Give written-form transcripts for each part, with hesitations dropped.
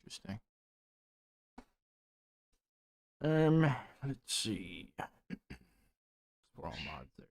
Interesting. Let's see. We're all mods there.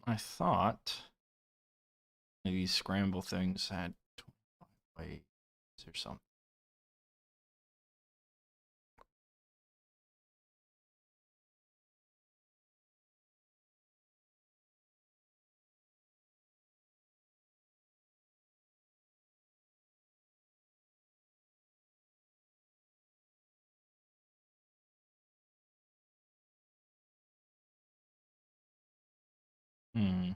I thought maybe scramble things had 25 ways or something. Hmm.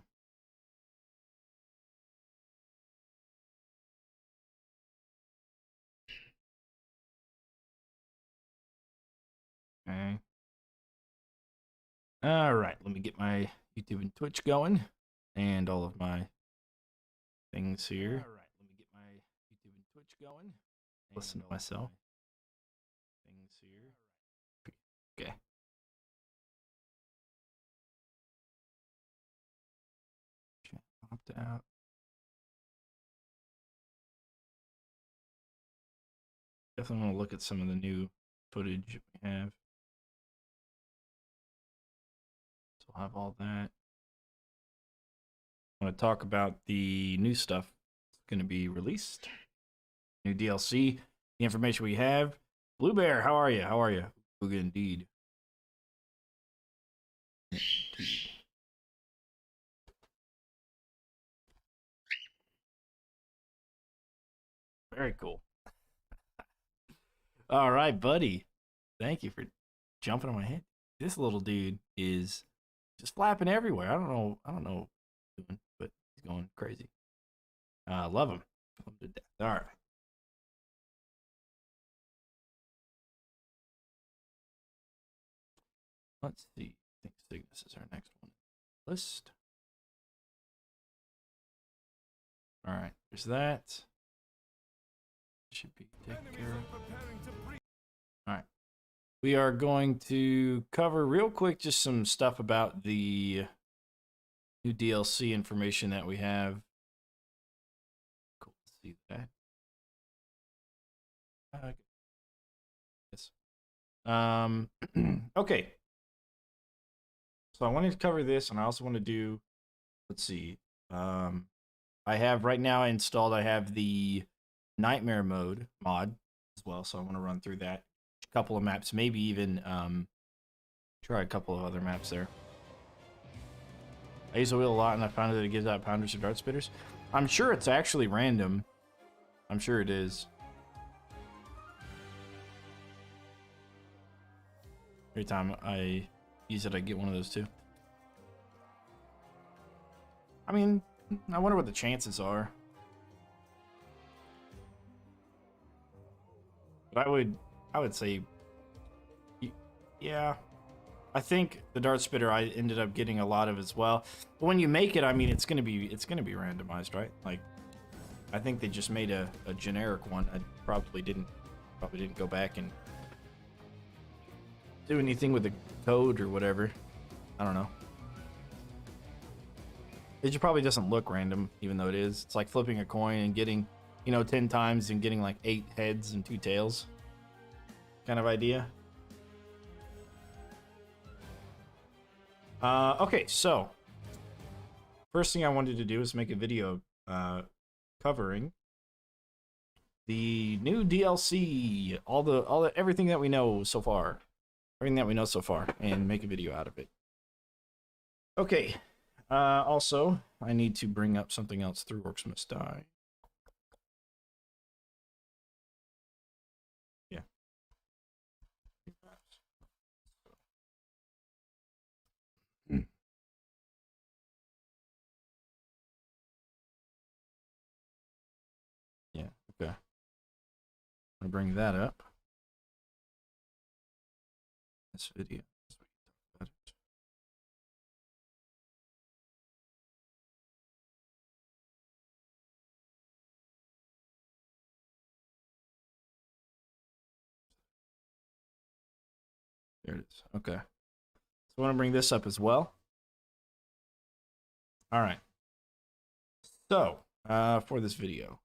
Okay. All right. Let me get my YouTube and Twitch going, and all of my things here. All right. Let me get my YouTube and Twitch going. Listen to myself. Things here. Okay. Opt out. Definitely want to look at some of the new footage we have. So I'll have all that. I want to talk about the new stuff that's going to be released. New DLC, the information we have. Blue Bear, how are you? How are you? Good indeed. Indeed. Very cool. All right, buddy. Thank you for jumping on my head. This little dude is just flapping everywhere. I don't know what he's doing, but he's going crazy. Love him. Love him to death. All right. Let's see. I think Cygnus is our next one. List. All right. There's that. Should be taken care of. All right. We are going to cover real quick just some stuff about the new DLC information that we have. Cool to see that. Yes. Okay. So I wanted to cover this, and I also want to do, let's see. I have right now installed, I have the Nightmare mode mod as well, so I want to run through that. A couple of maps, maybe even try a couple of other maps there. I use the wheel a lot, and I found that it gives out pounders or dart spitters. I'm sure it's actually random. I'm sure it is. Every time I use it, I get one of those too. I mean, I wonder what the chances are. But I would say, yeah. I think the dart spitter I ended up getting a lot of as well. But when you make it, I mean, it's gonna be randomized, right? Like, I think they just made a generic one. I probably didn't go back and do anything with the code or whatever. I don't know. It just probably doesn't look random, even though it is. It's like flipping a coin and getting, 10 times and getting like 8 heads and 2 tails. Kind of idea. Okay, so first thing I wanted to do is make a video covering the new DLC, everything that we know so far. Everything that we know so far, and make a video out of it. Okay. Also, I need to bring up something else through Orcs Must Die. Yeah. I'm gonna bring that up. This video. There it is. Okay. So I want to bring this up as well. All right. So, for this video.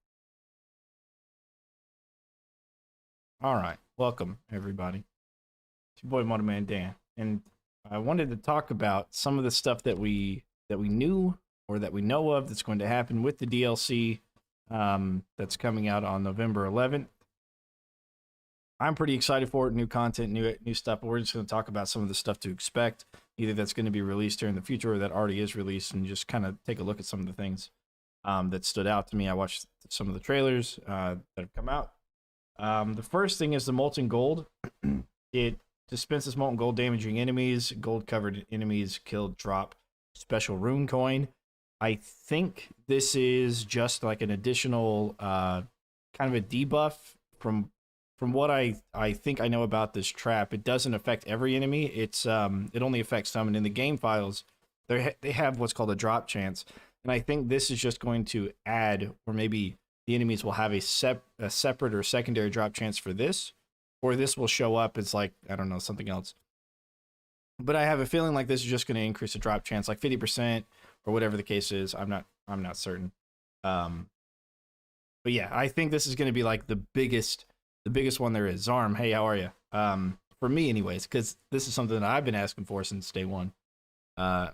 All right. Welcome, everybody. It's your boy, Moto Man Dan. And I wanted to talk about some of the stuff that we knew or that we know of that's going to happen with the DLC that's coming out on November 11th. I'm pretty excited for it. New content, new stuff. But we're just going to talk about some of the stuff to expect, either that's going to be released here in the future or that already is released, and just kind of take a look at some of the things that stood out to me. I watched some of the trailers that have come out. The first thing is the Molten Gold. It dispenses Molten Gold, damaging enemies. Gold-covered enemies killed drop special rune coin. I think this is just like an additional kind of a debuff from what I think I know about this trap. It doesn't affect every enemy. It only affects some. And in the game files, they have what's called a drop chance. And I think this is just going to add, or maybe the enemies will have a separate or secondary drop chance for this, or this will show up as like, I don't know, something else. But I have a feeling like this is just going to increase the drop chance, like 50% or whatever the case is. I'm not certain. But yeah, I think this is going to be like the biggest one there is. Zarm, hey, how are you? For me anyways, because this is something that I've been asking for since day one.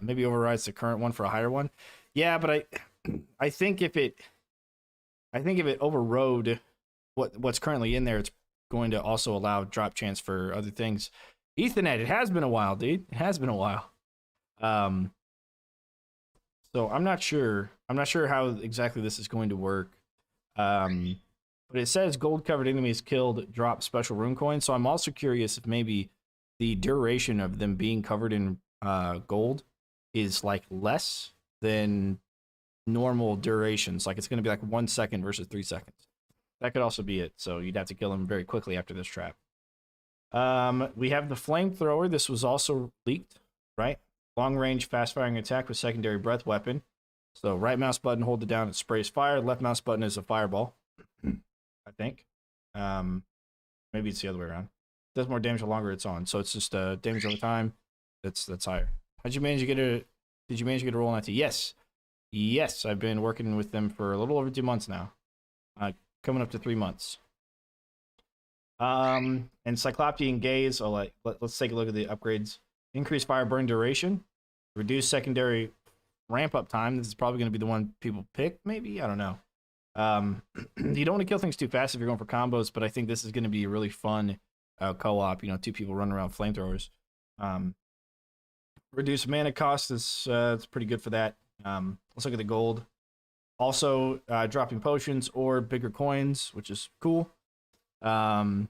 Maybe overrides the current one for a higher one. Yeah, but I think if it overrode what's currently in there, it's going to also allow drop chance for other things. Ethernet, it has been a while, dude. It has been a while. So I'm not sure how exactly this is going to work. But it says gold-covered enemies killed drop special rune coins. So I'm also curious if maybe the duration of them being covered in gold is like less than normal durations. Like it's going to be like 1 second versus 3 seconds. That could also be it. So you'd have to kill them very quickly after this trap. We have the flamethrower. This was also leaked, right? Long-range, fast-firing attack with secondary breath weapon. So right mouse button, hold it down, it sprays fire. Left mouse button is a fireball. I think. Maybe it's the other way around. It does more damage the longer it's on. So it's just damage over time. That's higher. Did you manage to get a roll on that? Yes. Yes, I've been working with them for a little over 2 months now. Coming up to 3 months. And Cyclopean Gaze, let's take a look at the upgrades. Increase fire burn duration. Reduce secondary ramp up time. This is probably going to be the one people pick, maybe? I don't know. You don't want to kill things too fast if you're going for combos, but I think this is going to be a really fun co-op. 2 people running around flamethrowers. Reduce mana cost is it's pretty good for that. Let's look at the gold. Also, dropping potions or bigger coins, which is cool. The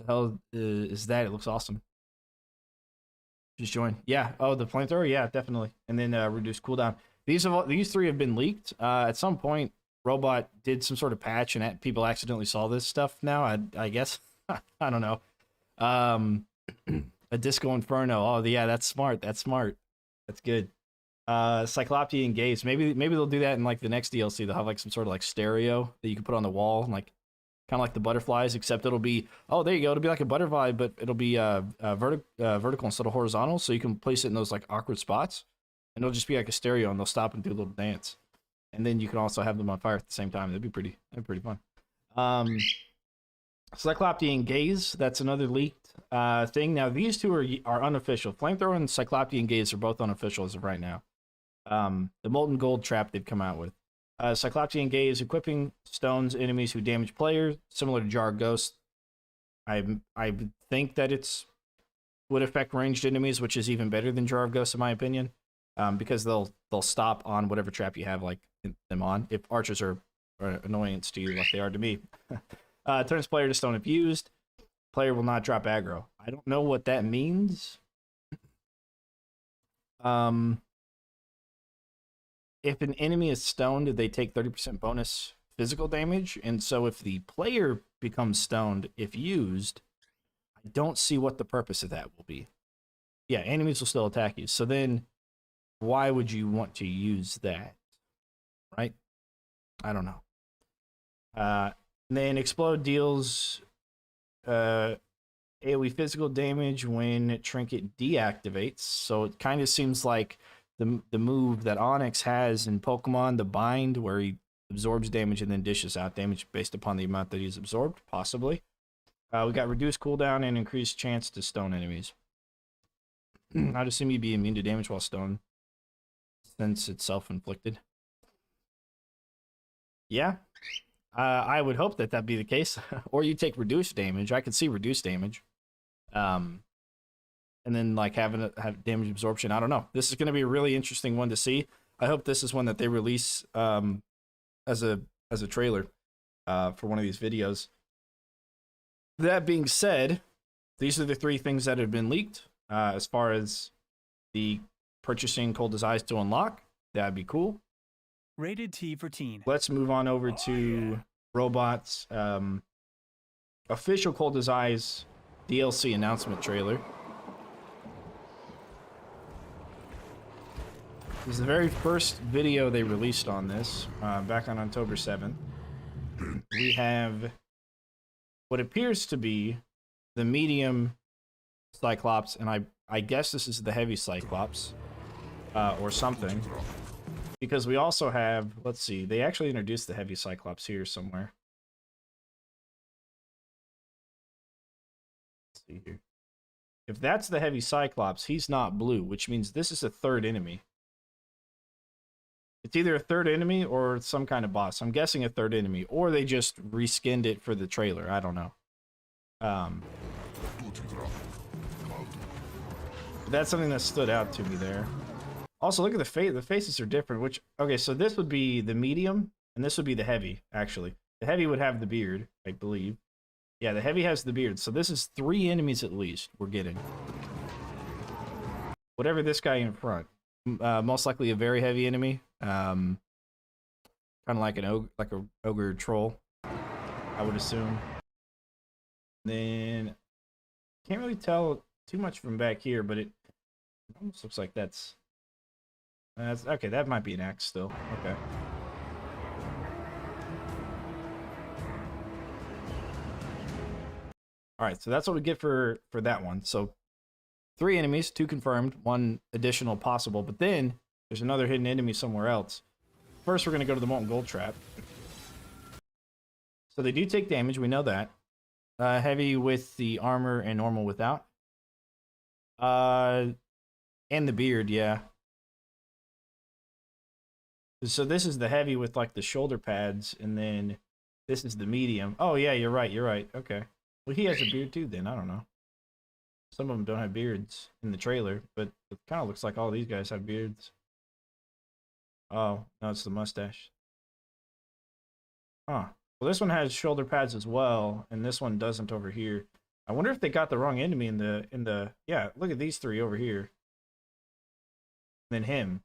hell is that? It looks awesome. Just join. Yeah. Oh, the flamethrower. Yeah, definitely. And then reduce cooldown. These 3 have been leaked. At some point, Robot did some sort of patch, and people accidentally saw this stuff. Now, I guess I don't know. A Disco Inferno. Oh, yeah, that's smart. That's good. Cyclopean Gaze. Maybe they'll do that in like the next DLC. They'll have like some sort of like stereo that you can put on the wall, like kind of like the butterflies, except it'll be, oh, there you go. It'll be like a butterfly, but it'll be vertical instead of horizontal, so you can place it in those like awkward spots, and it'll just be like a stereo, and they'll stop and do a little dance, and then you can also have them on fire at the same time. That'd be pretty fun. Cyclopean Gaze. That's another leaked thing. Now these 2 are unofficial. Flamethrower and Cyclopean Gaze are both unofficial as of right now. The Molten Gold trap they've come out with. Cyclopean Gaze, equipping stones enemies who damage players, similar to Jar of Ghost. I think that would affect ranged enemies, which is even better than Jar of Ghost in my opinion, because they'll stop on whatever trap you have like them on. If archers are an annoyance to you like they are to me. Turns player to stone if used. Player will not drop aggro. I don't know what that means. If an enemy is stoned, they take 30% bonus physical damage, and so if the player becomes stoned if used, I don't see what the purpose of that will be. Yeah, enemies will still attack you. So then why would you want to use that? Right? I don't know. Then explode deals AoE physical damage when Trinket deactivates. So it kind of seems like the move that Onyx has in Pokemon, the Bind, where he absorbs damage and then dishes out damage based upon the amount that he's absorbed, possibly. We got reduced cooldown and increased chance to stone enemies. I'd assume you'd be immune to damage while stoned, since it's self-inflicted. Yeah. I would hope that that'd be the case. Or you take reduced damage. I could see reduced damage. And then like have damage absorption. I don't know. This is going to be a really interesting one to see. I hope this is one that they release as a trailer for one of these videos. That being said, these are the 3 things that have been leaked as far as the purchasing Cold as Ice to unlock. That'd be cool. Rated T for teen. Let's move on over to robots. Official Cold as Ice DLC announcement trailer. This is the very first video they released on this, back on October 7th. We have what appears to be the medium Cyclops, and I guess this is the heavy Cyclops, or something. Because we also have, let's see, they actually introduced the heavy Cyclops here somewhere. Let's see here. If that's the heavy Cyclops, he's not blue, which means this is a third enemy. It's either a third enemy or some kind of boss. I'm guessing a third enemy, or they just reskinned it for the trailer. I don't know. That's something that stood out to me there. Also, look at the face. The faces are different. Which, okay, so this would be the medium, and this would be the heavy, actually. The heavy would have the beard, I believe. Yeah, the heavy has the beard. So this is 3 enemies at least we're getting. Whatever this guy in front. Most likely a very heavy enemy. Kind of like an ogre troll, I would assume. Then can't really tell too much from back here, but it almost looks like that's okay. That might be an axe still. Okay. All right, so that's what we get for that one. So 3 enemies, 2 confirmed, 1 additional possible, but then there's another hidden enemy somewhere else. First, we're going to go to the Molten Gold Trap. So they do take damage, we know that. Heavy with the armor and normal without. And the beard, yeah. So this is the heavy with like the shoulder pads, and then this is the medium. Oh yeah, you're right. Okay. Well, he has a beard too then, I don't know. Some of them don't have beards in the trailer, but it kind of looks like all these guys have beards. Oh, no, it's the mustache. Huh. Well, this one has shoulder pads as well, and this one doesn't over here. I wonder if they got the wrong enemy in the yeah, look at these 3 over here. And then him.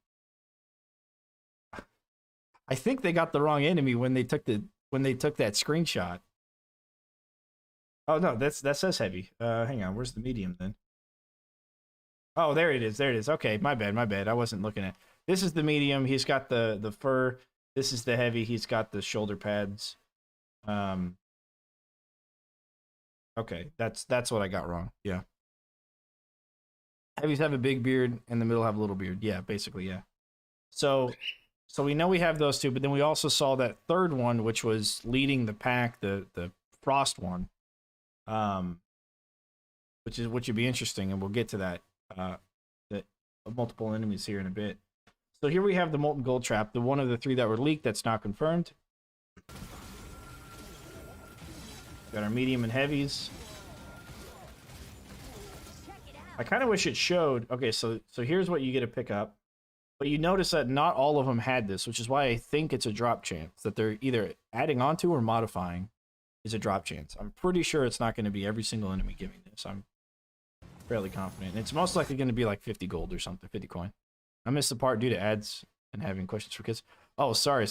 I think they got the wrong enemy when they took that screenshot. Oh no, that says heavy. Hang on, where's the medium then? Oh, there it is. Okay, my bad. I wasn't looking at. This is the medium. He's got the fur. This is the heavy. He's got the shoulder pads. Okay, that's what I got wrong. Yeah. Heavies have a big beard, and the middle have a little beard. Yeah, basically, yeah. So we know we have those 2, but then we also saw that third one, which was leading the pack, the frost one, which would be interesting, and we'll get to that. The multiple enemies here in a bit. So here we have the Molten Gold Trap, the one of the 3 that were leaked that's not confirmed. Got our medium and heavies. I kind of wish it showed. Okay, so here's what you get to pick up. But you notice that not all of them had this, which is why I think it's a drop chance. That they're either adding onto or modifying is a drop chance. I'm pretty sure it's not going to be every single enemy giving this. I'm fairly confident. It's most likely going to be like 50 gold or something, 50 coin. I missed the part due to ads and having questions for kids. Oh, sorry.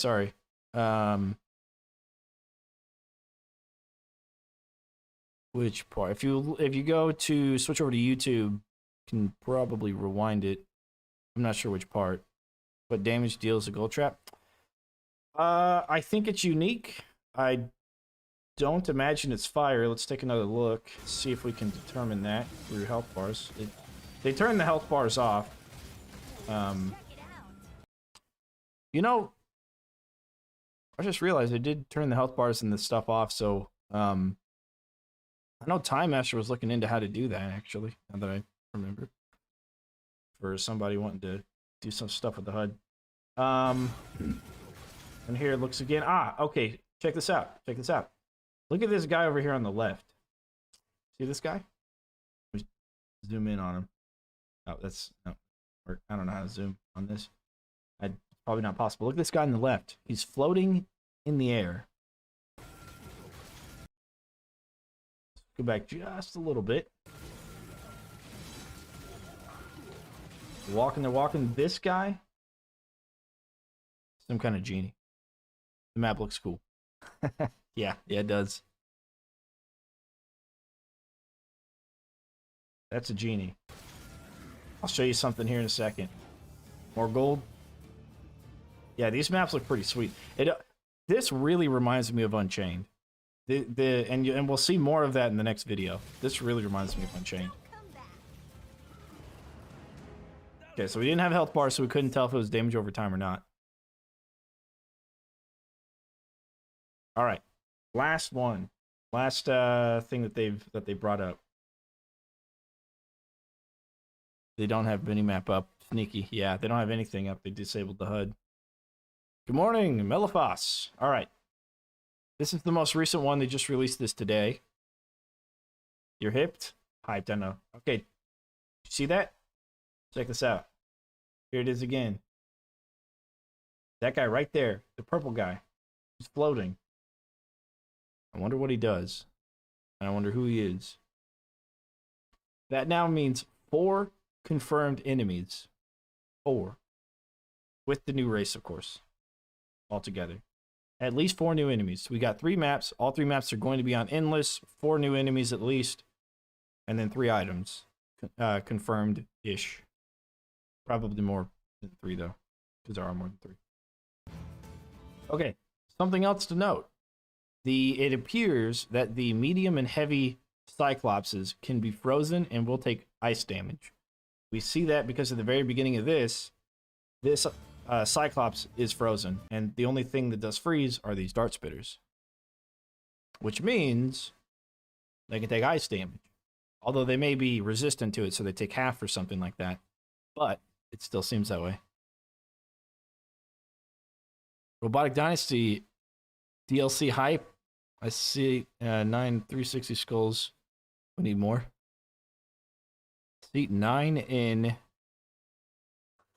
Which part? If you go to switch over to YouTube, you can probably rewind it. I'm not sure which part. What damage deals a gold trap? I think it's unique. I don't imagine it's fire. Let's take another look. See if we can determine that through health bars. They turn the health bars off. You know, I just realized they did turn the health bars and the stuff off, so I know Time Master was looking into how to do that, actually, now that I remember. For somebody wanting to do some stuff with the HUD. And here it looks again. Ah, okay. Check this out. Check this out. Look at this guy over here on the left. See this guy? Let me zoom in on him. Oh, that's... No. I don't know how to zoom on this. Probably not possible. Look at this guy on the left. He's floating in the air. Go back just a little bit. They're walking. This guy, some kind of genie. The map looks cool. Yeah, it does. That's a genie. I'll show you something here in a second. More gold. Yeah, these maps look pretty sweet. This really reminds me of Unchained. And we'll see more of that in the next video. This really reminds me of Unchained. Okay, so we didn't have health bars, so we couldn't tell if it was damage over time or not. All right, last one, last thing that they brought up. They don't have minimap up. Sneaky, yeah, they don't have anything up. They disabled the HUD. Good morning, Melifos. All right. This is the most recent one. They just released this today. You're hipped? Hyped, I know. Okay. You see that? Check this out. Here it is again. That guy right there. The purple guy. He's floating. I wonder what he does. And I wonder who he is. That now means 4 confirmed enemies. 4. With the new race, of course. Altogether. At least 4 new enemies. So we got 3 maps. All 3 maps are going to be on endless. 4 new enemies at least. And then 3 items. Confirmed-ish. Probably more than 3, though. Because there are more than 3. Okay. Something else to note. It appears that the medium and heavy Cyclopses can be frozen and will take ice damage. We see that because at the very beginning of this Cyclops is frozen, and the only thing that does freeze are these dart spitters. Which means they can take ice damage. Although they may be resistant to it, so they take half or something like that. But it still seems that way. Robotic Dynasty DLC hype. I see 9 360 skulls. We need more. See 9 in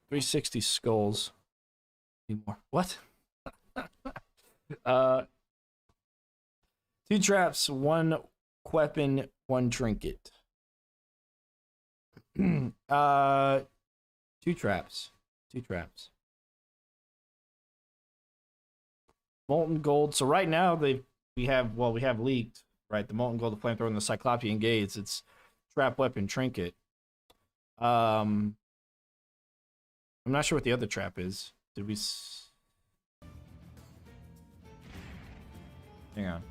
360 skulls. Need more. What? 2 traps, 1 weapon, 1 trinket. 2 traps. 2 traps. Molten gold. So right now we have leaked, right? The molten gold, the flamethrower, and the Cyclopean gaze. It's trap, weapon, trinket. I'm not sure what the other trap is. Did we? Hang on.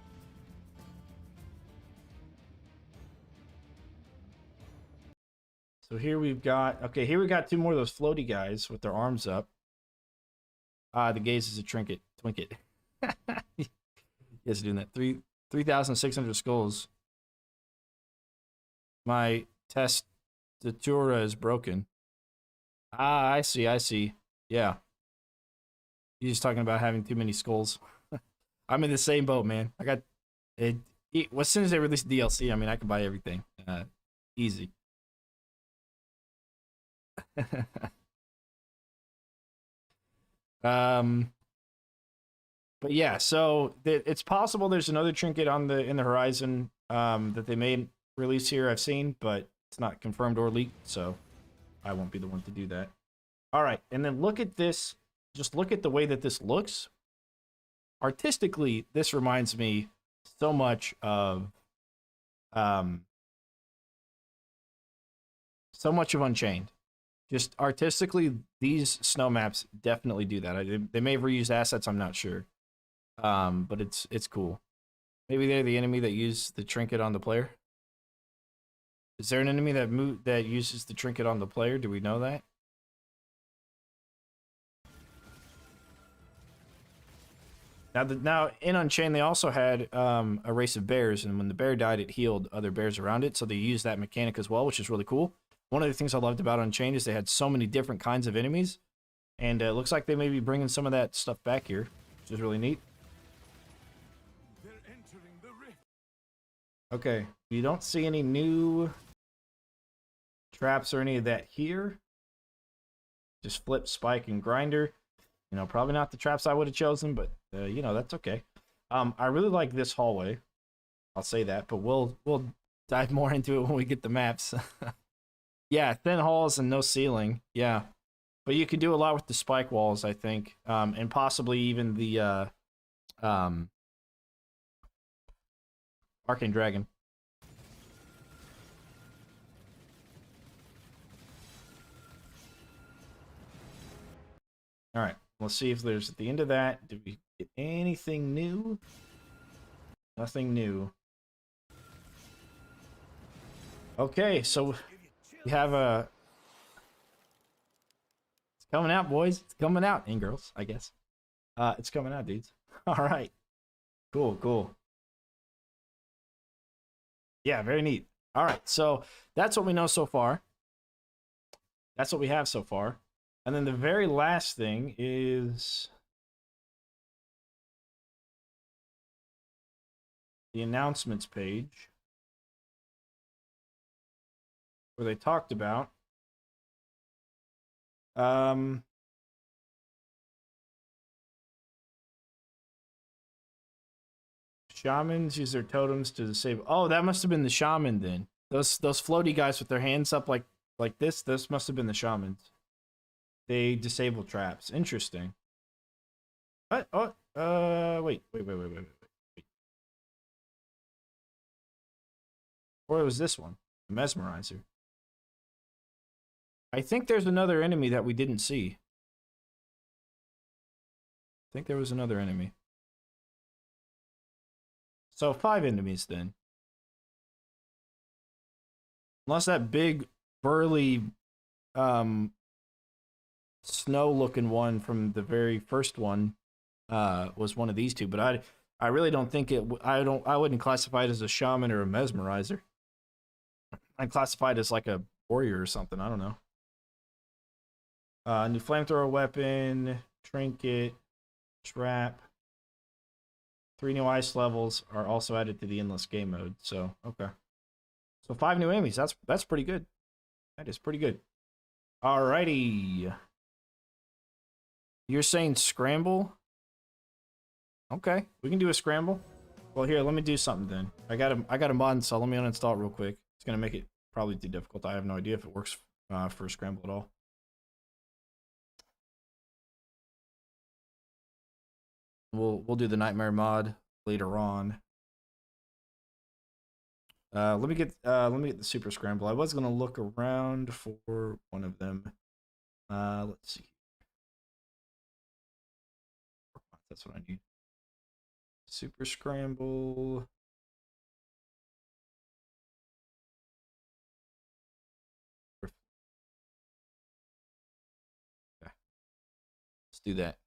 So here we've got, okay, here we got 2 more of those floaty guys with their arms up. The gaze is a trinket. Twinket. Yes, doing that. 3,600 skulls. My testatura is broken. Ah, I see. Yeah. He's just talking about having too many skulls. I'm in the same boat, man. I got it. As soon as they release DLC, I mean, I can buy everything. Easy. But yeah, so it's possible there's another trinket in the horizon that they may release here. I've seen, but it's not confirmed or leaked, so I won't be the one to do that. All right, and then look at this. Just look at the way that this looks. Artistically, this reminds me so much of Um, so much of Unchained. Just artistically, these snow maps definitely do that. They may have reused assets, I'm not sure. But it's cool. Maybe they're the enemy that used the trinket on the player. Is there an enemy that uses the trinket on the player? Do we know that? Now in Unchained, they also had a race of bears, and when the bear died, it healed other bears around it. So they used that mechanic as well, which is really cool. One of the things I loved about Unchained is they had so many different kinds of enemies, and it looks like they may be bringing some of that stuff back here, which is really neat. Okay, you don't see any new traps or any of that here. Just flip, spike, and grinder. You know, probably not the traps I would have chosen, but you know, that's okay. I really like this hallway. I'll say that, but we'll dive more into it when we get the maps. Yeah, thin halls and no ceiling. Yeah, but you can do a lot with the spike walls, I think, and possibly even the Arcane Dragon. All right, let's see if there's at the end of that. Did we get anything new? Nothing new. Okay, so we have a. It's coming out, boys. It's coming out, and girls, I guess. It's coming out, dudes. All right, cool, cool. Yeah, very neat. All right, so that's what we know so far. That's what we have so far. And then the very last thing is the announcements page where they talked about shamans use their totems to disable. Oh, that must have been the shaman then. Those floaty guys with their hands up like this. Those must have been the shamans. They disable traps. Interesting. What? Oh, wait. Or it was this one, the mesmerizer. I think there's another enemy that we didn't see. I think there was another enemy. So 5 enemies then. Unless that big, burly, snow-looking one from the very first one was one of these two. But I really don't think it. I wouldn't classify it as a shaman or a mesmerizer. I'd classify it as like a warrior or something. I don't know. New flamethrower weapon, trinket, trap. 3 new ice levels are also added to the endless game mode. So okay. So 5 new enemies. That's pretty good. That is pretty good. Alrighty. You're saying scramble? Okay, we can do a scramble. Well, here, let me do something then. I got a mod, so let me uninstall it real quick. It's gonna make it probably too difficult. I have no idea if it works for a scramble at all. We'll do the nightmare mod later on. Let me get the super scramble. I was gonna look around for one of them. Let's see. That's what I need. Super scramble. Okay. Let's do that.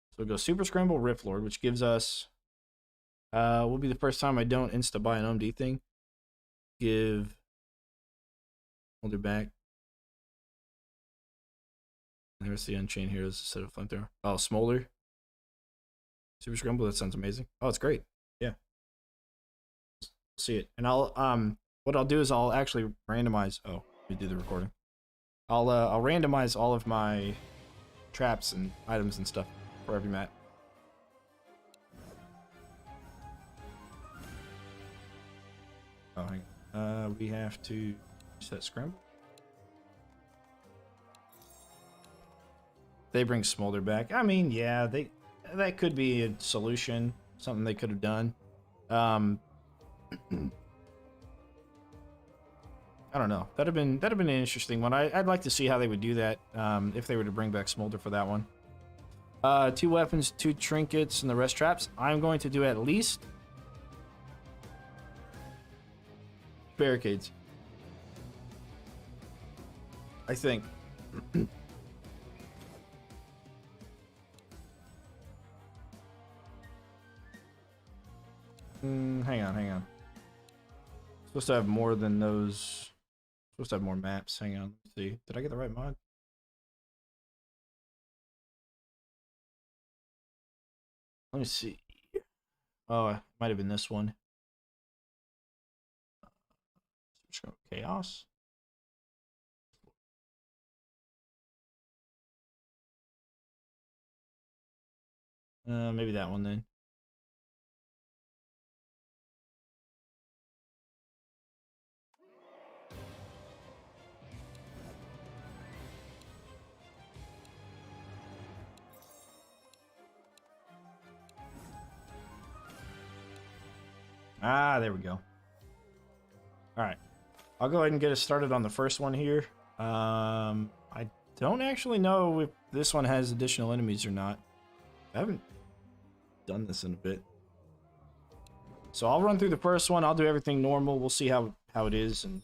So we'll go super scramble Rift Lord, which gives us will be the first time I don't insta buy an OMD thing. Hold it back. There's the Unchained Heroes instead of flamethrower. Oh, Smolder. Super Scramble, that sounds amazing. Oh, it's great. Yeah. See it. And I'll what I'll do is I'll actually randomize. Oh, we do the recording. I'll randomize all of my traps and items and stuff for every map. Oh, hang on. We have to set scramble. They bring Smolder back. I mean, yeah, that could be a solution, something they could have done. I don't know. That'd have been an interesting one. I'd like to see how they would do that if they were to bring back Smolder for that one. 2 weapons, 2 trinkets, and the rest traps. I'm going to do at least barricades. I think. Hang on. Supposed to have more than those. Supposed to have more maps. Hang on. Let's see. Did I get the right mod? Let me see. Oh, it might have been this one. Chaos. Maybe that one then. Ah, there we go. All right. I'll go ahead and get us started on the first one here. I don't actually know if this one has additional enemies or not. I haven't done this in a bit. So I'll run through the first one. I'll do everything normal. We'll see how it is and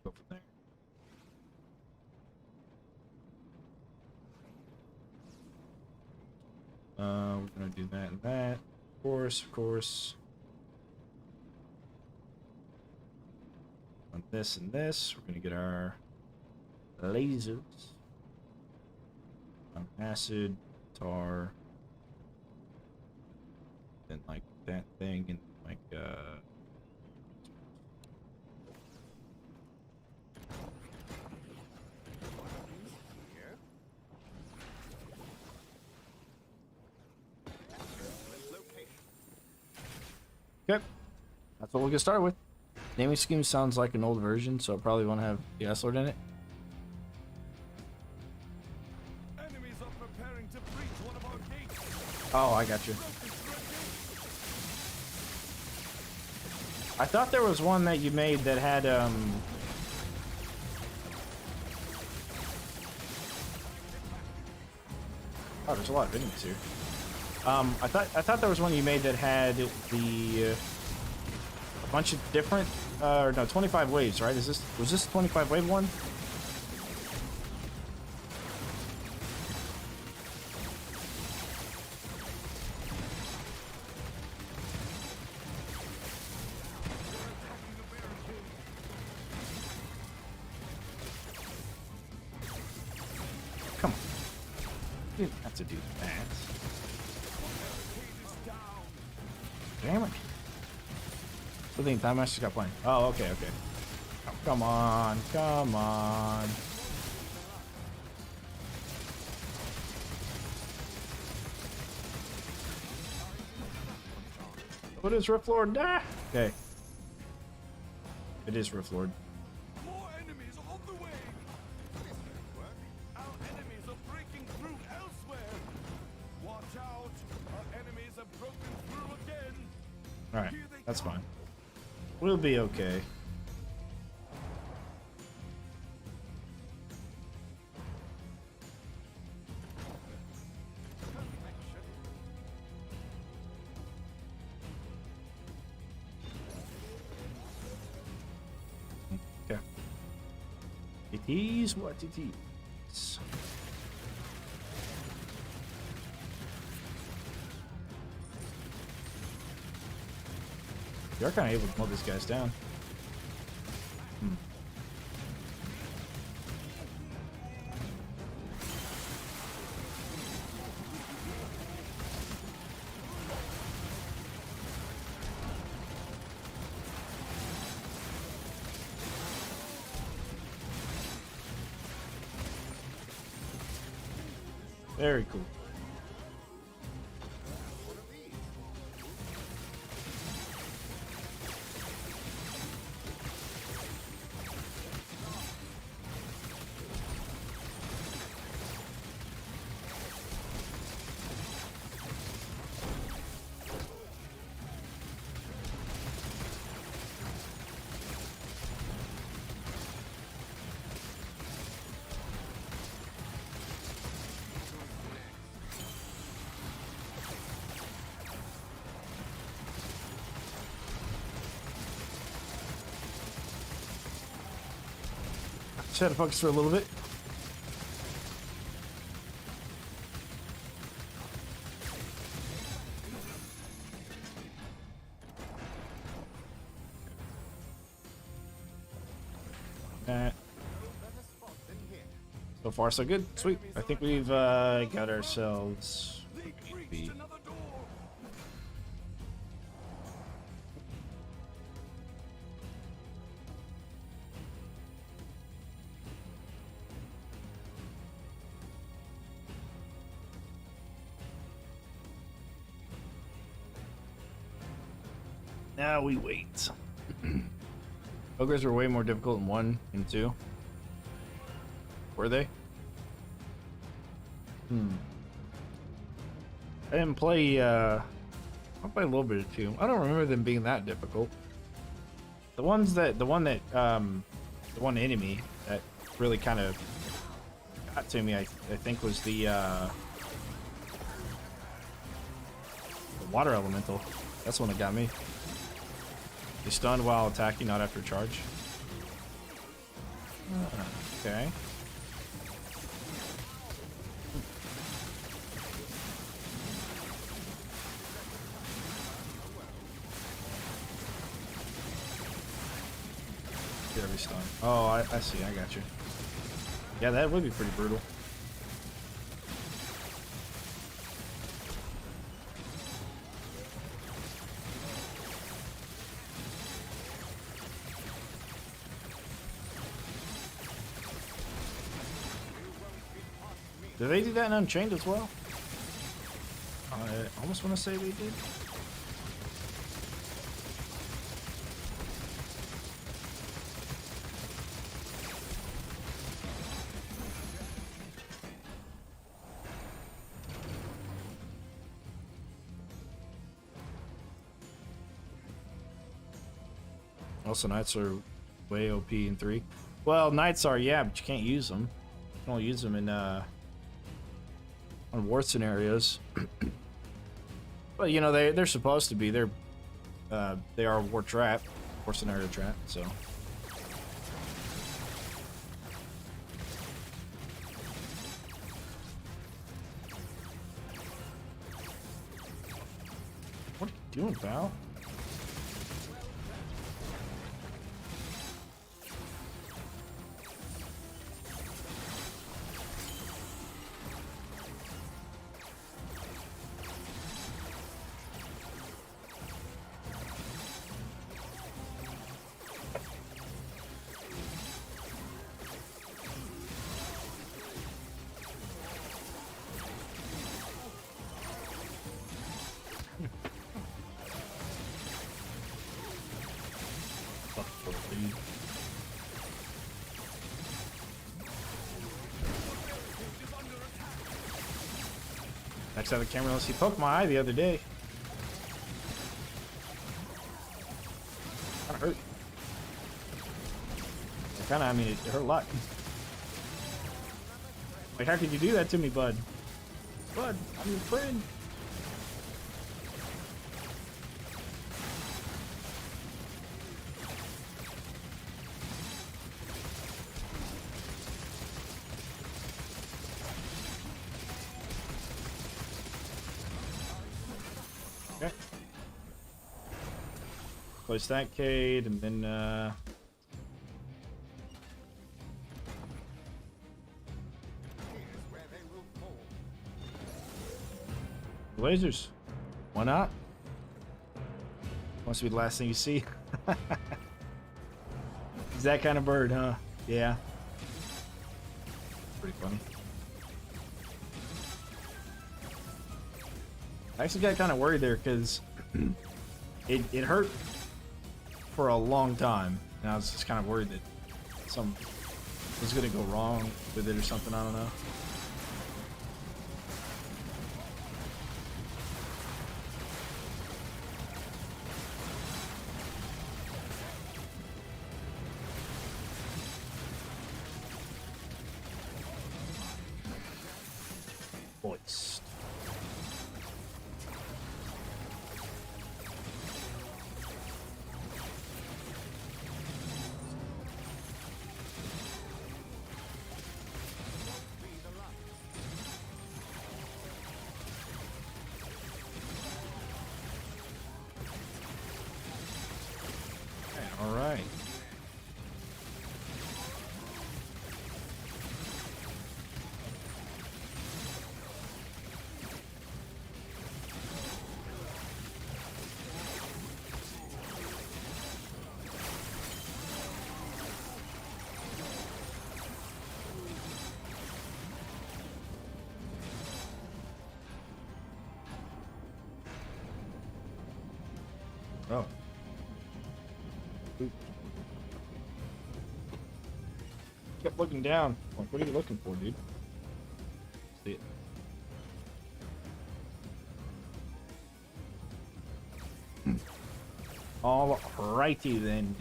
go from there. We're gonna do that and that. Of course. On this and this, we're gonna get our lasers. Acid, tar, then like that thing, and like okay, that's what we'll get started with. Naming scheme sounds like an old version, so I probably won't have the Ice Lord in it. Enemies are preparing to breach one of our gates. Oh, I got you. I thought there was one that you made that had oh, there's a lot of enemies here. I thought there was one you made that had the a bunch of different or no, 25 waves, right? Was this 25 wave one? Come on. You didn't have to do that. Damn it. I think Time Master's got playing. Oh, okay. Oh, come on. What is Rift Lord? Ah! Okay. It is Rift Lord. More enemies on the way. Our enemies are breaking through elsewhere. Watch out. Our enemies have broken through again. Alright, that's fine. We'll be okay. Okay. It is what it is. You're kind of able to mow these guys down. Very cool. Just had to focus for a little bit. So far, so good. Sweet. I think we've got ourselves. They breached another door. Now we wait. Ogres were way more difficult in 1 and 2. Were they? I didn't play, I played a little bit of 2. I don't remember them being that difficult. The one enemy that really kind of got to me, I think, was the water elemental. That's the one that got me. They stunned while attacking, not after charge. Okay. Get every stun. Oh, I see. I got you. Yeah, that would be pretty brutal. Did they do that in Unchained as well? I almost want to say we did. Also, knights are way OP in 3. Well, knights are, yeah, but you can't use them. You can only use them in on war scenarios. But you know they're supposed to be. They are war trap, war scenario trap. So. What are you doing, pal? Next time the camera, he poked my eye the other day. Kinda hurt. I mean, it hurt a lot. Like, how could you do that to me, bud? Bud, I'm your friend. Okay. Place that Cade, and then lasers. Why not? Wants to be the last thing you see. He's that kind of bird, huh? Yeah. Pretty funny. I actually got kind of worried there because it hurt for a long time, and I was just kind of worried that something was gonna go wrong with it or something. I don't know. Voice. Oh. Oop. Kept looking down. Like, what are you looking for, dude? See it. Alrighty then.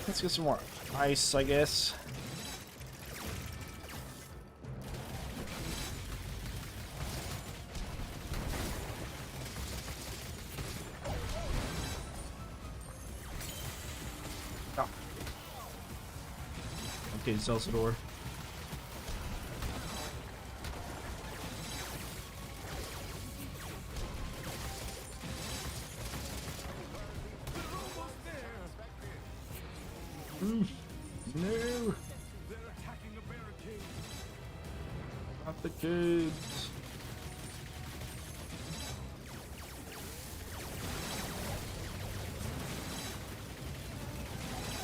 Let's get some more ice, I guess. Oh. Okay, Celsador. No! They're attacking a barricade. Not the kids.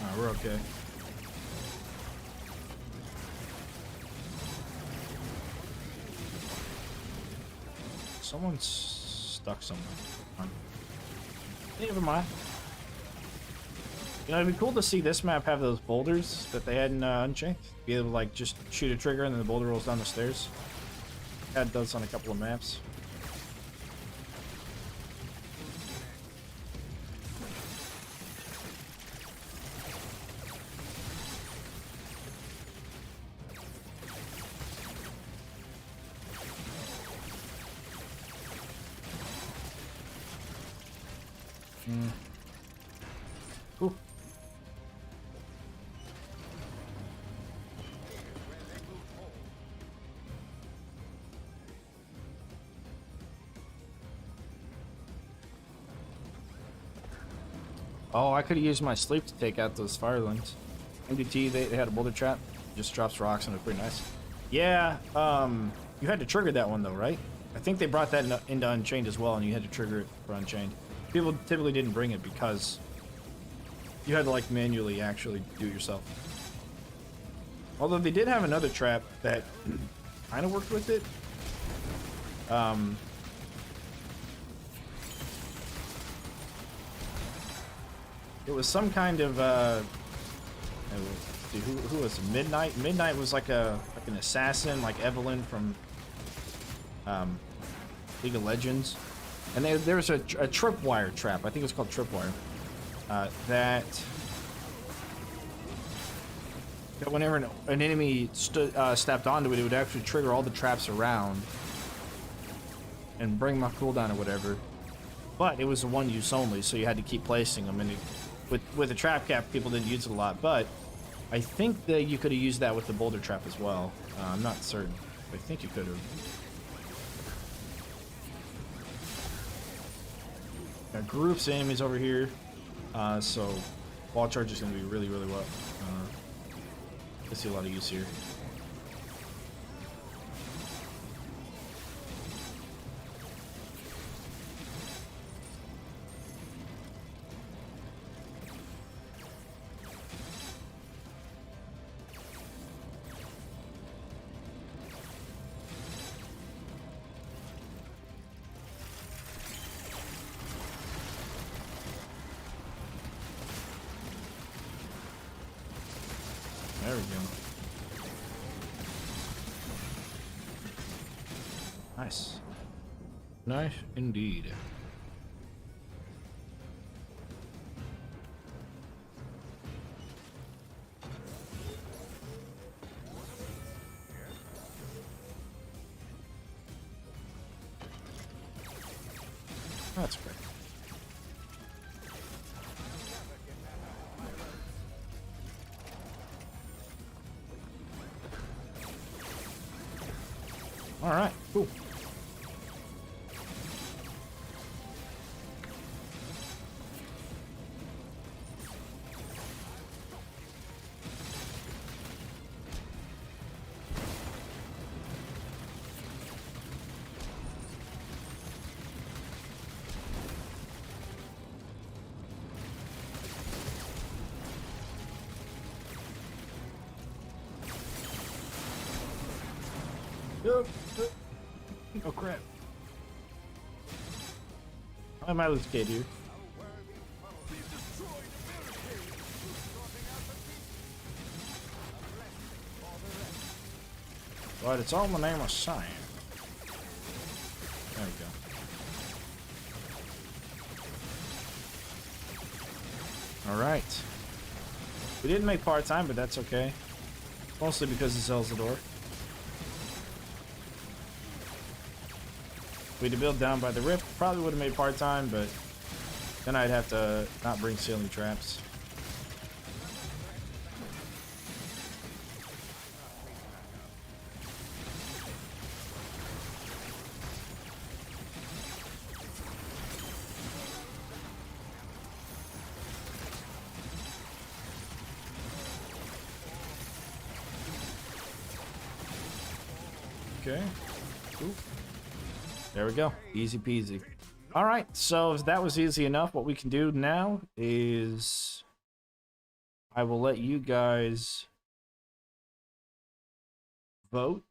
Alright, we're okay. Someone's stuck somewhere. Never mind. You know, it'd be cool to see this map have those boulders that they had in Unchained. Be able to, like, just shoot a trigger and then the boulder rolls down the stairs. Had those on a couple of maps. Ooh. Oh, I could have used my sleep to take out those firelings. MDT, they had a boulder trap. Just drops rocks and it's pretty nice. Yeah, you had to trigger that one though, right? I think they brought that into Unchained as well, and you had to trigger it for Unchained. People typically didn't bring it because you had to, like, manually actually do it yourself. Although they did have another trap that kind of worked with it. It was some kind of dude, who was it? Midnight? Midnight was like an assassin, like Evelyn from League of Legends. And there was a tripwire trap. I think it was called tripwire. That whenever an enemy stepped onto it, it would actually trigger all the traps around and bring my cooldown or whatever. But it was a one use only, so you had to keep placing them. And with the trap cap, people didn't use it a lot. But I think that you could have used that with the boulder trap as well. I'm not certain. I think you could have. Got groups of enemies over here. So wall charge is going to be really, really well. I see a lot of use here. There we go. Nice. Nice indeed. That's great. All right, cool. Oh crap. I might lose Kate here. But it's all in the name of science. There we go. Alright. We didn't make part-time, but that's okay. Mostly because it sells the door. If we'd have built down by the rift, probably would have made part-time, but then I'd have to not bring ceiling traps. Okay. Ooh. There we go. Easy peasy. Alright, so if that was easy enough, what we can do now is I will let you guys vote.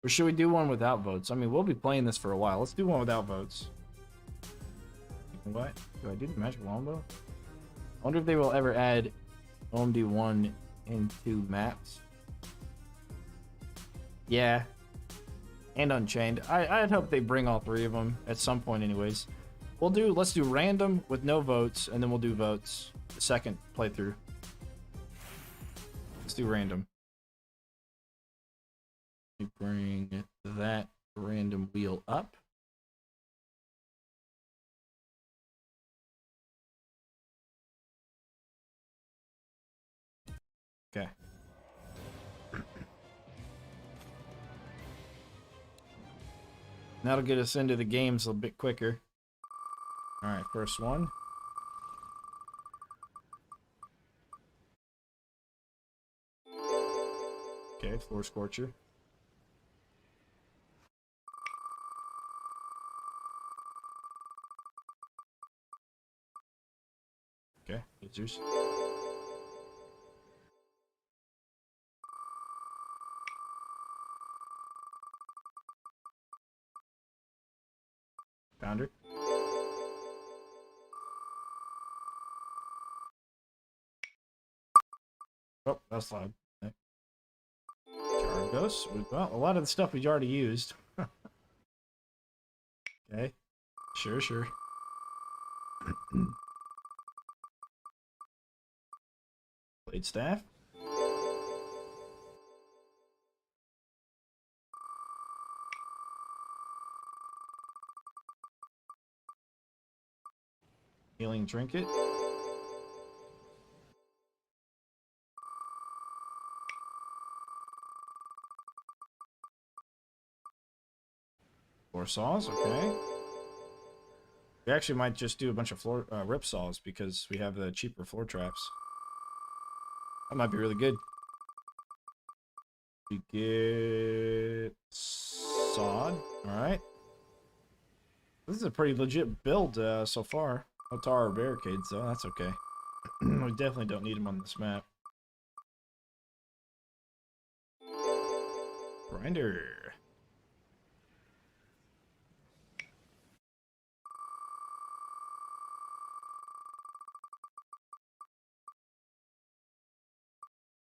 Or should we do one without votes? I mean, we'll be playing this for a while. Let's do one without votes. What? Do I do the magic longbow? I wonder if they will ever add OMD1 into maps. Yeah. And Unchained. I'd hope they bring all three of them at some point anyways. Let's do random with no votes, and then we'll do votes the second playthrough. Let's do random. Let me bring that random wheel up. Okay. That'll get us into the games a bit quicker. Alright, first one. Okay, Floor Scorcher. Okay, users. Founder. Oh, that's loud. Okay. Chargos. Well, a lot of the stuff we've already used. Okay. Sure. Blade staff. Healing trinket. Floor saws, okay. We actually might just do a bunch of floor rip saws because we have the cheaper floor traps. That might be really good. We get sod, alright. This is a pretty legit build so far. No tower barricades though, that's okay. We definitely don't need them on this map. Grinder.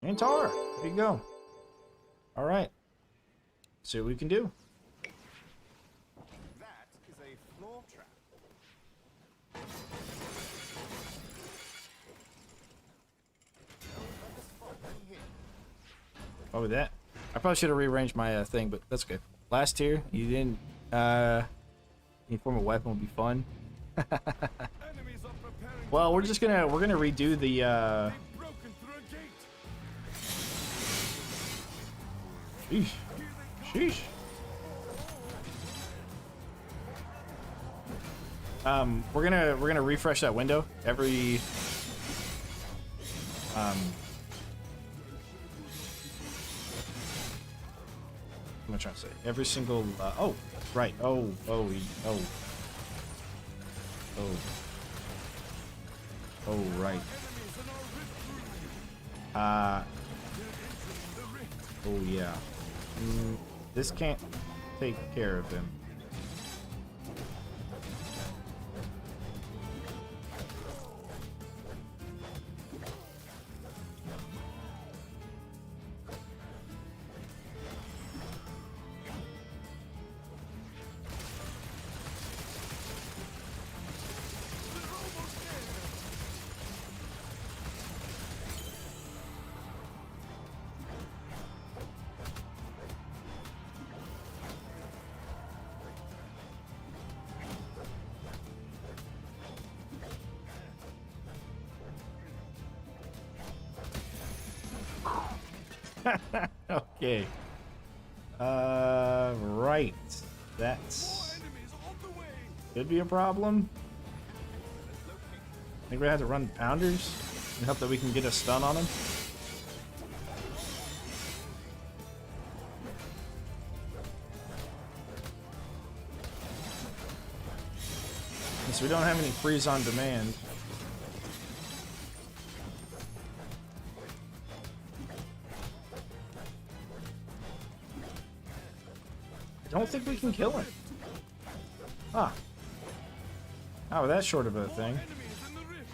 And tar. There you go. Alright. See what we can do. That is a floor trap. Oh, that. I probably should have rearranged my thing, but that's okay. Last tier, you didn't. Any form of weapon would be fun. Well, we're gonna redo the. Sheesh. Sheesh. We're gonna refresh that window every. What am I trying to say? Every single. Oh, right. Oh. Oh, right. Oh, yeah. This can't take care of him. Okay. Right. That's More enemies on the way. could be a problem. I think we have to run pounders and hope that we can get a stun on him. Since we don't have any freeze on demand. I don't think we can kill him. Huh. Oh, that's short of a thing. Enemies in the rift.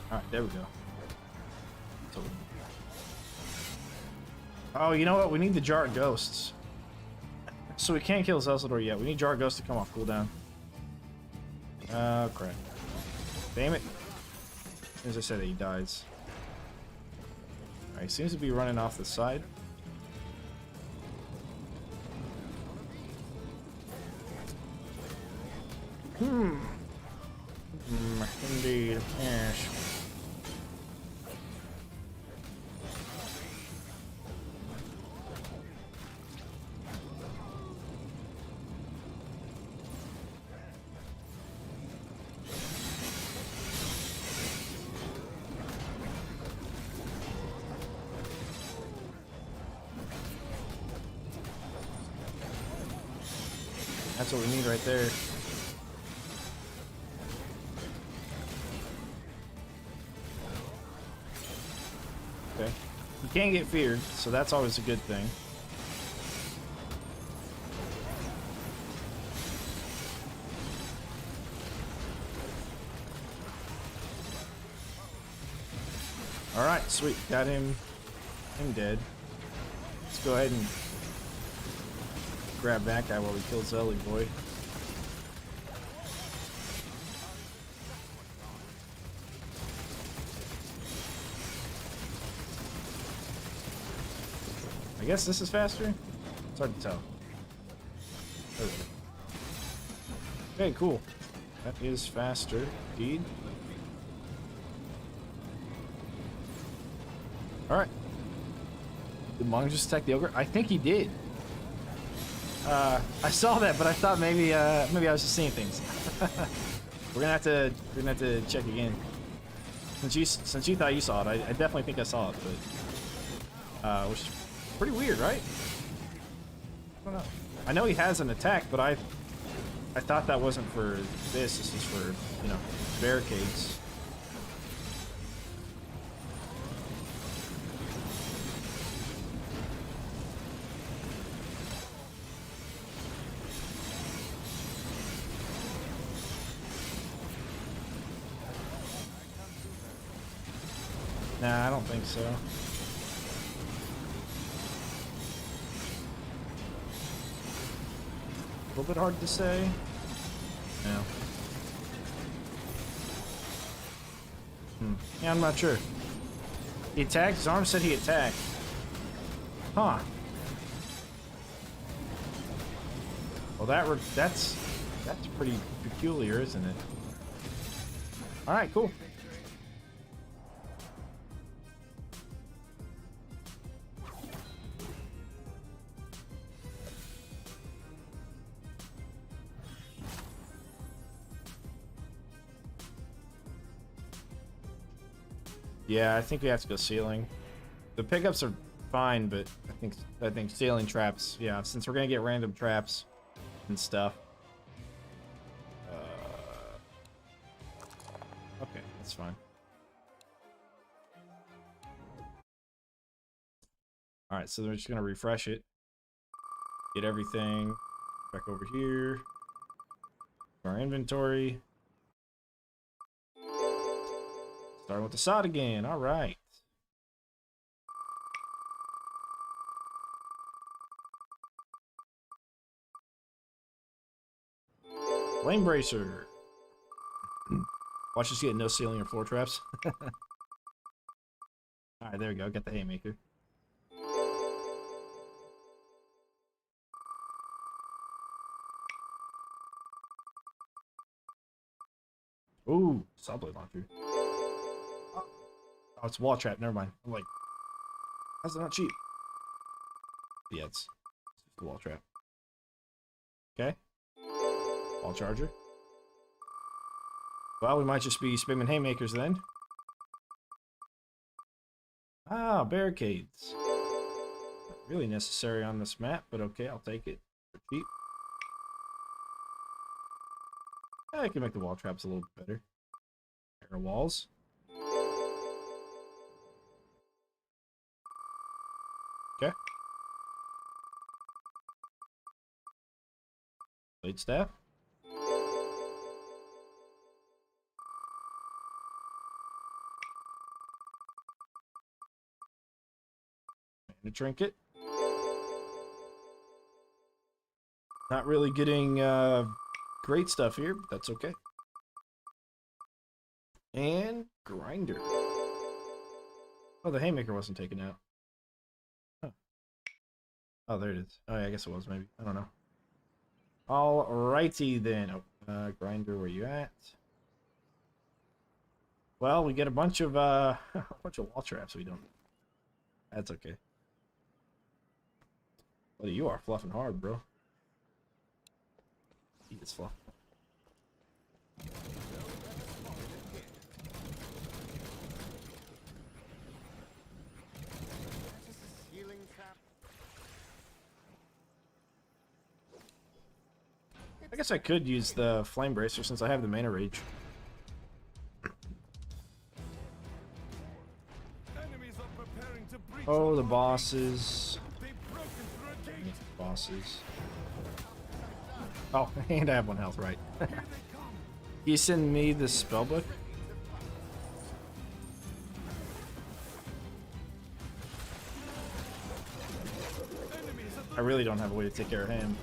Alright, there we go. So- Oh, you know what? We need the Jar of Ghosts. So we can't kill Zelsador yet. We need Jar of Ghosts to come off cooldown. Oh, crap. Damn it. As I said, he dies. Alright, he seems to be running off the side. Indeed. Yes. That's what we need right there. Okay. You can't get feared, so that's always a good thing. Alright, sweet. Got him dead. Let's go ahead and grab that guy while we kill Zelly boy. I guess this is faster? It's hard to tell. Okay, cool. That is faster, indeed. Alright. Did Mong just attack the ogre? I think he did. I saw that, but I thought maybe maybe I was just seeing things. we're gonna have to check again. Since you thought you saw it, I definitely think I saw it, but which is pretty weird, right? I don't know. I know he has an attack, but I thought that wasn't for this. This is for, you know, barricades. Nah, I don't think so. A little bit hard to say. No. Yeah, I'm not sure. He attacked? His arm said he attacked. Huh. Well, that's pretty peculiar, isn't it? Alright, cool. Yeah, I think we have to go ceiling. The pickups are fine, but I think ceiling traps. Yeah, since we're gonna get random traps and stuff. Okay, that's fine. All right, so we're just gonna refresh it, get everything back over here. Our inventory. Starting with the sod again. All right. Flame bracer. Watch us get no ceiling or floor traps. Alright, there we go. Get the haymaker. Ooh, subway launcher. Oh, it's a wall trap. Never mind. I'm like, how's it not cheap? Yeah, it's just a wall trap. Okay. Wall charger. Well, we might just be spamming haymakers then. Ah, barricades. Not really necessary on this map, but okay, I'll take it for cheap. I can make the wall traps a little bit better. Air walls. Okay. Blade staff. And a trinket. Not really getting great stuff here, but that's okay. And grinder. Oh, the haymaker wasn't taken out. Huh. Oh, there it is. Oh, yeah, I guess it was maybe. I don't know. Alrighty then. Oh, grinder, where you at? Well, we get a bunch of a bunch of wall traps. We don't. That's okay. Buddy, you are fluffing hard, bro. Eat this fluff. I guess I could use the flame bracer since I have the mana rage. Oh, the bosses. Bosses. Oh, and I have 1 health, right. You send me the spellbook? I really don't have a way to take care of him.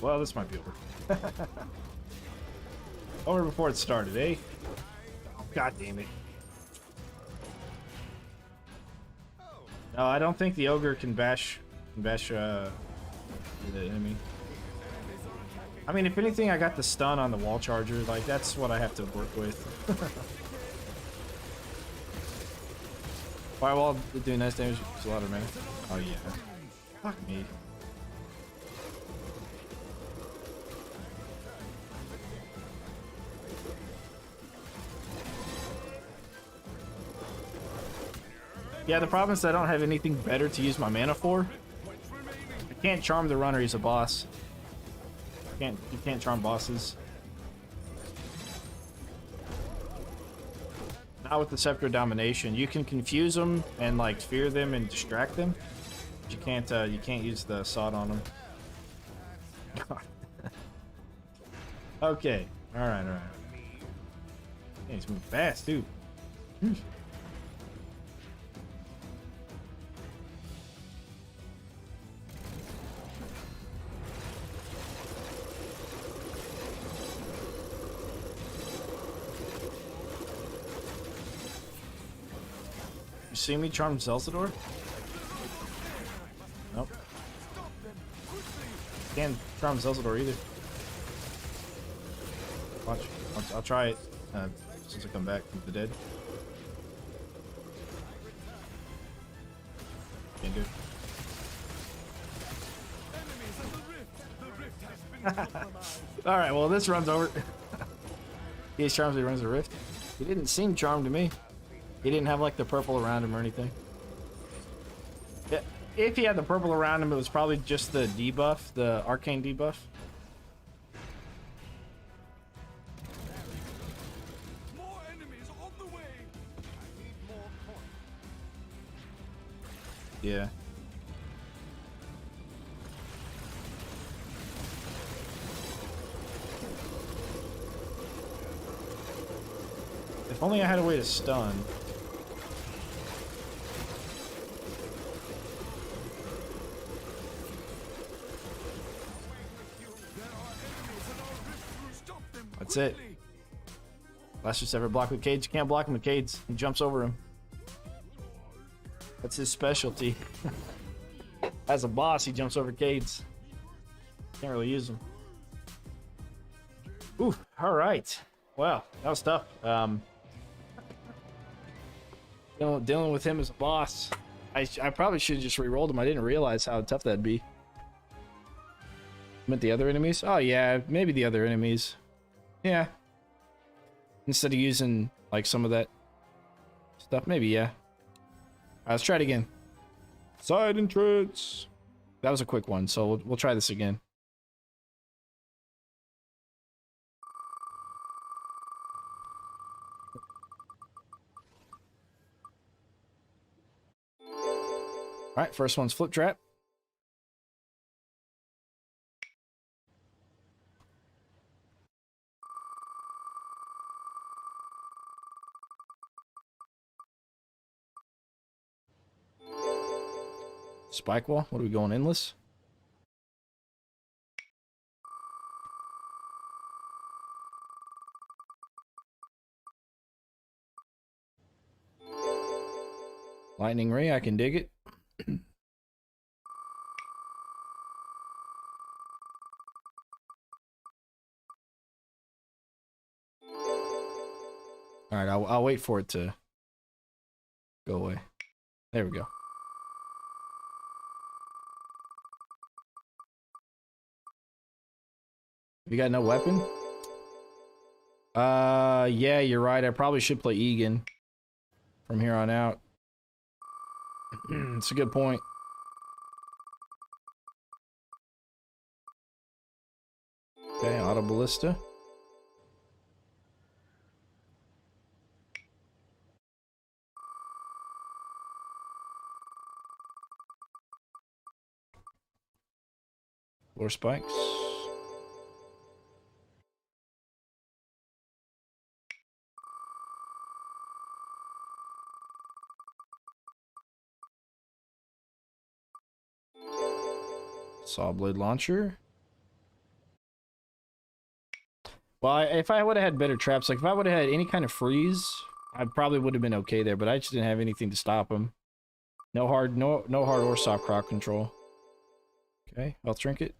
Well, this might be over. Over before it started, eh? God damn it. No, I don't think the ogre can bash the enemy. I mean, if anything, I got the stun on the wall charger. Like, that's what I have to work with. Firewall doing nice damage. It's a lot of mana. Oh, yeah. Fuck me. Yeah, the problem is I don't have anything better to use my mana for. I can't charm the runner, he's a boss. You can't charm bosses. Not with the Scepter of Domination. You can confuse them and like fear them and distract them. But you can't use the sod on them. Okay. Alright. Yeah, he's moving fast, dude. You see me charm Zelzador? Nope. Can't charm Zelzador either. Watch. I'll try it since I come back from the dead. Can't do it. Alright, well this runs over. He charms, he runs a rift. He didn't seem charmed to me. He didn't have like the purple around him or anything. Yeah, if he had the purple around him, it was probably just the debuff, the arcane debuff. More enemies on the way. I need more coins. Yeah. If only I had a way to stun. That's it. Last just ever block with Cades. You can't block him with Cades. He jumps over him. That's his specialty. As a boss, he jumps over Cades. Can't really use him. Ooh, alright. Wow, that was tough. Dealing with him as a boss. I probably should have just re-rolled him. I didn't realize how tough that'd be. Meant the other enemies? Oh yeah, maybe the other enemies. Yeah. Instead of using like some of that stuff, maybe, yeah. Alright, let's try it again. Side entrance. That was a quick one, so we'll try this again. Alright, first one's flip trap. Spike wall. What are we going, endless? Lightning ray, I can dig it. Alright, I'll wait for it to go away. There we go. You got no weapon? Yeah, you're right. I probably should play Egan from here on out. It's a good point. Okay, auto ballista. Floor spikes. Saw blade launcher. Well, if I would have had better traps, like if I would have had any kind of freeze, I probably would have been okay there, but I just didn't have anything to stop him. No hard or soft croc control. Okay, health trinket.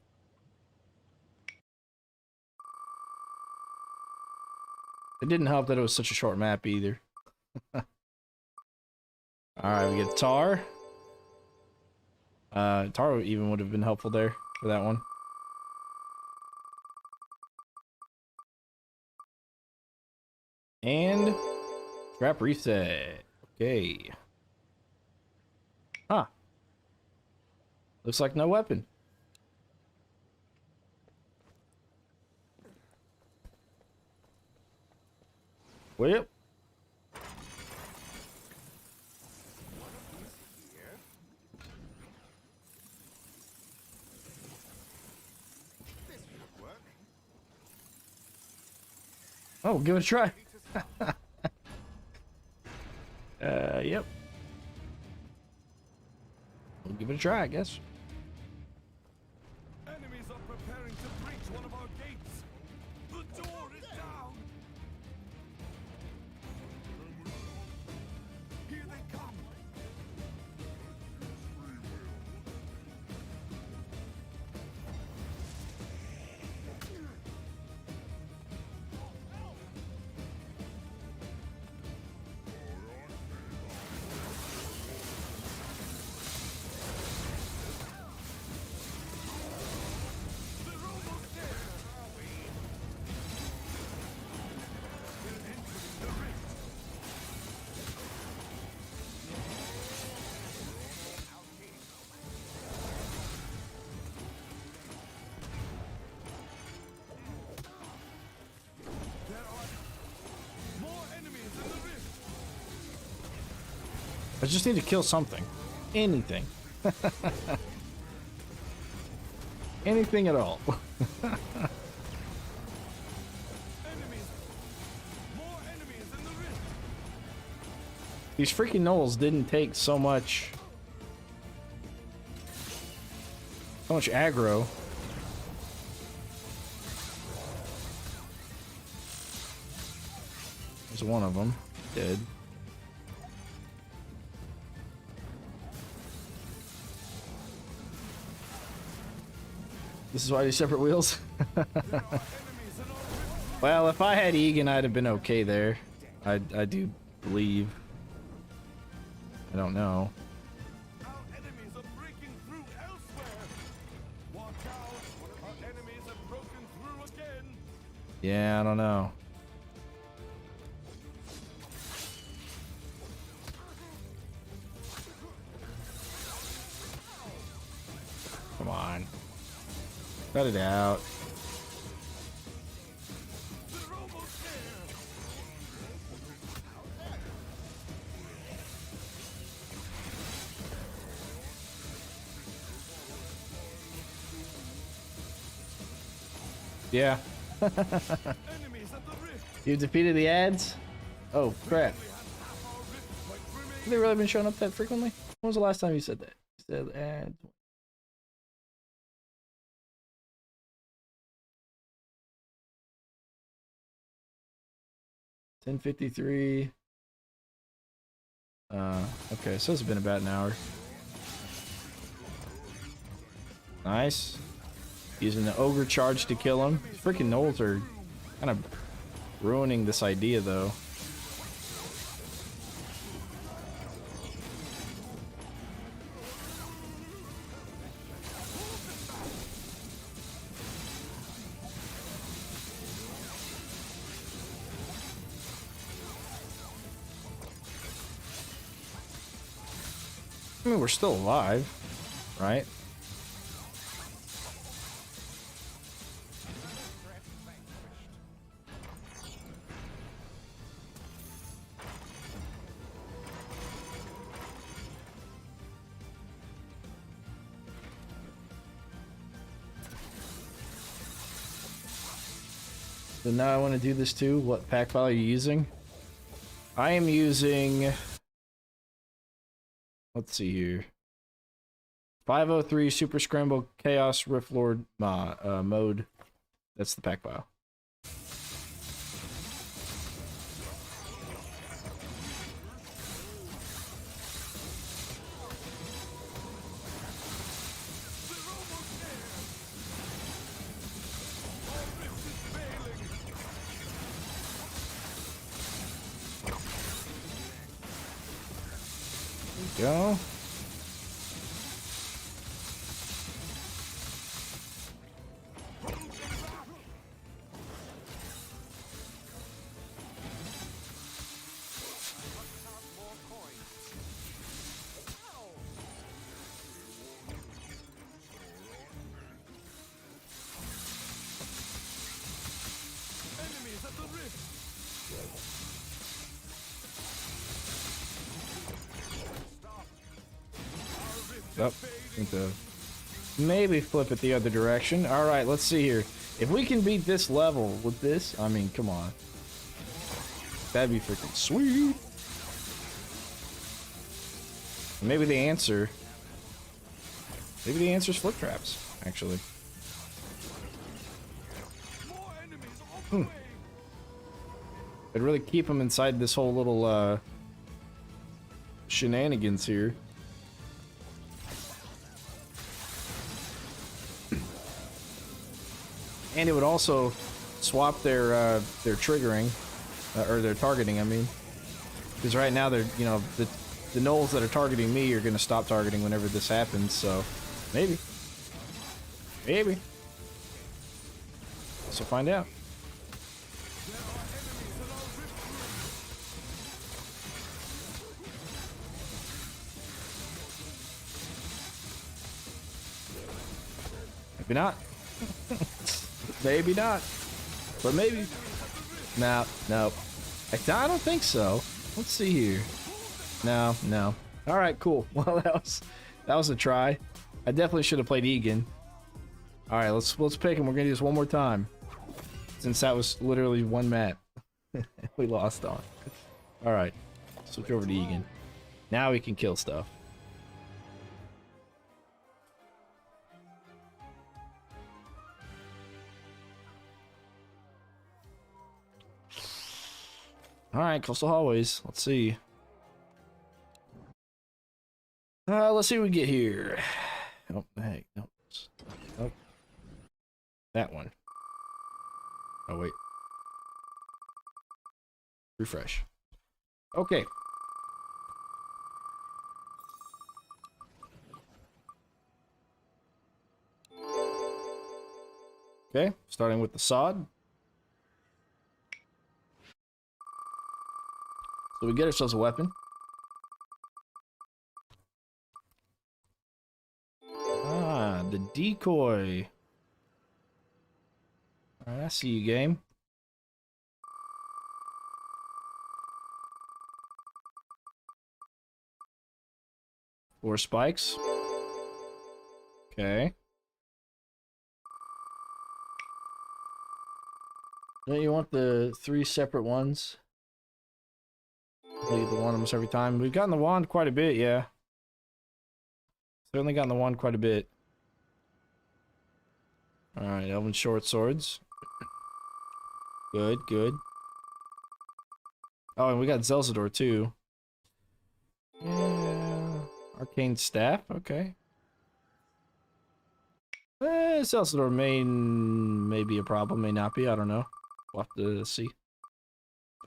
It didn't help that it was such a short map either. Alright, we get Tar. Tar even would have been helpful there for that one. And trap reset. Okay. Huh. Looks like no weapon. Well. Oh, give it a try. Yep. We'll give it a try, I guess. Enemies are preparing to breach one of our gates. The door is down. Here they come. I just need to kill something. anything. Anything at all. Enemies! More enemies in the rift! These freaking gnolls didn't take so much aggro. There's one of them dead. This is why I do separate wheels. Well, if I had Egan, I'd have been okay there. I do believe. I don't know. Our enemies are breaking through elsewhere! Watch out! Our enemies have broken through again! Yeah, I don't know. Come on. Cut it out. They're almost there! Yeah. Enemies at the rift! You defeated the ads? Oh, crap. We have half our rift like remain. Have they really been showing up that frequently? When was the last time you said that? You said ads. 10:53. Okay, so it's been about an hour. Nice. Using the ogre charge to kill him. These freaking gnolls are kind of ruining this idea, though. I mean, we're still alive, right? So now I want to do this too. What pack file are you using? I am using... Let's see here. 503 Super Scramble Chaos Rift Lord mode. That's the pack file. There we go. Enemies at the rift! Oh, I think to maybe flip it the other direction. All right, let's see here. If we can beat this level with this, I mean, come on. That'd be freaking sweet. Maybe the answer... Maybe the answer is flip traps, actually. More enemies on the way! I'd really keep them inside this whole little, shenanigans here. And it would also swap their triggering, or their targeting, I mean. Because right now they're, you know, the gnolls that are targeting me are going to stop targeting whenever this happens, so maybe. Maybe. So find out. Maybe not. Maybe not. But maybe. No, no. I don't think so. Let's see here. No, no. All right, cool. Well, that was a try. I definitely should have played Egan. All right, let's pick him. We're gonna do this one more time, since that was literally one map. We lost on. All right, switch over to Egan. Now we can kill stuff. All right, coastal hallways. Let's see. Let's see what we get here. Oh, hey, no. Oh. That one. Oh, wait. Refresh. Okay. Okay, starting with the sod. So we get ourselves a weapon. Ah, the decoy. Alright, I see you, game. Four spikes. Okay. Don't you want the 3 separate ones? You get the wand almost every time. We've gotten the wand quite a bit, yeah. Certainly gotten the wand quite a bit. Alright, elven short swords. Good, good. Oh, and we got Zelzador too. Yeah. Arcane staff, okay. Zelzador may be a problem, may not be, I don't know. We'll have to see.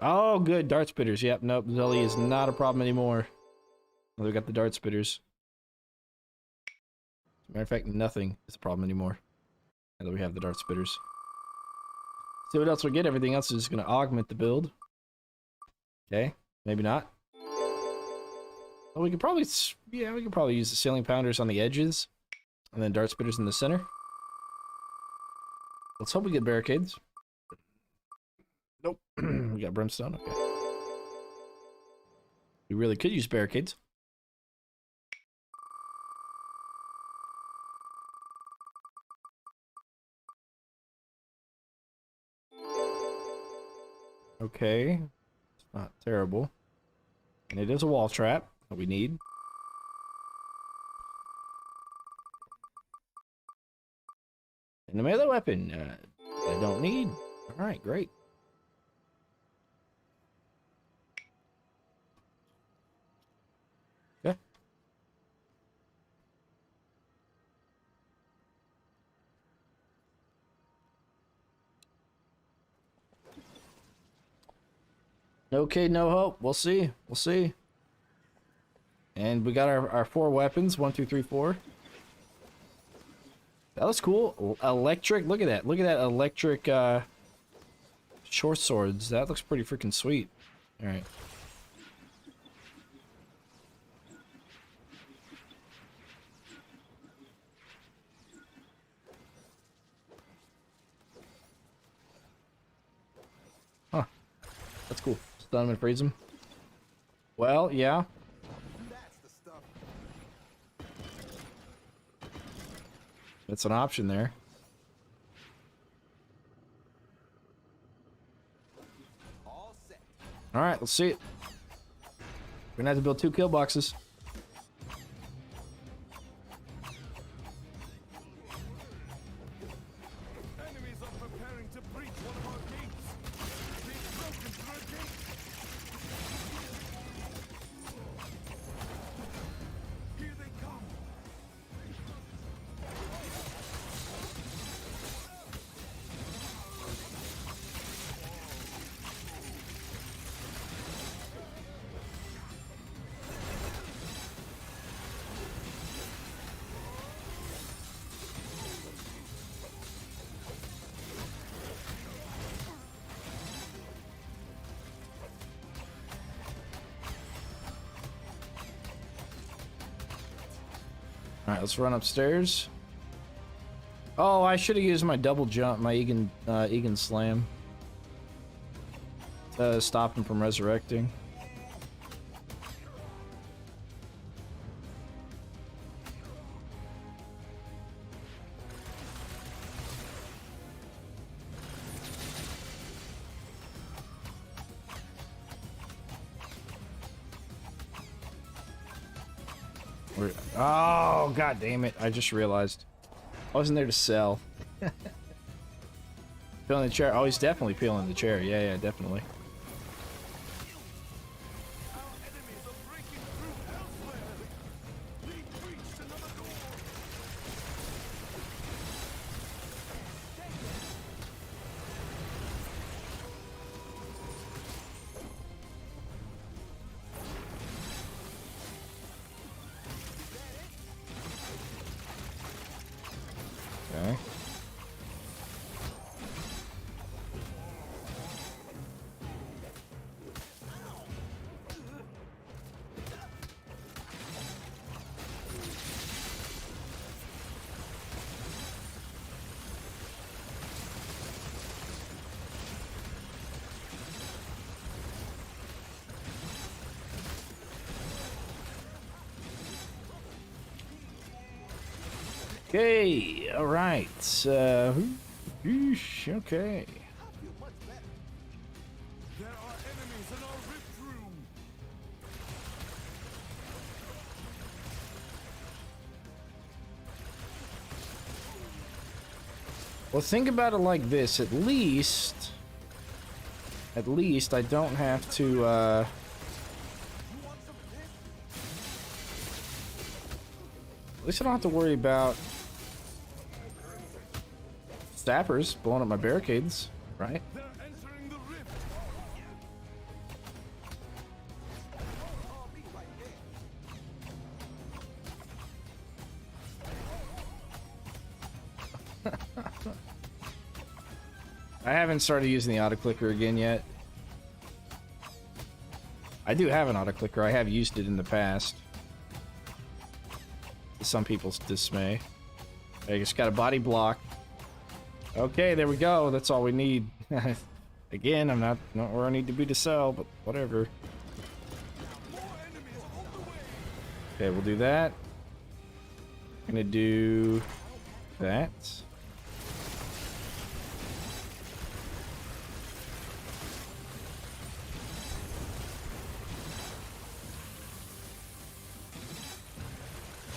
Oh, good, dart spitters. Yep, nope, Zelly is not a problem anymore. Well, we got the dart spitters. As a matter of fact, nothing is a problem anymore. Now that we have the dart spitters. See what else we get. Everything else is just going to augment the build. Okay, maybe not. Well, we could probably, yeah, we could probably use the ceiling pounders on the edges, and then dart spitters in the center. Let's hope we get barricades. Nope, we got brimstone. Okay, we really could use barricades. Okay, it's not terrible. And it is a wall trap that we need. And a melee weapon I don't need. Alright, great. Okay. Okay, no hope. We'll see. We'll see. And we got our 4 weapons. 1, 2, 3, 4. That looks cool. Electric. Look at that. Look at that electric short swords. That looks pretty freaking sweet. Alright. Huh. That's cool. Stun him and freeze him. Well, yeah. That's an option there. Alright, let's see it. We're gonna have to build 2 kill boxes. Enemies are preparing to breach one of our gates. They've broken through a gate. Here they come. Alright, let's run upstairs. Oh, I should have used my double jump, my Egan slam. To stop him from resurrecting. Oh, god damn it. I just realized. I wasn't there to sell. Peeling the chair. Oh, he's definitely peeling the chair. Yeah, yeah, definitely. Our enemies are breaking through elsewhere. We've reached another door. Okay. Okay, all right. Yeesh, okay. There are enemies in our rift room. Well, think about it like this. At least I don't have to, at least I don't have to worry about staffers blowing up my barricades, right? They're entering the rift. I haven't started using the auto clicker again yet. I do have an auto clicker. I have used it in the past. To some people's dismay. I just got a body block. Okay, there we go. That's all we need. Again, I'm not where I need to be to sell, but whatever. More enemies on the way. Okay, we'll do that. Gonna do that.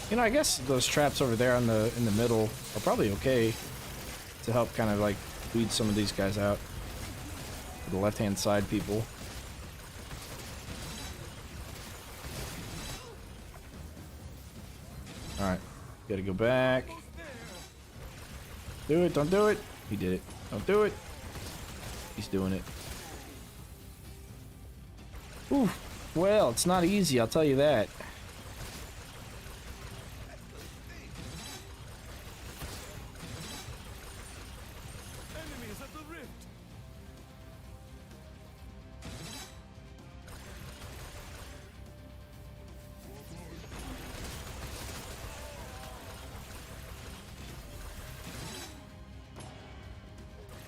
You know, I guess those traps over there in the middle are probably okay to help kind of like weed some of these guys out. The left-hand side people. All right, gotta go back. Do it! Don't do it! He did it. Don't do it. He's doing it. Ooh, well, it's not easy. I'll tell you that. Enemies at the rift.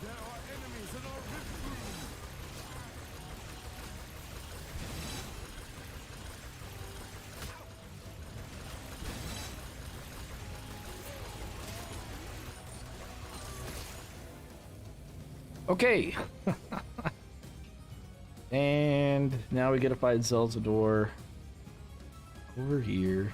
There are enemies in our rift room. Okay. And now we gotta fight Zelzador over here.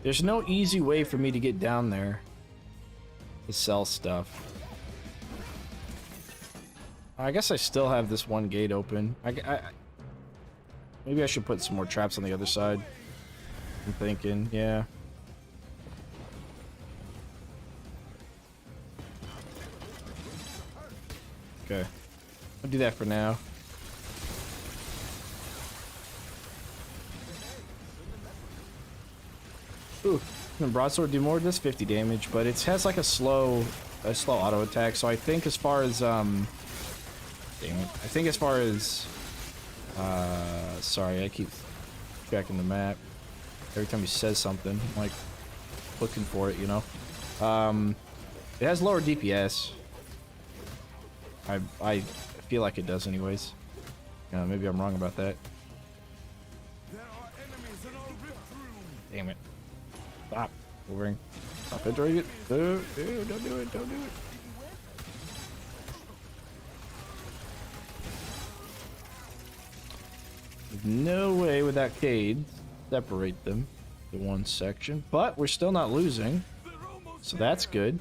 There's no easy way for me to get down there to sell stuff. I guess I still have this one gate open. Maybe I should put some more traps on the other side. I'm thinking, yeah. Okay. I'll do that for now. Ooh, can broadsword do more? It does 50 damage, but it has like a slow auto attack. So I think as far as damn it, I think as far as sorry, I keep tracking the map. Every time he says something, I'm like looking for it, you know. It has lower DPS. I feel like it does anyways. Maybe I'm wrong about that. There are enemies in our rift room. Damn it. Stop. Moving. Stop entering it. Don't do it. Don't do it. There's no way with that cade separate them to one section, but we're still not losing, so that's good.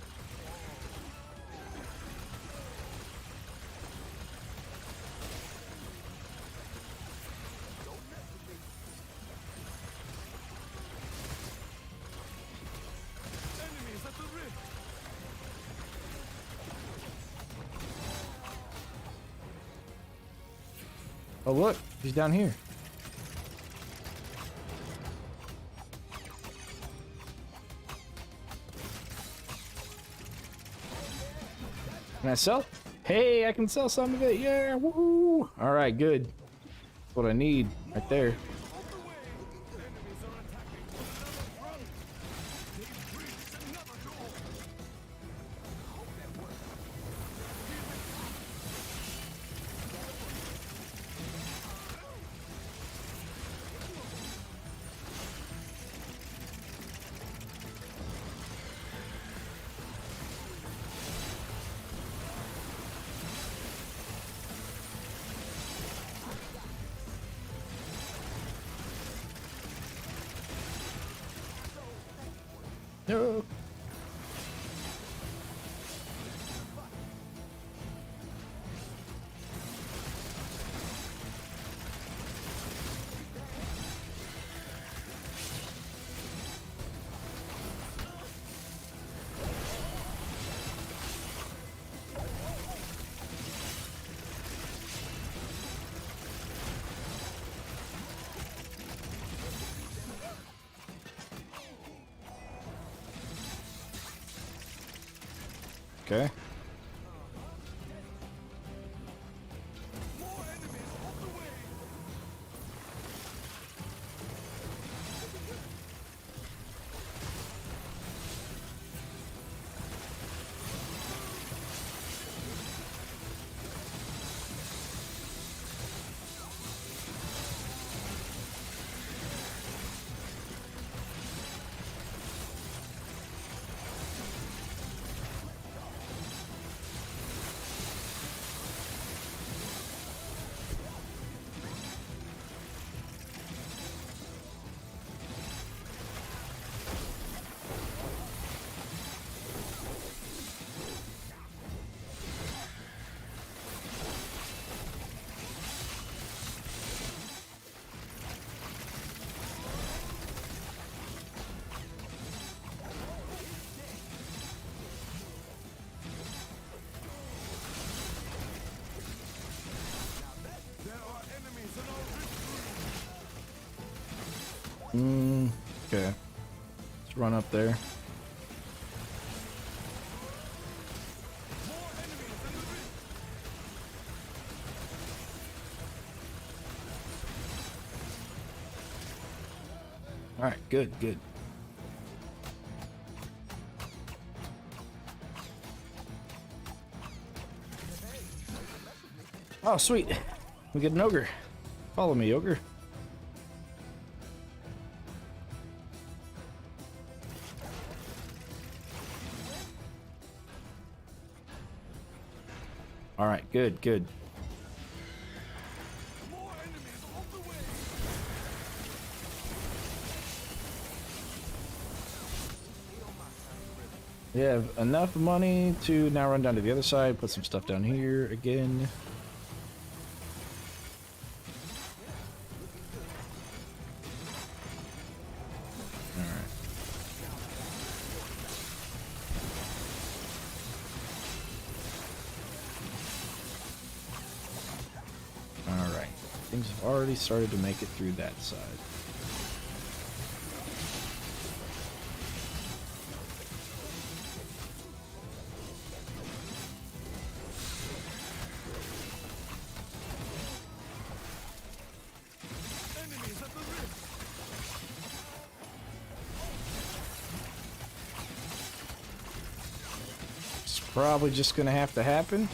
Enemies at the rift. Oh look, he's down here. Can I sell? Hey, I can sell some of it. Yeah, woo! All right, good. That's what I need right there. On the way. Enemies are attacking from another front. They've reached another door. Hope that works. No. Okay. More enemies on the way. There are enemies in our rift room. Okay. Let's run up there. More enemies in the rift. All right, good. Oh, sweet. We get an ogre. Follow me, ogre. All right, good. More enemies on the way. We have enough money to now run down to the other side, put some stuff down here again. Alright. Alright. Things have already started to make it through that side. Enemies at the rift. Probably just gonna have to happen.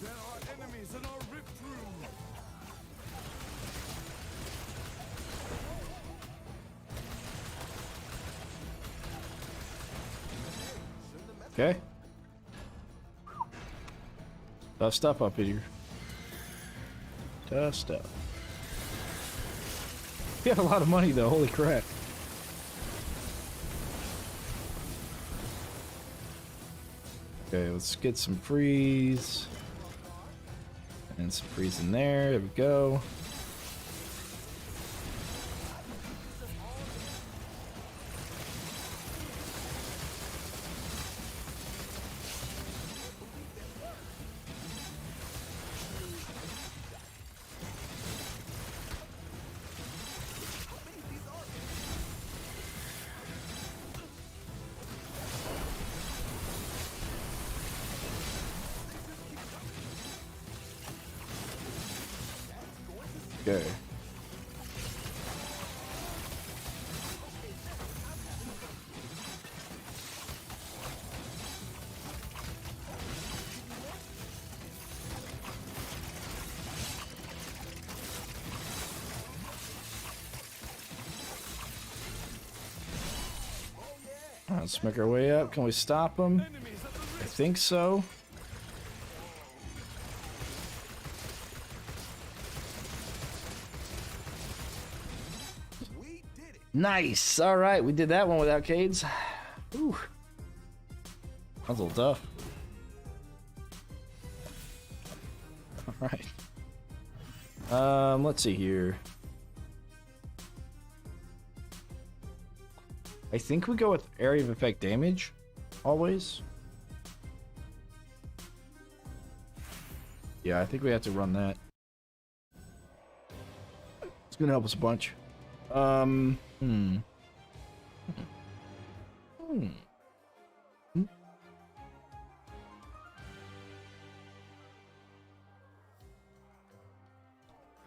There are enemies in our rift room. Okay. Tough stuff up here. Tough stuff. You have a lot of money though, holy crap. Okay, let's get some freeze. And some freeze in there. There we go. Okay. Let's make our way up. Can we stop them? Enemies at the I rift. think so. We did it. Nice. All right, we did that one without Cades. Ooh. That was a little tough. All right. Let's see here. I think we go with area of effect damage, always. Yeah, I think we have to run that. It's gonna help us a bunch. Hmm. I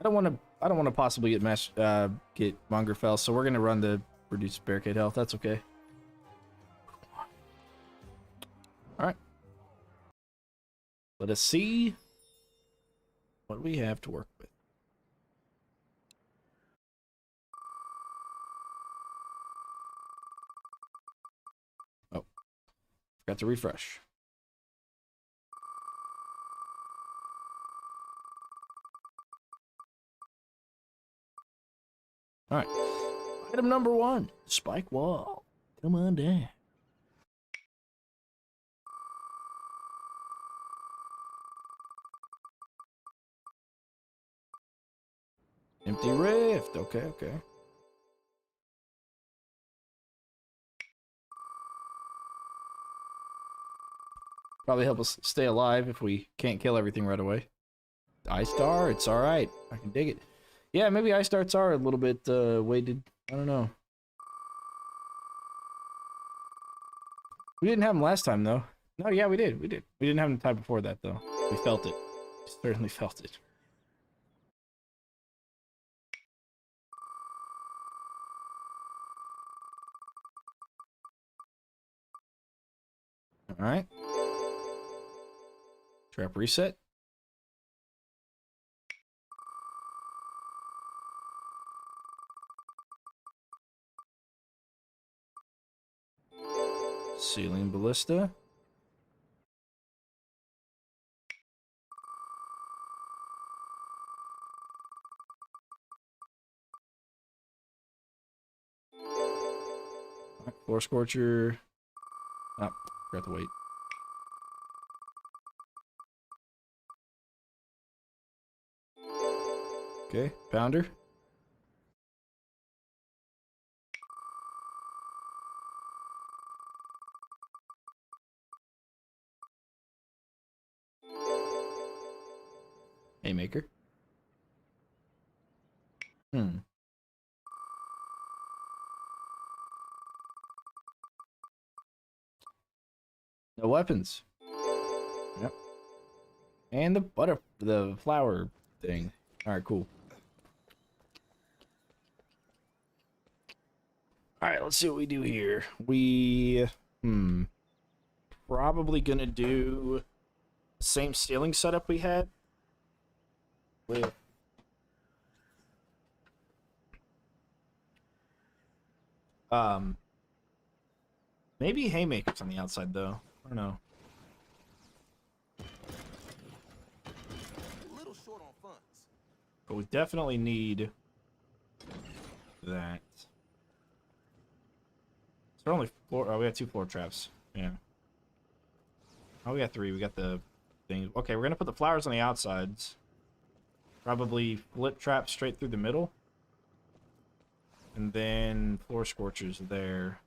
don't want to possibly get Mongrel, so we're gonna run the reduced barricade health. That's okay. All right. Let us see what we have to work with. Oh, forgot to refresh. All right. Item number 1, spike wall. Come on down. Empty rift. Okay, okay. Probably help us stay alive if we can't kill everything right away. Ice Star, it's all right. I can dig it. Yeah, maybe Ice Darts are a little bit weighted. I don't know. We didn't have them last time, though. No, yeah, we did. We did. We didn't have them the time before that, though. We felt it. We certainly felt it. All right. Trap reset. Ceiling ballista. Right, floor scorcher. Ah, forgot to wait. Okay, pounder. Haymaker. No weapons. Yep. And the flower thing. All right, cool. All right, let's see what we do here. We probably gonna do the same stealing setup we had with maybe haymakers on the outside though. I don't know. A little short on funds. But we definitely need that. So we're only four. Oh, we got 2 floor traps. Yeah. Oh, we got 3. We got the thing. Okay, we're gonna put the flowers on the outsides. Probably flip traps straight through the middle. And then floor scorchers there.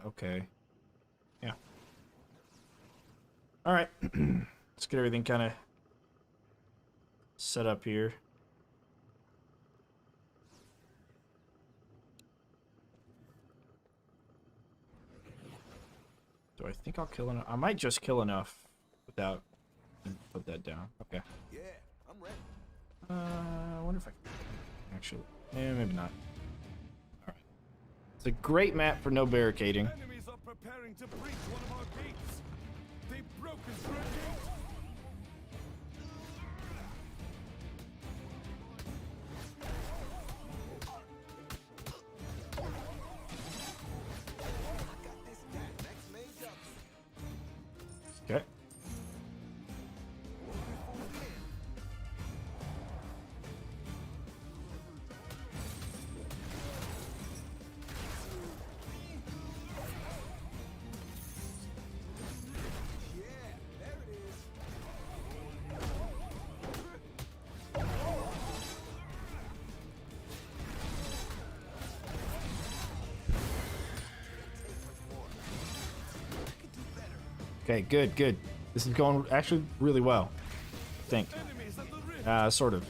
Okay. Yeah. Alright. Let's get everything kind of set up here. Do I think I'll kill enough? I might just kill enough without put that down. Okay. Yeah, I'm ready. I wonder if I can actually. Yeah, maybe not. Alright. It's a great map for no barricading. Enemies are preparing to breach one of our gates. They've broken through a gate. I got this guy. Next mage up. Okay. Yeah, there it is. Okay, good, good. This is going actually really well. I think. Enemies at the rift. Sort of.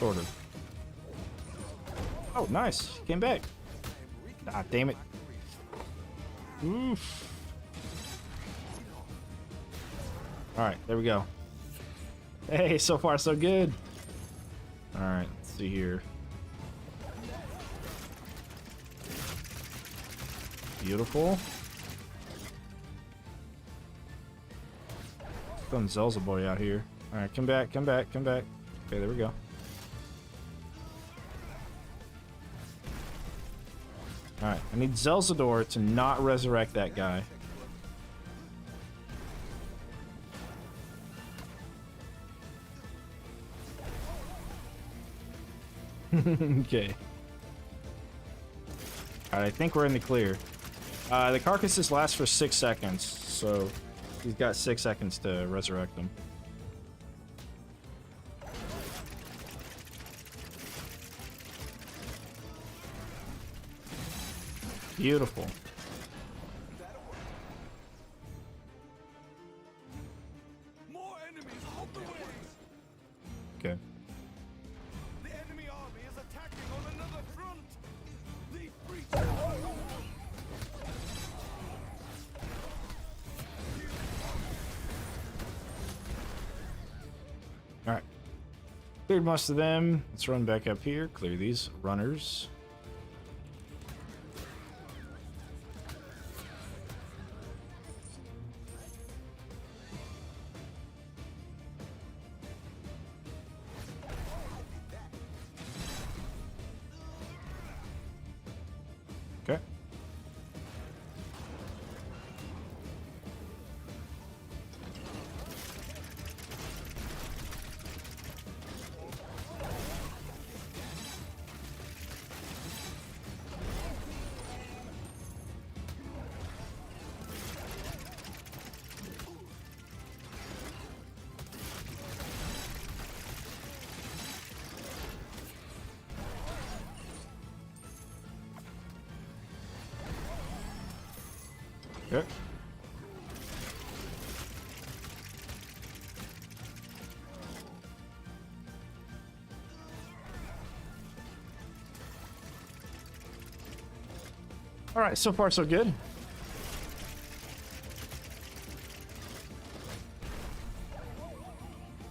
Sort of. Oh, nice. Came back. Ah, damn it. Oof. Alright, there we go. Hey, so far so good. Alright, let's see here. Beautiful. Throwing Zelza boy out here. Alright, come back, come back, come back. Okay, there we go. Alright, I need Zelzador to not resurrect that guy. Okay. Alright, I think we're in the clear. The carcasses last for 6 seconds, so he's got 6 seconds to resurrect them. Beautiful. More enemies on the way. Okay. The enemy army is attacking on another front. They've breached. Alright. Cleared most of them. Let's run back up here. Clear these runners. Okay. Okay. All right, so far so good.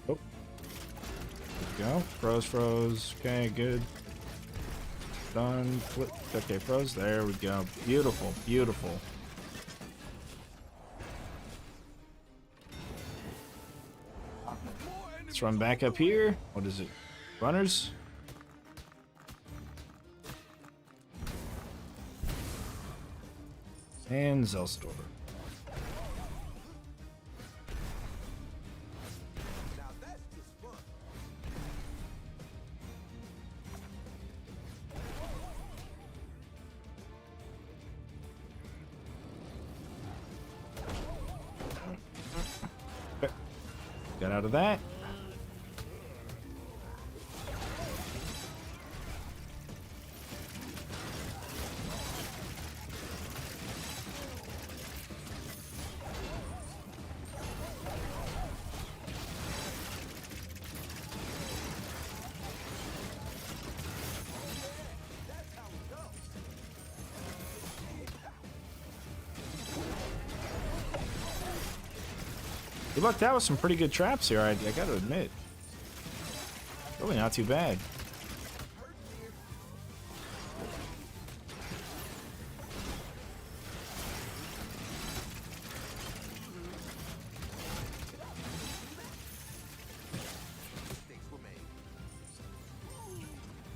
Oh, there we go. Froze. Okay, good. Done. Flip. Okay, froze. There we go. Beautiful, beautiful. Let's run back up here. What is it? Runners? And Zelstor. Now that's just fun. Okay. Got out of that. You lucked out with some pretty good traps here, I gotta admit. Really not too bad.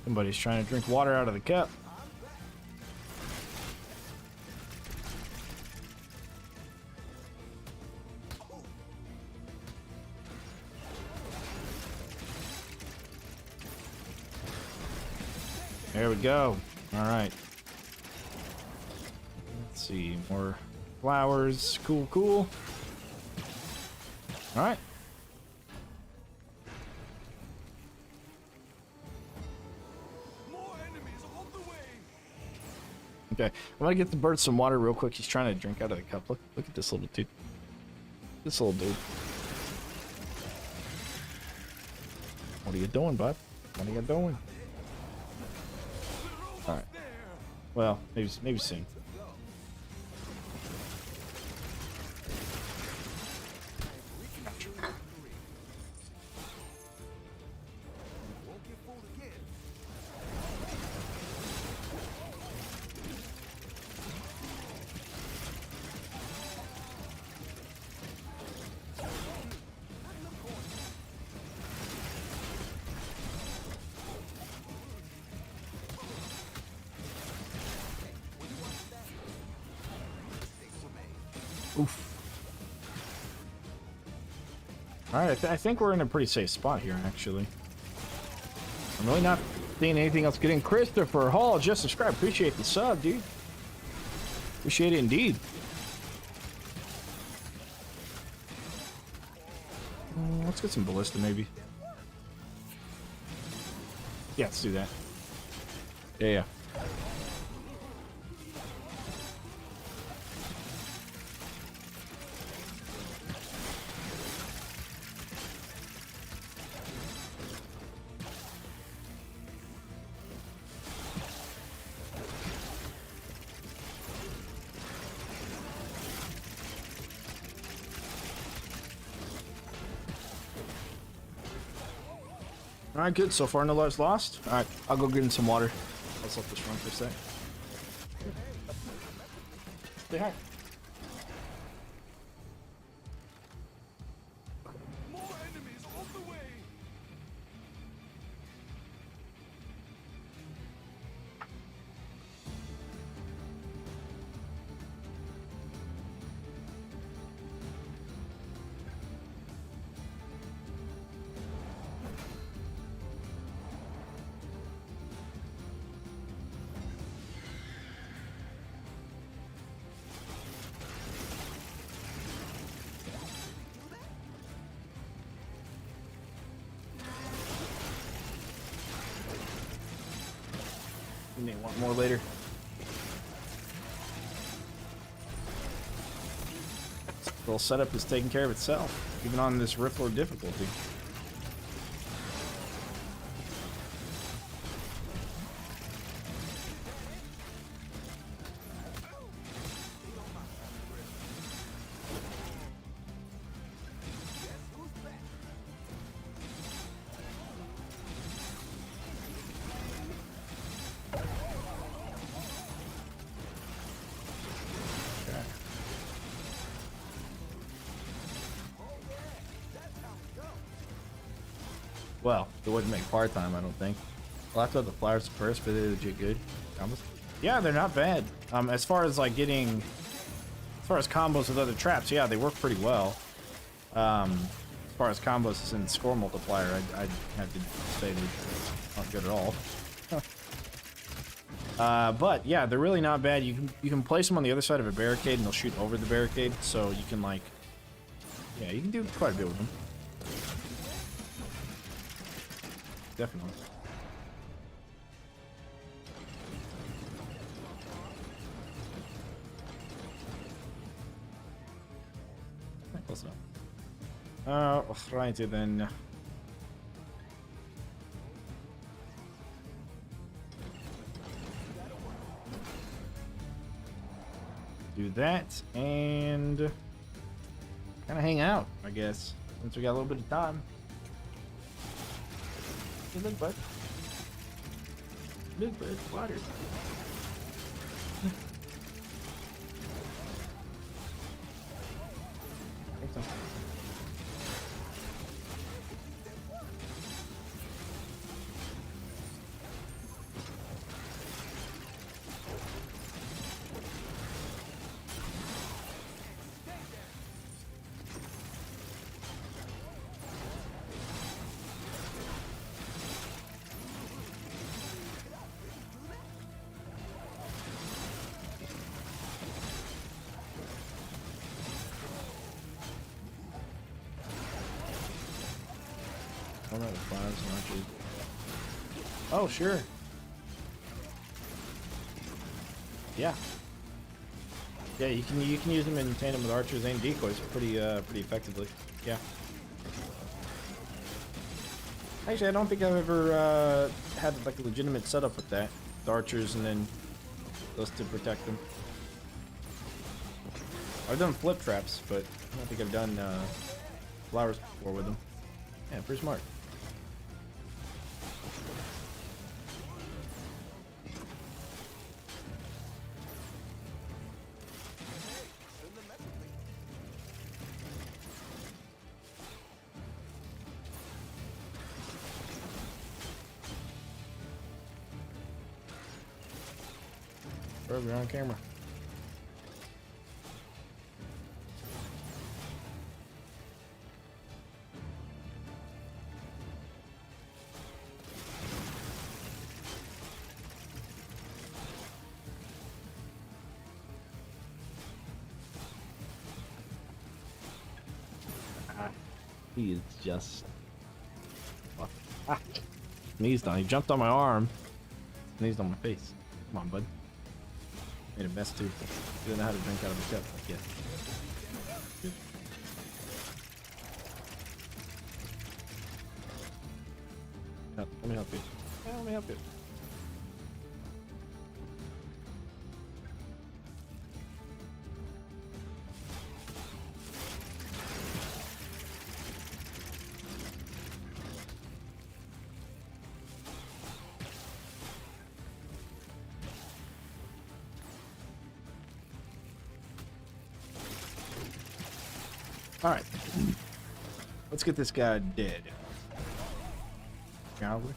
Somebody's trying to drink water out of the cup. There we go. All right. Let's see. More flowers. Cool, cool. All right. More enemies on the way. Okay. I'm gonna get the bird some water real quick. He's trying to drink out of the cup. Look at this little dude. This little dude. What are you doing, bud? What are you doing? All right. Well, maybe soon. Won't get fooled again. Oof. Alright, I think we're in a pretty safe spot here, actually. I'm really not seeing anything else getting. Christopher Hall just subscribed. Appreciate the sub, dude. Appreciate it indeed. Let's get some ballista, maybe. Yeah, let's do that. Yeah. Alright, good. So far, no lives lost. Alright, I'll go get in some water. Let's let this run for a sec. Say hi. More enemies on the way. You may want more later. This little setup is taking care of itself, even on this Rift Lord difficulty. Well, it wouldn't make part-time, I don't think. I'll have to have the flowers first, but they're legit good. Combos? Yeah, they're not bad. As far as like getting... As far as combos with other traps, yeah, they work pretty well. As far as combos and score multiplier, I'd have to say they're not good at all. But yeah, they're really not bad. You can place them on the other side of a barricade and they'll shoot over the barricade, so you can like... Yeah, you can do quite a bit with them. Definitely. Close enough. Alrighty then. Do that and kind of hang out, I guess, since we got a little bit of time. Hey, look, bud. Look, bud. Water. I don't know, flies and archers. Oh, sure. Yeah. Yeah, you can use them in tandem with archers and decoys pretty effectively. Yeah. Actually, I don't think I've ever had like a legitimate setup with that. The archers and then those to protect them. I've done flip traps, but I don't think I've done flowers before with them. Yeah, pretty smart. You're on camera. He is just... Sneezed on. He jumped on my arm. Sneezed on my face. Come on, bud. Made a mess too. You don't know how to drink out of a cup. Yeah. Good. Let me help you. Yeah, let me help you. Alright. Let's get this guy dead. Shall we?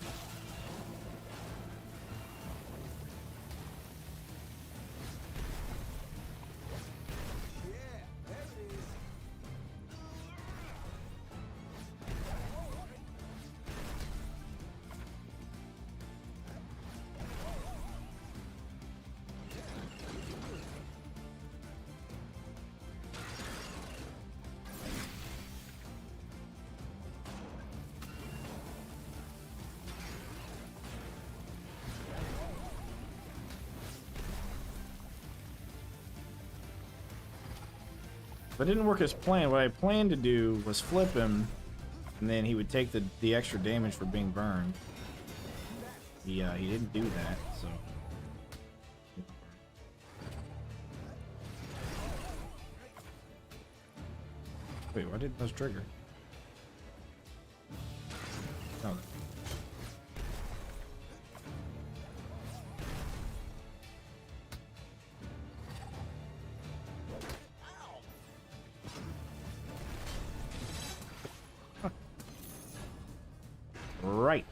But it didn't work as planned. What I planned to do was flip him, and then he would take the extra damage for being burned. He didn't do that, so. Wait, why didn't those trigger? Oh. right.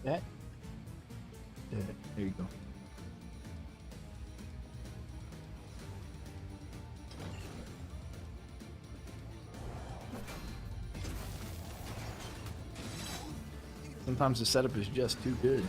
That. Yeah, there you go. Sometimes the setup is just too good.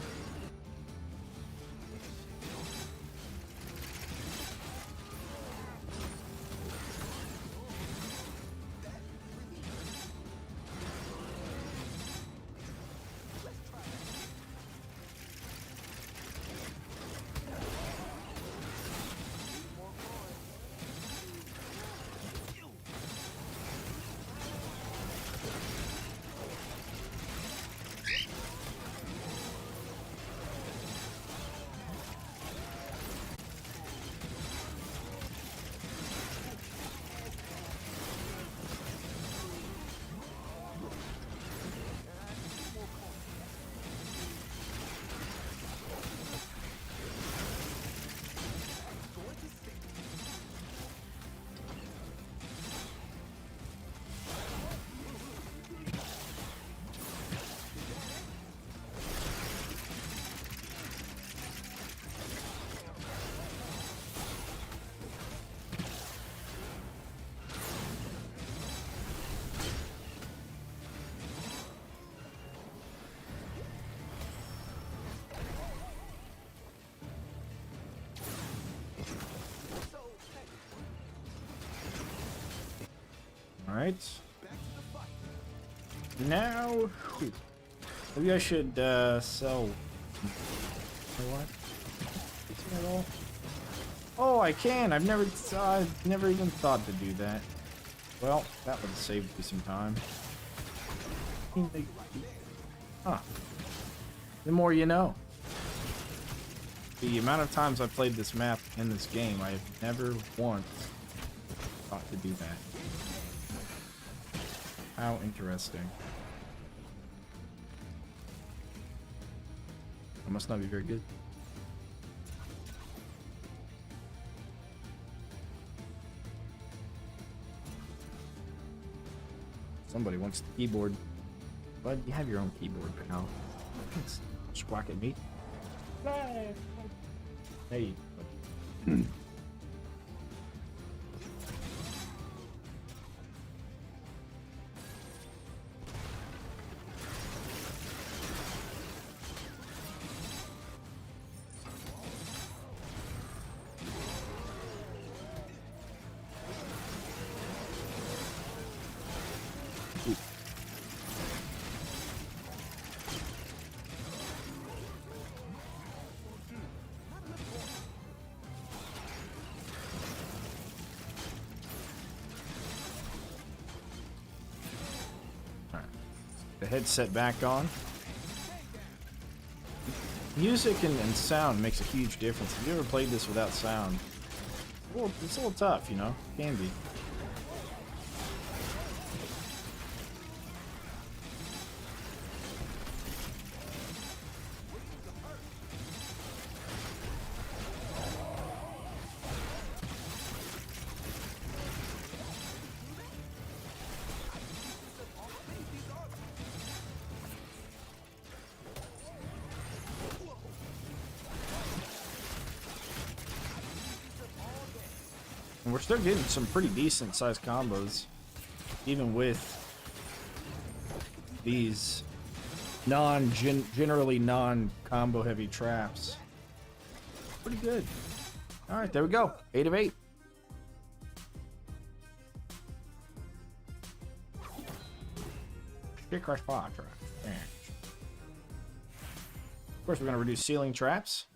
All right. Now, maybe I should sell. What? Is that all? Oh, I can. I've never even thought to do that. Well, that would have saved me some time. Huh. The more you know. The amount of times I've played this map in this game, I have never once thought to do that. How interesting. I must not be very good. Somebody wants the keyboard. But you have your own keyboard, pal. Squawk at me. Hey. The headset back on. Music and sound makes a huge difference. If you ever played this without sound, it's a little tough, you know? It can be. And we're still getting some pretty decent sized combos, even with these generally non-combo heavy traps. Pretty good. All right, there we go. 8 of 8. Big crush pod trap. Of course, we're gonna reduce ceiling traps.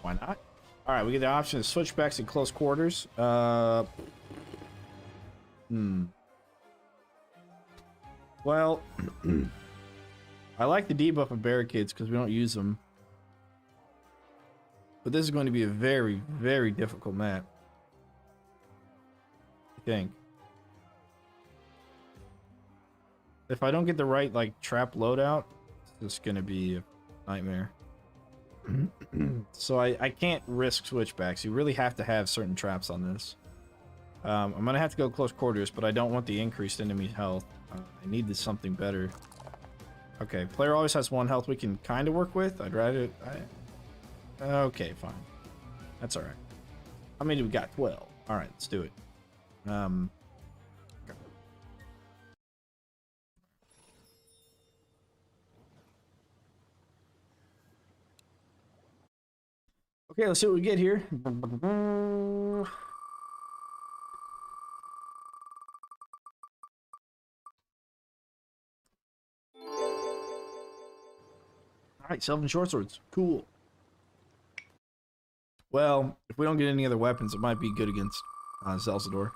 Why not? All right, we get the option of switchbacks in close quarters. Well, I like the debuff of barricades because we don't use them. But this is going to be a very, very difficult map, I think. If I don't get the right, like, trap loadout, it's just going to be a nightmare. So I can't risk switchbacks. You really have to have certain traps on this. I'm gonna have to go close quarters, but I don't want the increased enemy health. I need this something better. Okay, player always has 1 health we can kind of work with. I'd rather... Okay, fine. That's alright. How many do we got? 12. Alright, let's do it. Okay. Okay, let's see what we get here. Alright, Sylvan short swords. Cool. Well, if we don't get any other weapons, it might be good against Zelzador.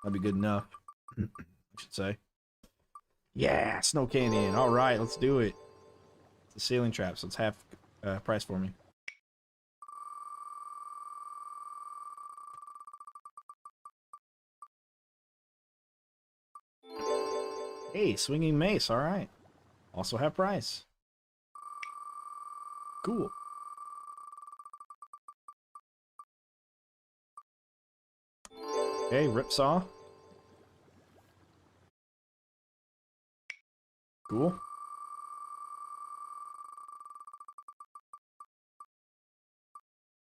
That'd be good enough, I should say. Yeah, snow canyon. Alright, let's do it. It's a ceiling trap, so it's half price for me. Hey, swinging mace. Alright. Also have price. Cool. Okay, ripsaw. Cool.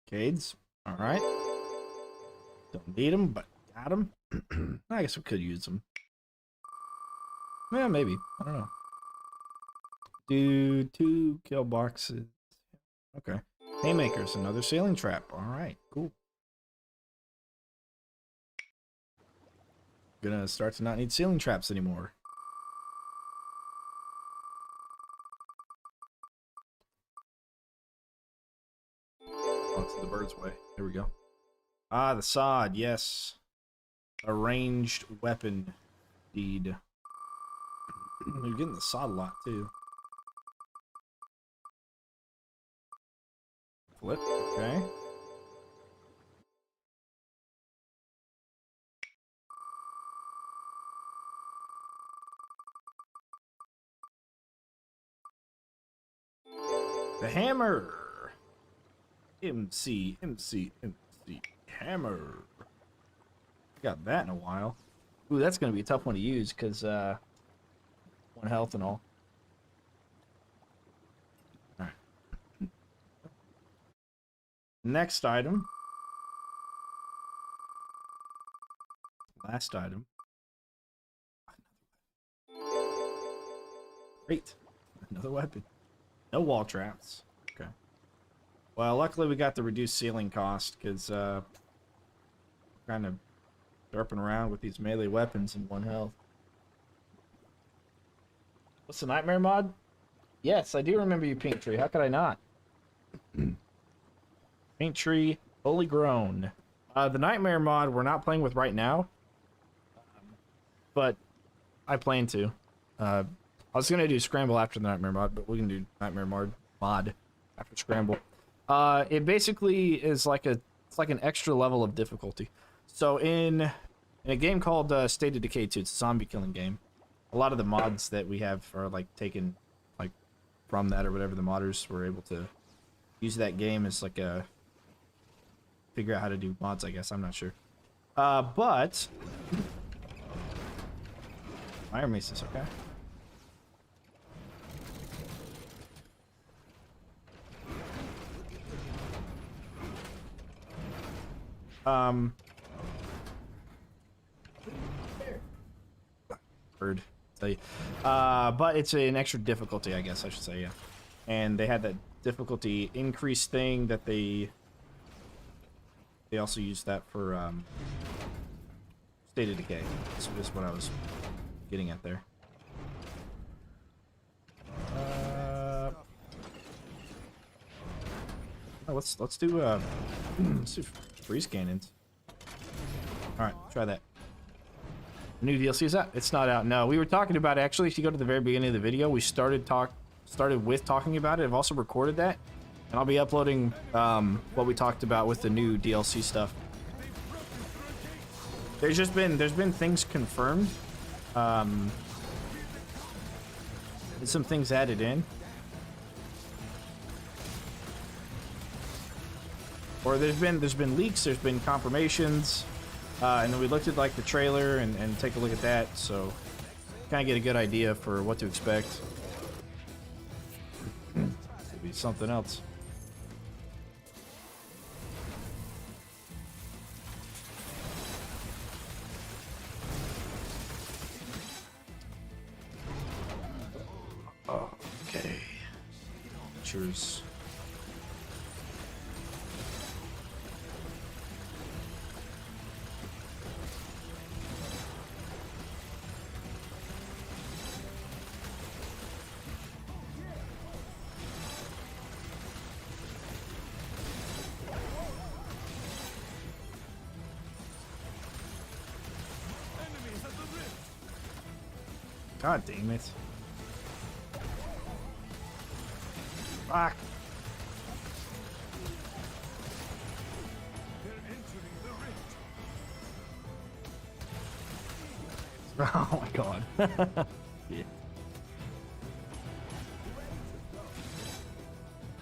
Cades. Alright. Don't need them, but got them. I guess we could use them. Yeah, maybe. I don't know. Do 2 kill boxes. Okay. Haymakers, another sailing trap. Alright, cool. Gonna start to not need ceiling traps anymore. Oh, it's the bird's way. There we go. Ah, the sod, yes. A ranged weapon. Indeed. You're getting the sod a lot, too. Flip, okay. The hammer! MC, hammer. Got that in a while. Ooh, that's gonna be a tough one to use, because, 1 health and all. Alright. Next item. Last item. Great. Another weapon. No wall traps. Okay. Well, luckily we got the reduced ceiling cost, because, kind of derping around with these melee weapons in 1 health. What's the nightmare mod? Yes, I do remember you, Pink Tree. How could I not? Pink Tree, fully grown. The nightmare mod we're not playing with right now, but I plan to. I was gonna do scramble after the nightmare mod, but we can do nightmare mod after scramble. It basically is like it's like an extra level of difficulty. So in a game called State of Decay 2, it's a zombie killing game. A lot of the mods that we have are like taken like from that or whatever. The modders were able to use that game as like a figure out how to do mods, I guess. I'm not sure. But Iron Mace is okay. Bird, tell you. But it's an extra difficulty, I guess I should say, yeah. And they had that difficulty increase thing that they also used that for State of Decay. This is what I was getting at there. Let's do freeze cannons. All right, try that. New DLC is out. It's not out. No, we were talking about it. Actually, if you go to the very beginning of the video, we started with talking about it. I've also recorded that, and I'll be uploading what we talked about with the new DLC stuff. There's been things confirmed. There's some things added in. or there's been leaks, there's been confirmations, and then we looked at like the trailer and take a look at that, so kind of get a good idea for what to expect. Could be something else. Okay. Cheers. Enemies at the rift. God damn it. Fuck. They're entering the rift. Oh my god. Yeah.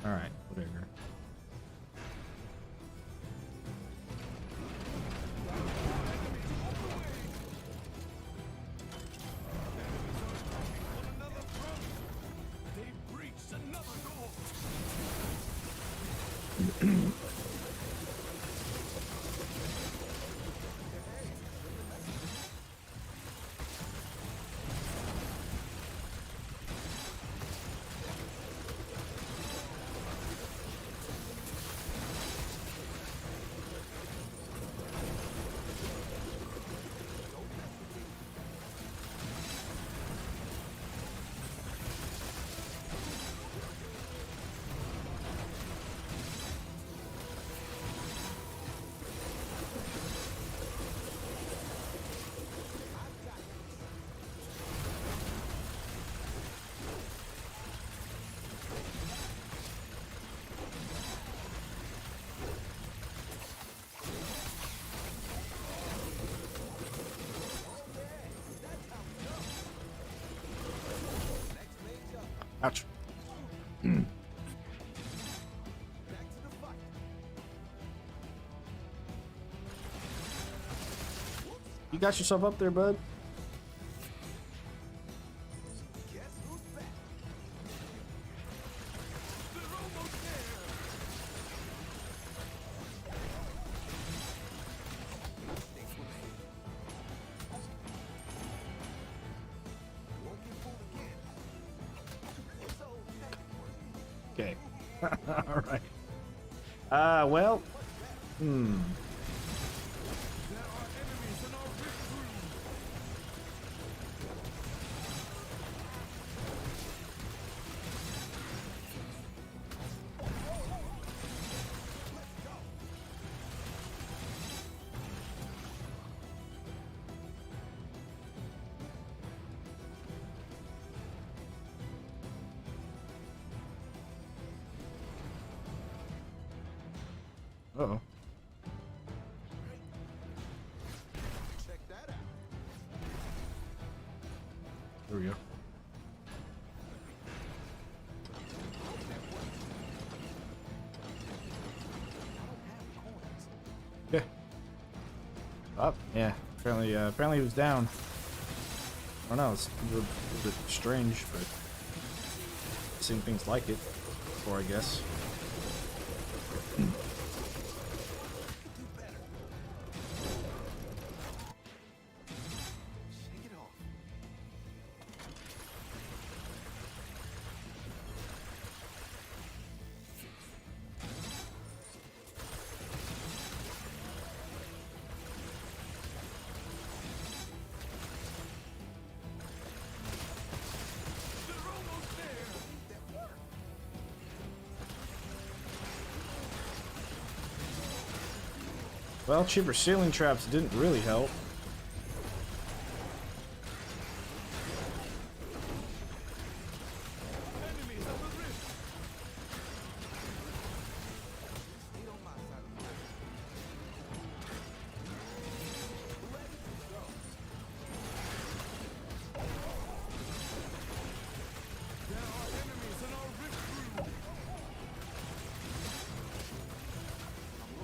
Alright, whatever. On another front. They've breached another door. Ouch. You got yourself up there, bud. Guess who's back? They're almost there. Won't get fooled again. Okay. Alright. Well. There are enemies in our rift room. Uh-oh. Check that out. There we go. Yeah. Up. Yeah. Apparently he was down. I don't know. It's a little bit strange, but I've seen things like it before, I guess. Shake it off. They're almost there. Well, cheaper ceiling traps didn't really help. Enemies at the rift. Stay on my side of the rift. Let's go. There are enemies in our rift room. I'm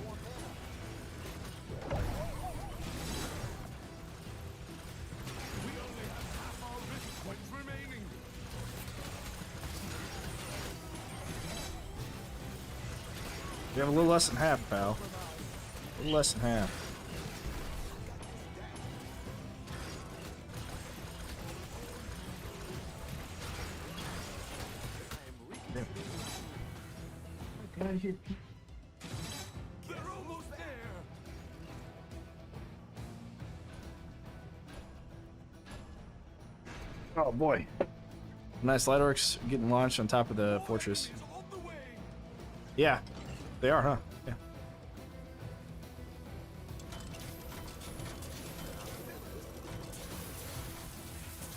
We have a little less than half, pal. A little less than half. Get out of here. They're almost there. Oh boy. Nice light orcs getting launched on top of the fortress. Enemies on the way. Yeah, they are, huh? Yeah.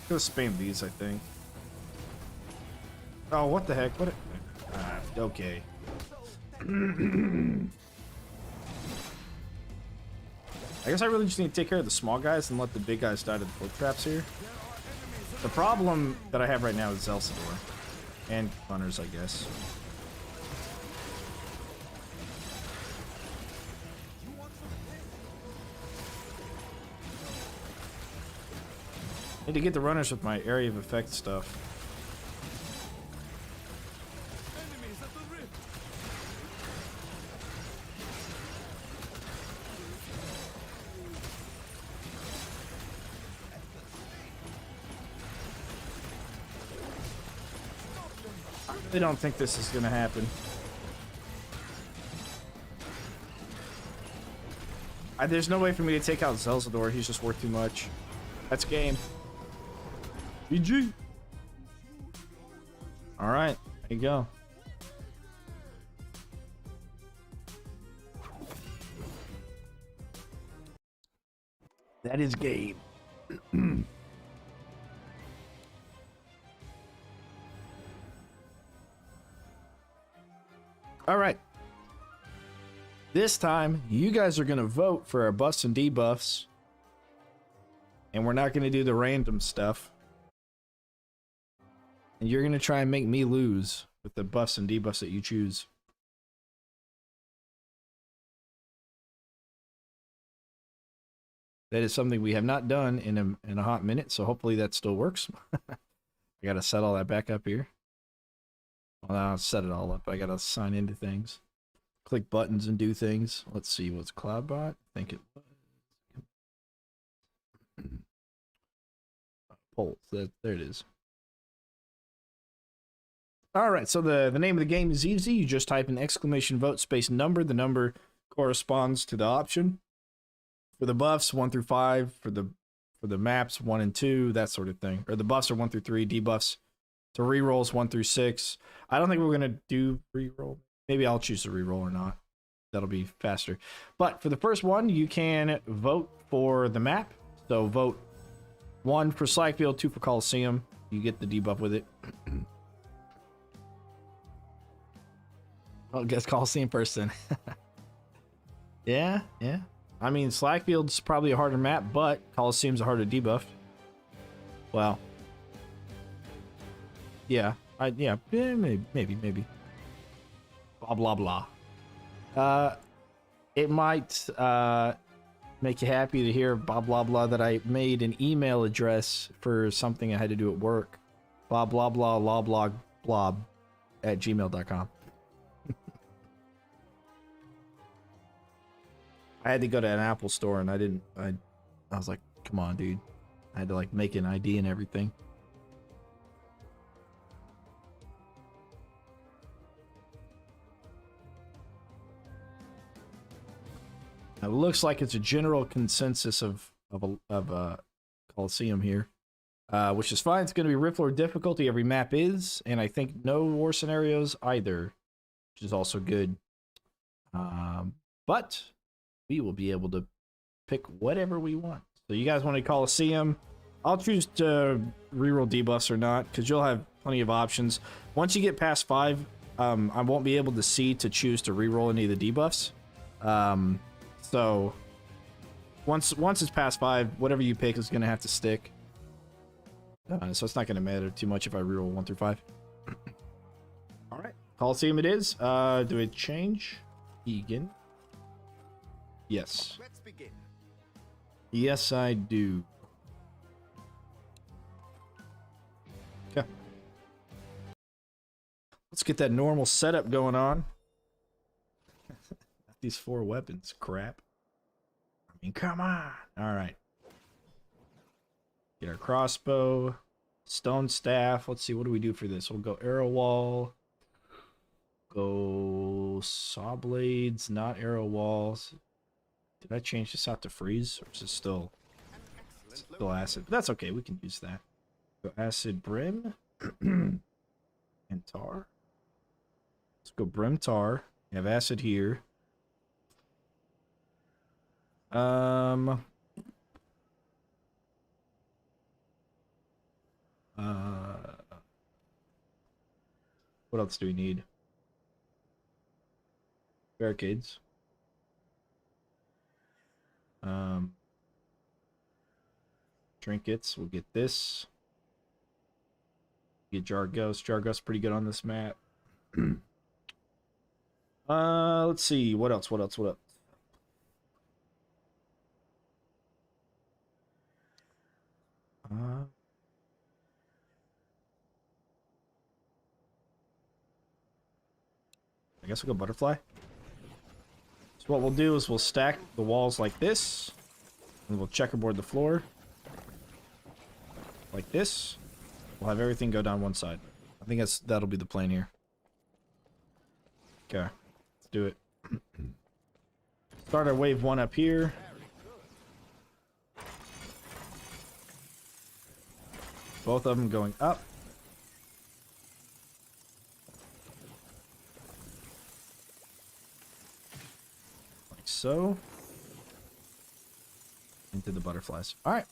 Go spam these, I think. Oh, what the heck? What? Okay. I guess I really just need to take care of the small guys and let the big guys die to the pork traps here. The problem that I have right now is Zelsador. And hunters, I guess. Need to get the runners with my area of effect stuff. Enemies at the rift. I really don't think this is gonna happen. There's no way for me to take out Zelsador. He's just worth too much. That's game. GG. All right, there you go. That is game. All right. This time, you guys are going to vote for our buffs and debuffs. And we're not going to do the random stuff. And you're going to try and make me lose with the buffs and debuffs that you choose. That is something we have not done in a hot minute, so hopefully that still works. I got to set all that back up here. Well, I'll set it all up. I got to sign into things. Click buttons and do things. Let's see, what's CloudBot? I think it was. Polls. There it is. All right, so the name of the game is easy. You just type in exclamation vote space number. The number corresponds to the option. For the buffs, 1 through 5. For the maps, 1 and 2, that sort of thing. Or the buffs are 1 through 3. Debuffs to rerolls 1 through 6. I don't think we're gonna do reroll. Maybe I'll choose to reroll or not. That'll be faster. But for the first one, you can vote for the map. So vote 1 for Slackfield, 2 for Coliseum. You get the debuff with it. Well, I guess Coliseum first then. Yeah. I mean, Slackfield's probably a harder map, but Coliseum's a harder debuff. Well. Yeah. Maybe. Blah, blah, blah. It might make you happy to hear blah, blah, blah that I made an email address for something I had to do at work. Blah, blah, blah, blah, blah, blob at gmail.com. I had to go to an Apple store and I was like, come on, dude. I had to like make an ID and everything. Now, it looks like it's a general consensus of Coliseum here, which is fine. It's going to be Riffler difficulty. Every map is, and I think no war scenarios either, which is also good. But we will be able to pick whatever we want. So you guys want to Coliseum? I'll choose to reroll debuffs or not, because you'll have plenty of options. Once you get past 5, I won't be able to see to choose to reroll any of the debuffs. So once it's past 5, whatever you pick is going to have to stick. So it's not going to matter too much if I reroll 1 through 5. All right, Coliseum it is. Do it change? Egan. Yes. Let's begin. Yes, I do. Okay. Let's get that normal setup going on. with these 4 weapons. Crap. I mean, come on. All right. Get our crossbow. Stone staff. Let's see. What do we do for this? We'll go arrow wall. Go saw blades, not arrow walls. Did I change this out to freeze? Or is it still acid? But that's okay. We can use that. Go acid brim. And tar. Let's go brim tar. You have acid here. What else do we need? Barricades. Trinkets. We'll get this. Get Jargos. Jargos pretty good on this map. Let's see. What else? What else? What else? I guess we'll go butterfly. So what we'll do is we'll stack the walls like this. And we'll checkerboard the floor. Like this. We'll have everything go down one side. I think that'll be the plan here. Okay. Let's do it. Start our wave 1 up here. Both of them going up. Like so. Into the butterflies. Alright.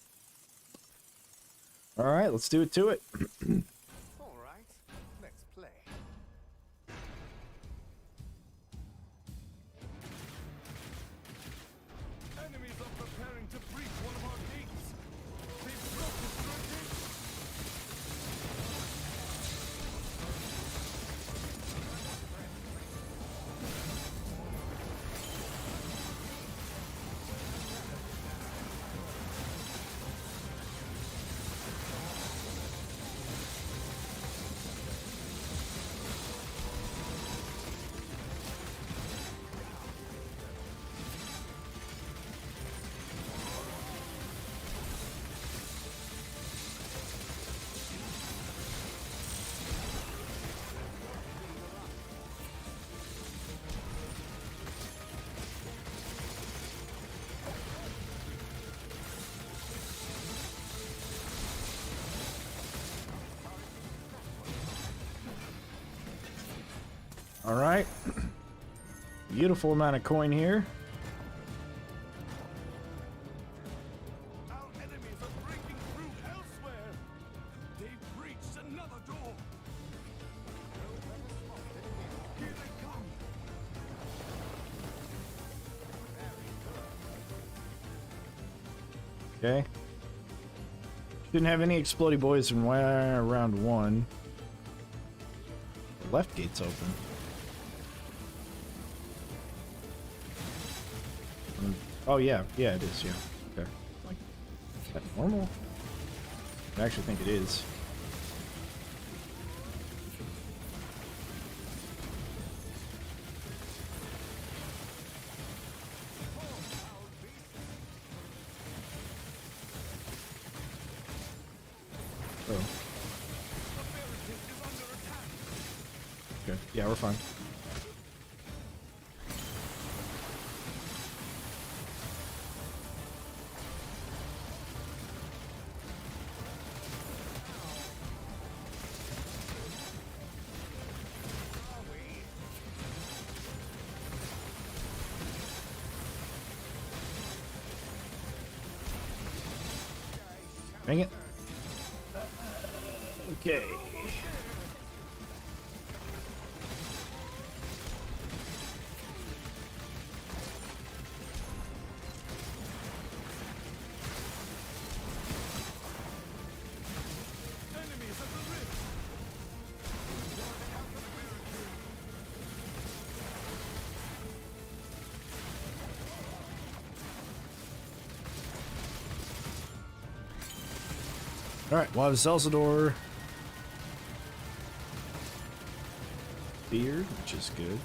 Alright, let's do it to it. Alright, let's play. Enemies are preparing to breach one of our gates. They've broken through a gate. Alright. Beautiful amount of coin here. Our enemies are breaking through elsewhere. They've breached another door. Here they come. Okay. Didn't have any explodey boys in round 1. The left gate's open. Oh yeah, yeah it is, yeah. Okay. Like, is that normal? I actually think it is. Oh. Okay, yeah, we're fine. Dang it. Okay. Enemies at the rift. Alright, we'll have Zelzador. Beard, which is good.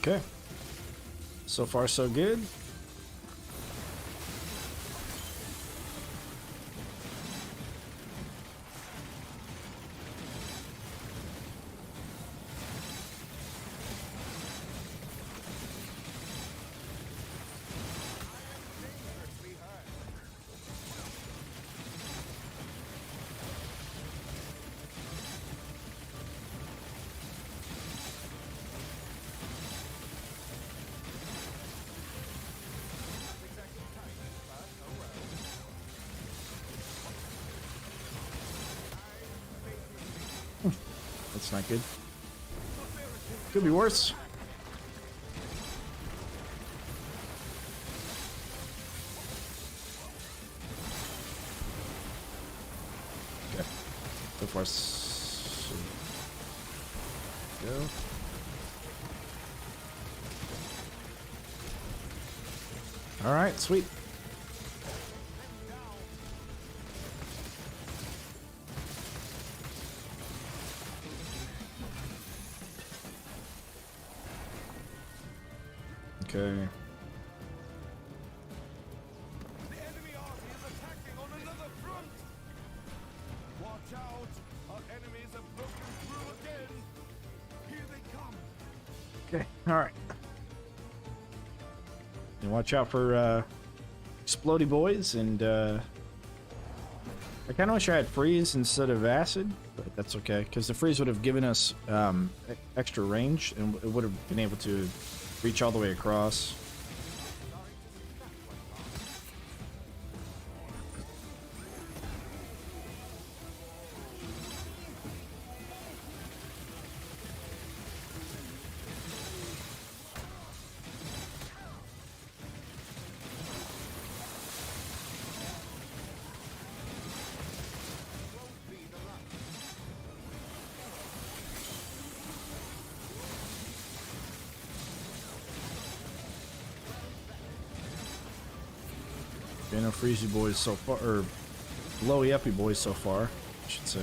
Okay. So far, so good. That's not good. Could be worse. Okay. So far, so go. All right, sweet. Okay. The enemy army is attacking on another front. Watch out! Our enemies have broken through again. Here they come. Okay. All right. And watch out for explodey boys, and I kind of wish I had freeze instead of acid, but that's okay because the freeze would have given us extra range, and it would have been able to reach all the way across. Okay, no freezy boys so far, or blowy uppy boys so far, I should say.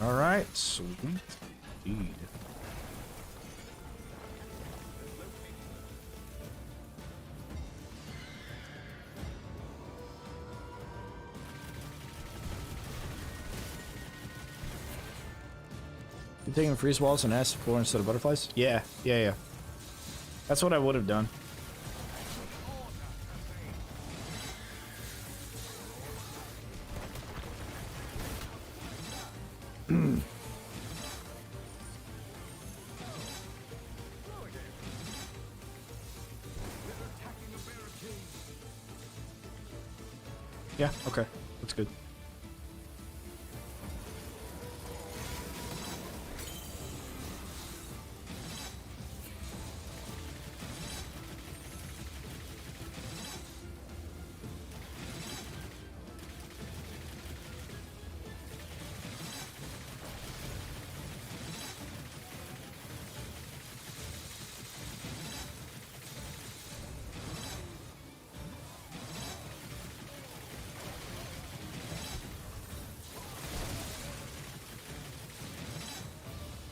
All right, sweet indeed. You taking freeze walls and acid floor instead of butterflies? Yeah. That's what I would have done. Yeah, okay. That's good.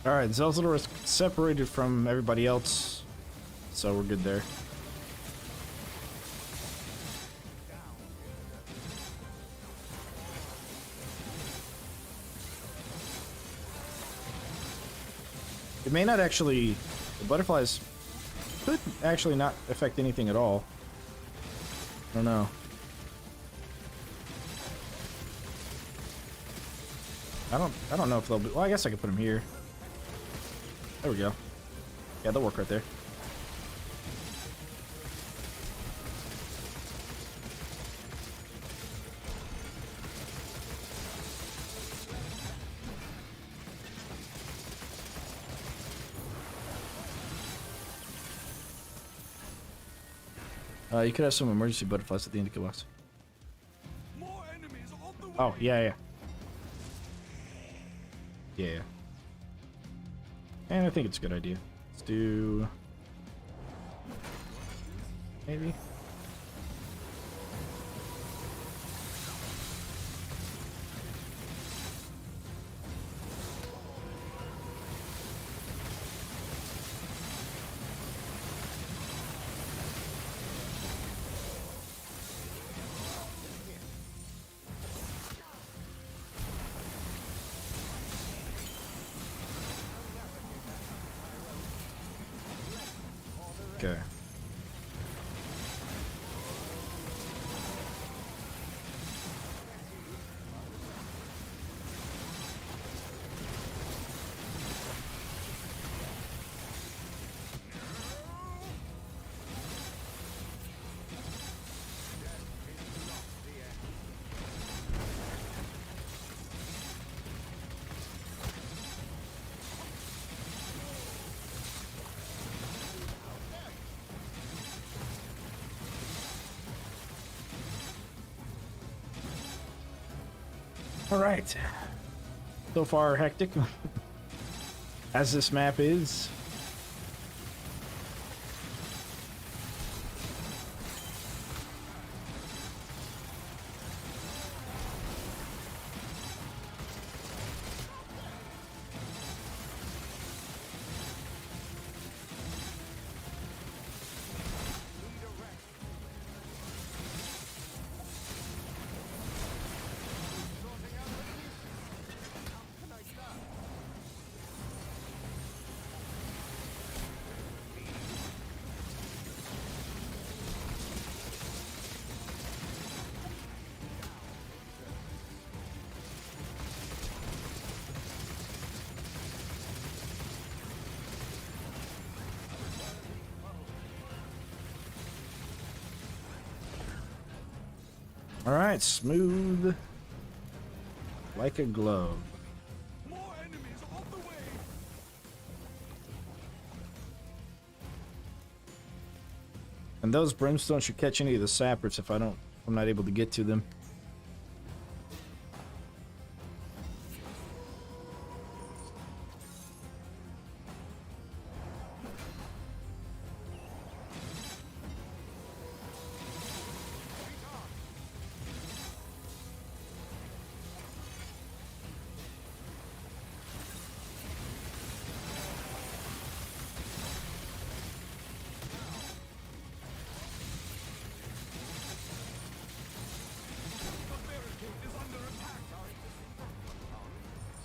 Alright, Zelzador is separated from everybody else, so we're good there. It may not actually... The butterflies could actually not affect anything at all. I don't know. I don't know if they'll be... Well, I guess I could put them here. There we go. Yeah, they'll work right there. You could have some emergency butterflies at the end of the box. More enemies on the way. Oh, yeah. Yeah. And I think it's a good idea. Let's do... maybe? Okay. All right. So far, hectic. As this map is. All right, smooth like a glove. More enemies on the way. And those brimstones should catch any of the sappers if I'm not able to get to them.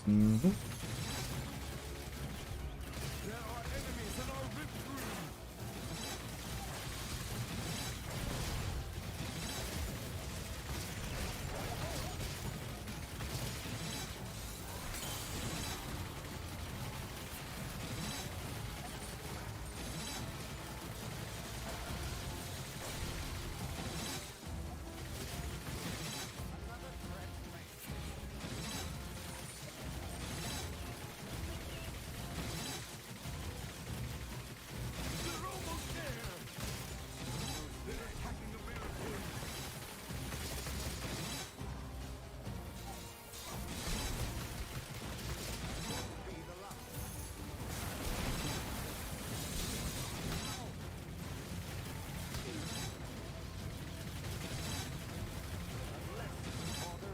Mm-hmm. There are enemies that are ripped through. They're almost there. They're attacking the barricade.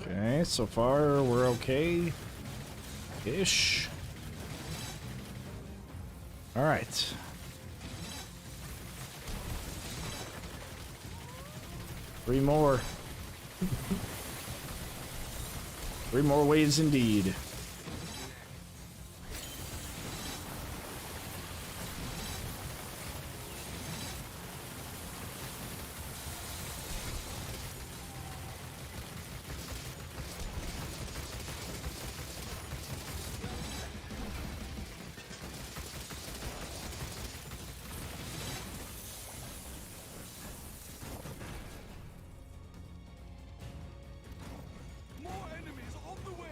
Okay, so far we're okay. Ish. All right. Three more. Three more waves indeed. More enemies on the way.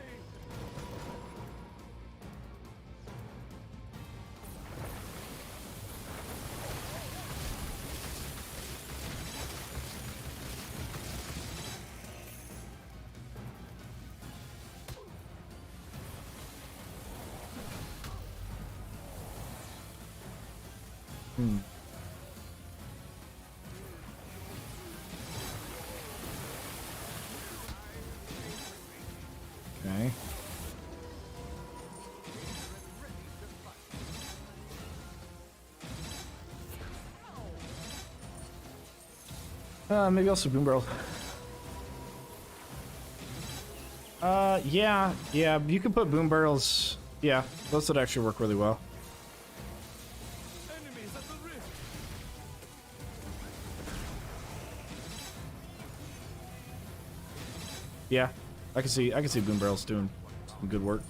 Hmm. Okay. Maybe also boom barrel. Yeah, you can put boom barrels. Yeah, those would actually work really well. Enemies at the rift. Yeah, I can see boom barrels doing some good work.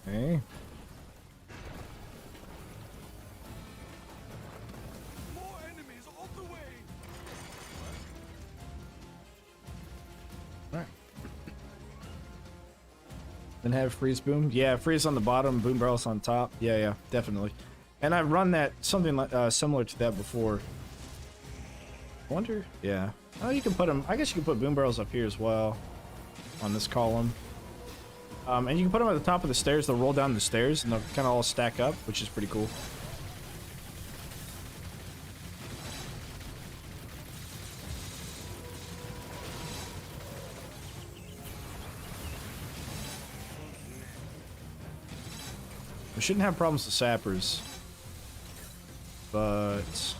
Okay. More enemies on the way. All right. Then have freeze boom. Yeah, freeze on the bottom, boom barrels on top. Yeah, definitely. And I've run that something like similar to that before. I wonder. Yeah. Oh, you can put them. I guess you can put boom barrels up here as well, on this column. And you can put them at the top of the stairs. They'll roll down the stairs and they'll kind of all stack up, which is pretty cool. We shouldn't have problems with sappers, but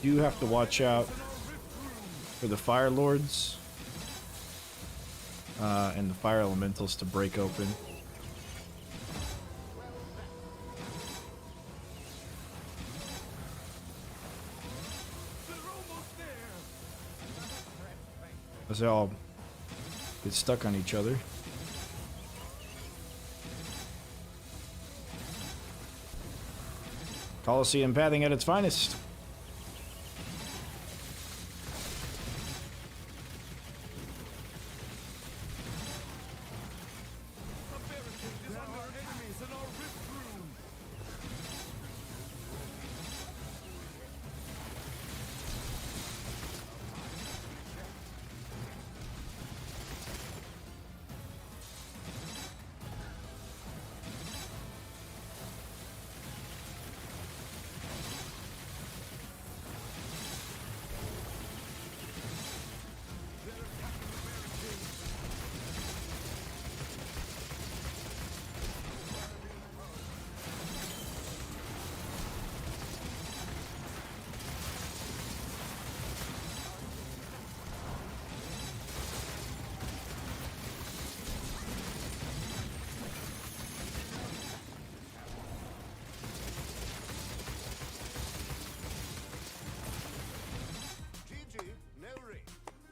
you have to watch out for the fire lords and the fire elementals to break open. They're almost there. As they all get stuck on each other. Coliseum pathing at its finest. A barricade is under enemies in our rift room.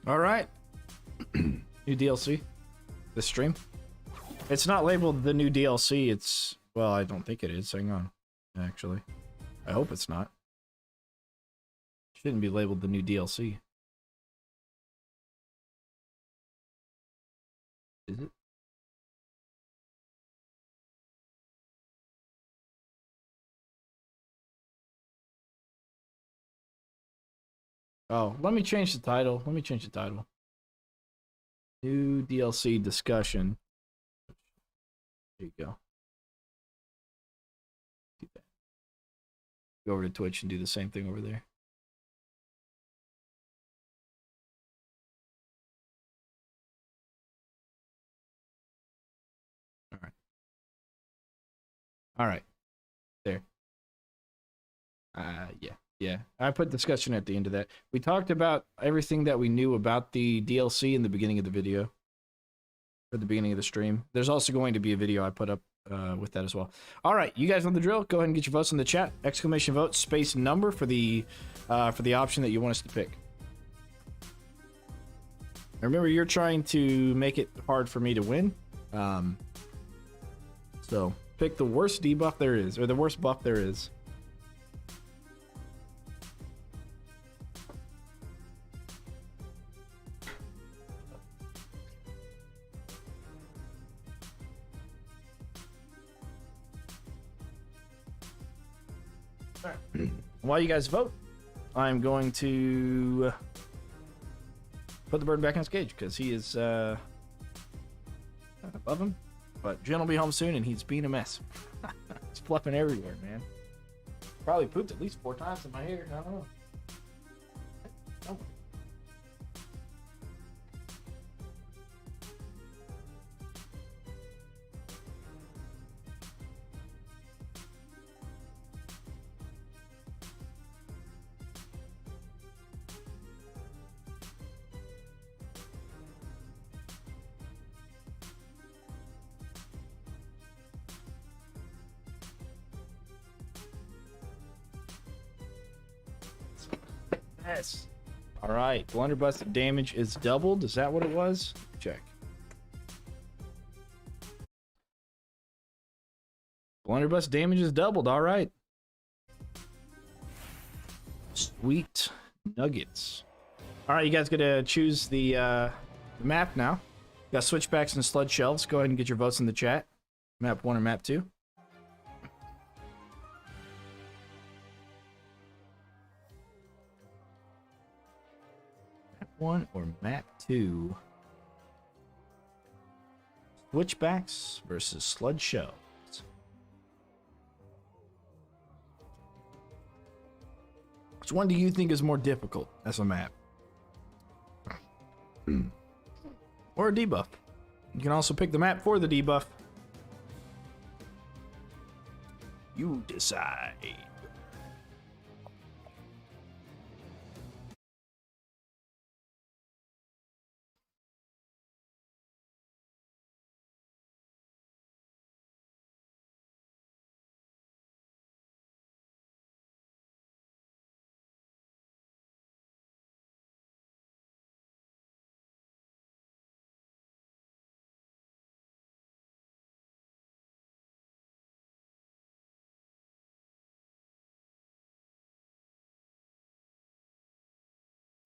All right. New DLC. This stream. It's not labeled the new DLC. It's, well, I don't think it is. Hang on. Actually, I hope it's not. Shouldn't be labeled the new DLC. Is it? Oh, let me change the title. Let me change the title. New DLC discussion. There you go. Do that. Go over to Twitch and do the same thing over there. All right. There. Yeah. Yeah. I put discussion at the end of that. We talked about everything that we knew about the DLC in the beginning of the video. At the beginning of the stream. There's also going to be a video I put up with that as well. All right, you guys know the drill. Go ahead and get your votes in the chat. Exclamation vote space number for the option that you want us to pick. Remember, you're trying to make it hard for me to win. So pick the worst debuff there is, or the worst buff there is. While you guys vote, I'm going to put the bird back in his cage because he is above him. But Jen will be home soon and he's being a mess. He's fluffing everywhere, man. Probably pooped at least 4 times in my hair. I don't know. Oh. Yes. All right. Blunderbuss damage is doubled. Is that what it was? Check. Blunderbuss damage is doubled. All right. Sweet nuggets. All right, you guys gotta choose the map now. Got switchbacks and sludge shelves. Go ahead and get your votes in the chat. Map 1 or map 2. Map 1 or map 2. Switchbacks versus sludge shelves. Which one do you think is more difficult as a map? Or a debuff? You can also pick the map for the debuff. You decide.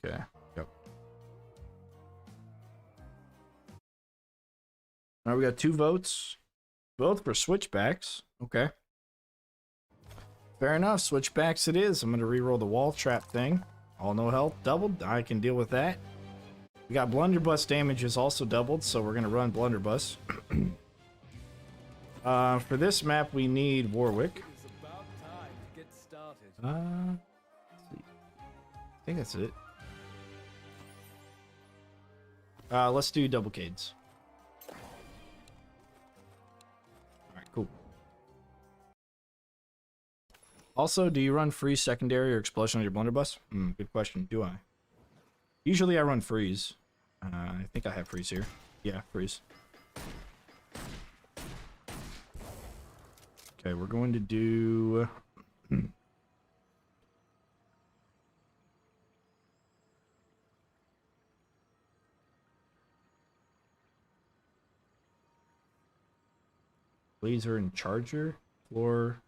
Okay. Yep. All right, we got 2 votes. Both for switchbacks. Okay. Fair enough. Switchbacks it is. I'm going to reroll the wall trap thing. All no health doubled. I can deal with that. We got blunderbuss damage is also doubled, so we're going to run blunderbuss. For this map, we need Warwick. It's about time to get started. Let's see. I think that's it. Let's do double cades. Alright, cool. Also, do you run freeze secondary or explosion on your blunderbuss? Good question. Do I? Usually I run freeze. I think I have freeze here. Yeah, freeze. Okay, we're going to do... Laser and charger. Floor.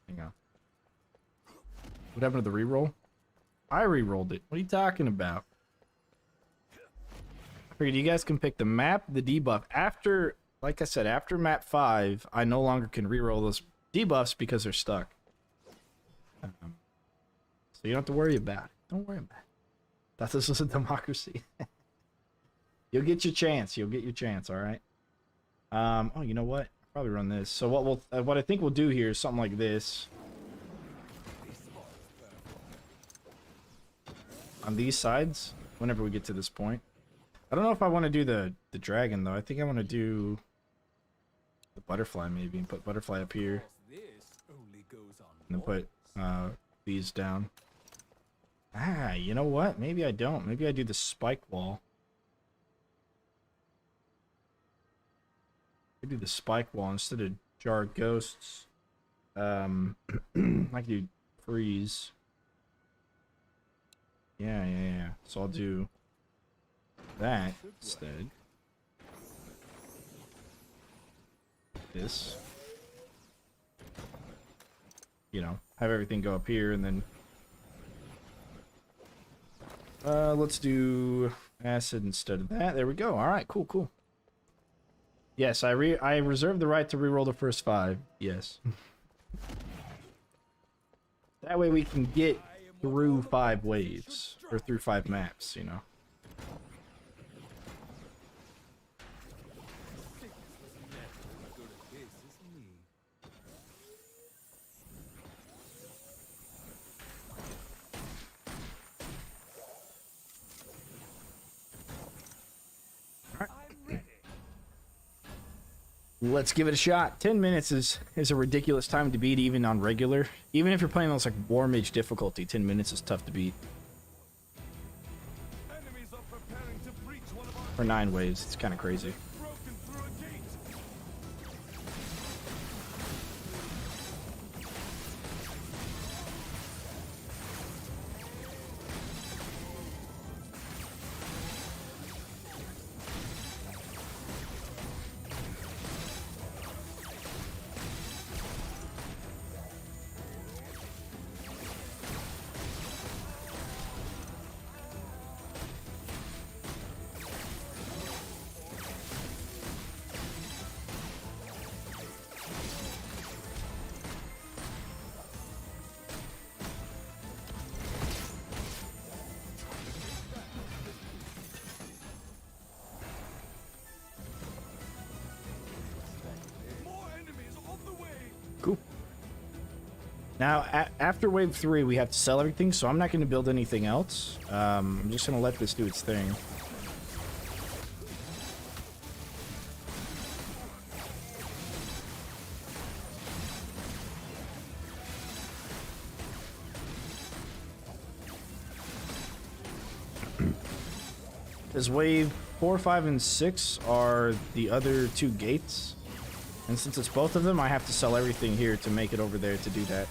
Hang on. What happened to the reroll? I re-rolled it. What are you talking about? I figured you guys can pick the map, the debuff. After, like I said, after map 5, I no longer can re-roll those debuffs because they're stuck. So you don't have to worry about it. Don't worry about it. Thought this was a democracy. You'll get your chance. You'll get your chance, alright? Oh, you know what? I'll probably run this. So what I think we'll do here is something like this. On these sides, whenever we get to this point. I don't know if I want to do the dragon, though. I think I want to do the butterfly maybe, and put butterfly up here, and then put these down. Ah, you know what? Maybe I don't. Maybe I do the spike wall. I do the spike wall instead of jar ghosts. I can do freeze. Yeah. So I'll do that instead. This. You know, have everything go up here, and then let's do acid instead of that. There we go. All right, cool. Yes, I reserve the right to reroll the first 5. Yes. That way we can get through 5 waves or through 5 maps, you know. Let's give it a shot. 10 minutes is a ridiculous time to beat, even on regular. Even if you're playing on like War Mage difficulty, 10 minutes is tough to beat. For 9 waves, it's kind of crazy. Cool. Now, after wave 3, we have to sell everything, so I'm not going to build anything else. I'm just going to let this do its thing. Because wave 4, 5, and 6 are the other 2 gates. And since it's both of them, I have to sell everything here to make it over there to do that.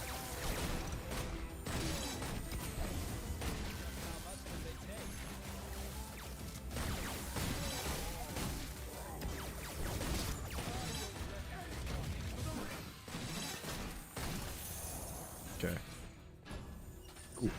Okay. Cool.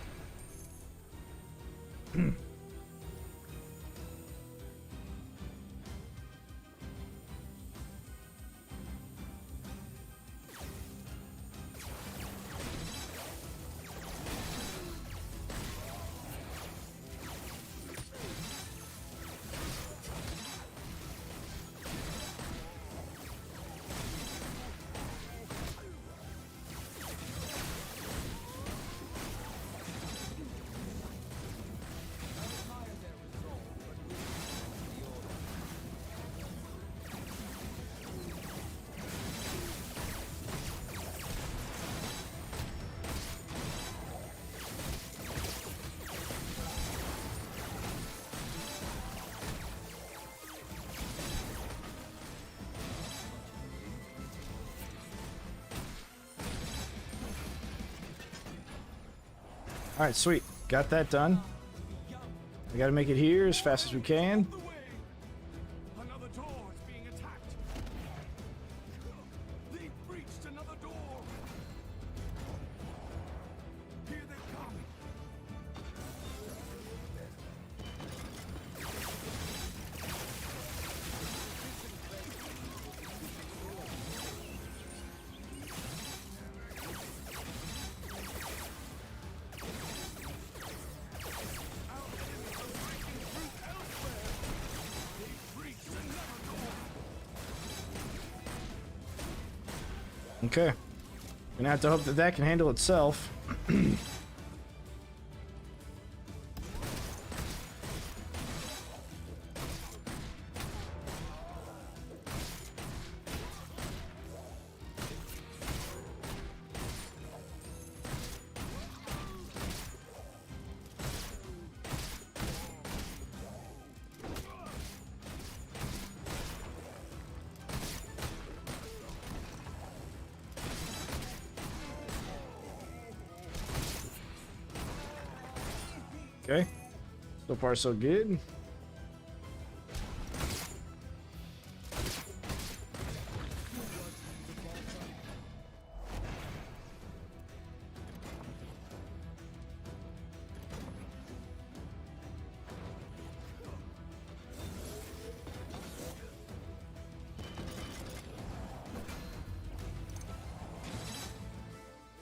Alright, sweet. Got that done. We gotta make it here as fast as we can. Another door is being attacked. They've breached another door. Here they come. Okay. Gonna have to hope that that can handle itself. Okay. So far, so good.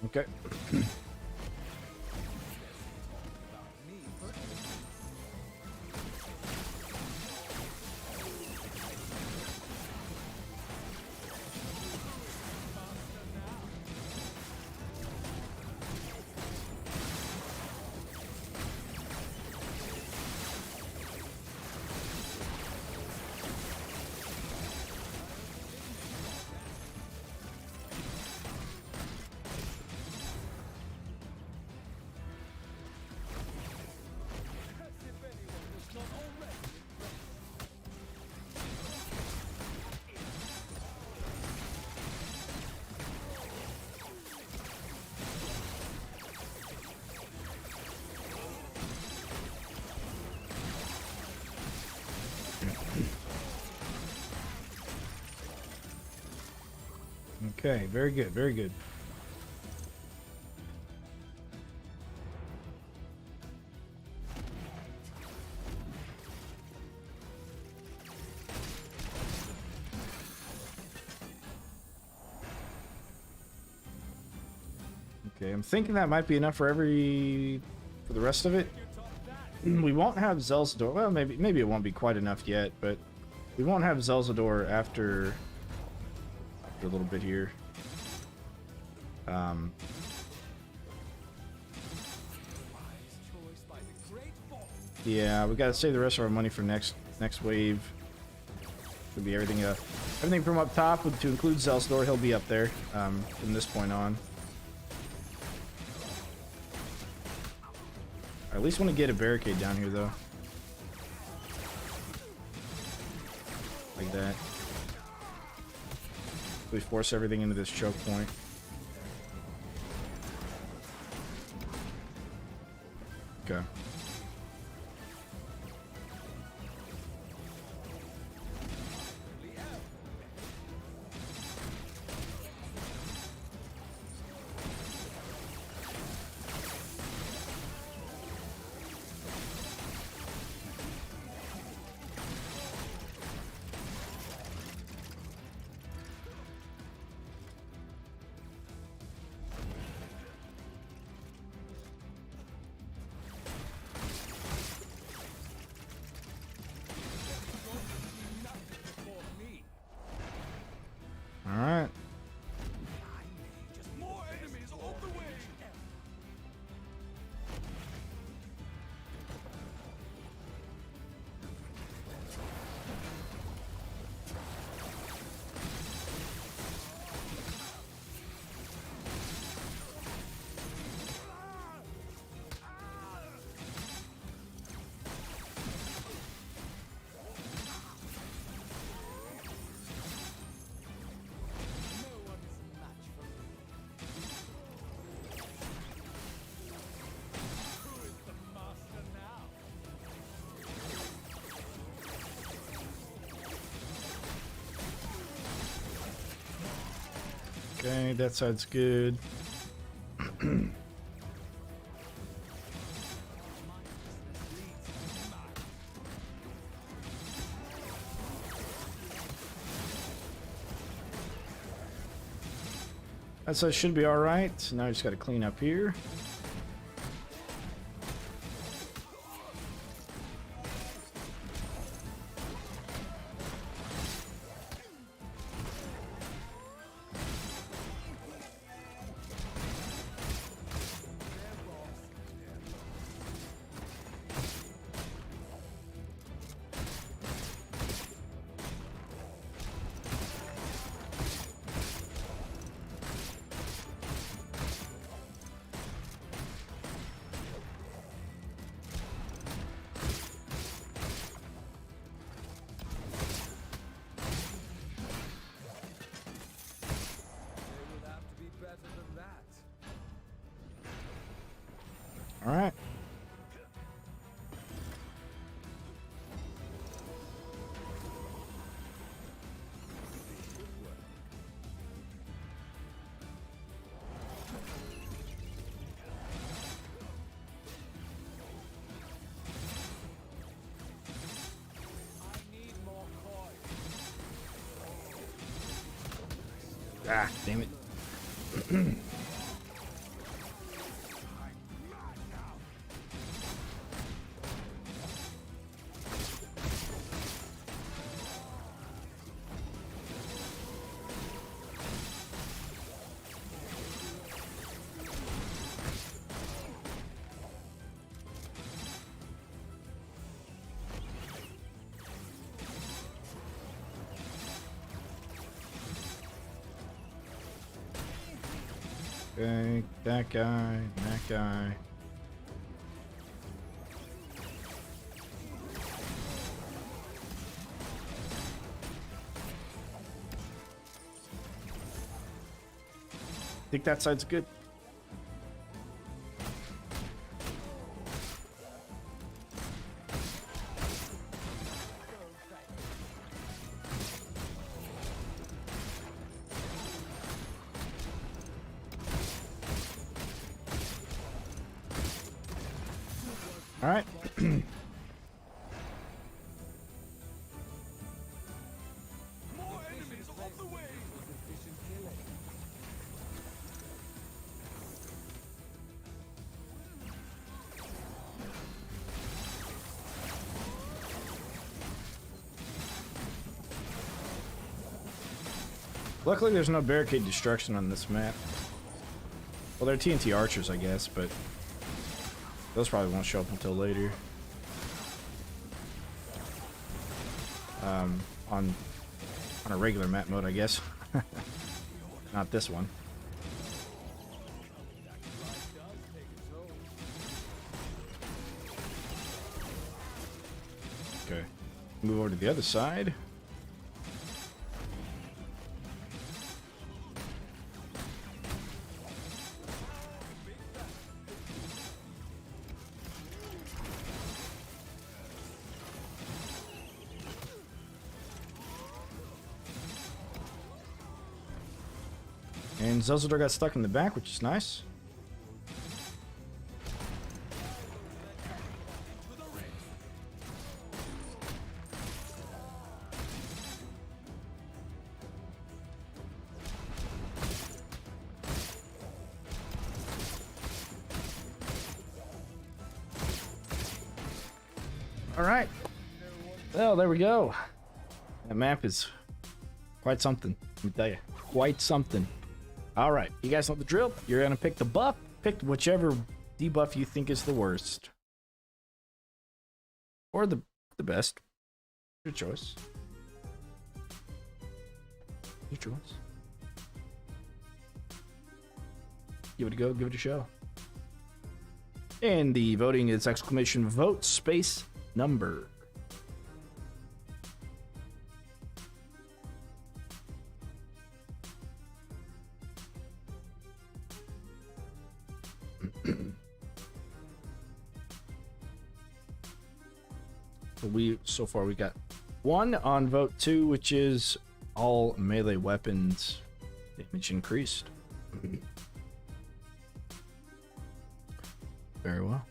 Okay. Okay, very good, very good. Okay, I'm thinking that might be enough for for the rest of it. We won't have Zelzador. Well, maybe it won't be quite enough yet, but we won't have Zelzador after a little bit here. Yeah, we gotta save the rest of our money for next wave. Could be everything from up top, to include Zelzador. He'll be up there from this point on. I at least want to get a barricade down here, though. Like that. We force everything into this choke point. Okay. Alright. More enemies on the way. Okay, that side's good. That side should be alright. Now I just gotta clean up here. Ah, damn it. Okay, that guy, that guy. Think that side's good. All right. More enemies on the way. Luckily, there's no barricade destruction on this map. Well, they're TNT archers, I guess, but those probably won't show up until later. On a regular map mode, I guess. Not this one. Okay. Move over to the other side. And Zelzador got stuck in the back, which is nice. All right. Well, there we go. That map is quite something. Let me tell you, quite something. All right, you guys know the drill. You're gonna pick the buff. Pick whichever debuff you think is the worst, or the best. Your choice. Your choice. Give it a go. Give it a show. And the voting is exclamation vote space number. So far we got 1 on vote 2, which is all melee weapons damage increased. Very well.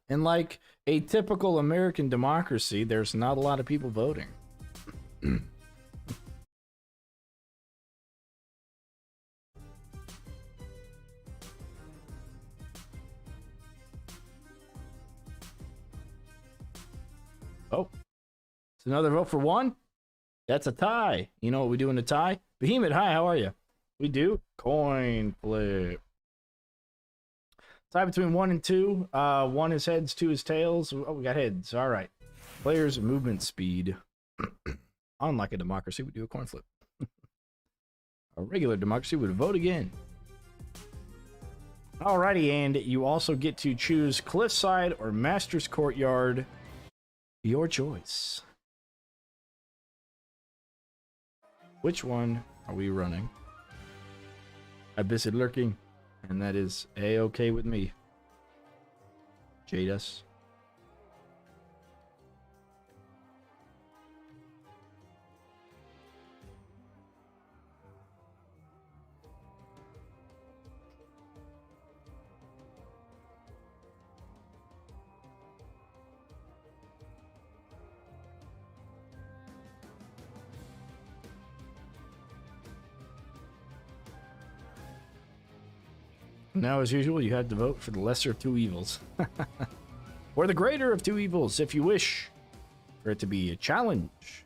And like a typical American democracy, there's not a lot of people voting. Oh, it's another vote for 1. That's a tie. You know what we do in a tie? Behemoth, hi, how are you? We do coin flip. Tie between 1 and 2. 1 is heads, 2 is tails. Oh, we got heads. All right. Players' movement speed. Unlike a democracy, we do a coin flip. A regular democracy would vote again. Alrighty, and you also get to choose Cliffside or Master's Courtyard. Your choice. Which one are we running? Abyssid Lurking. And that is A-okay with me. Jadus. Now, as usual, you had to vote for the lesser of two evils. Or the greater of two evils, if you wish for it to be a challenge.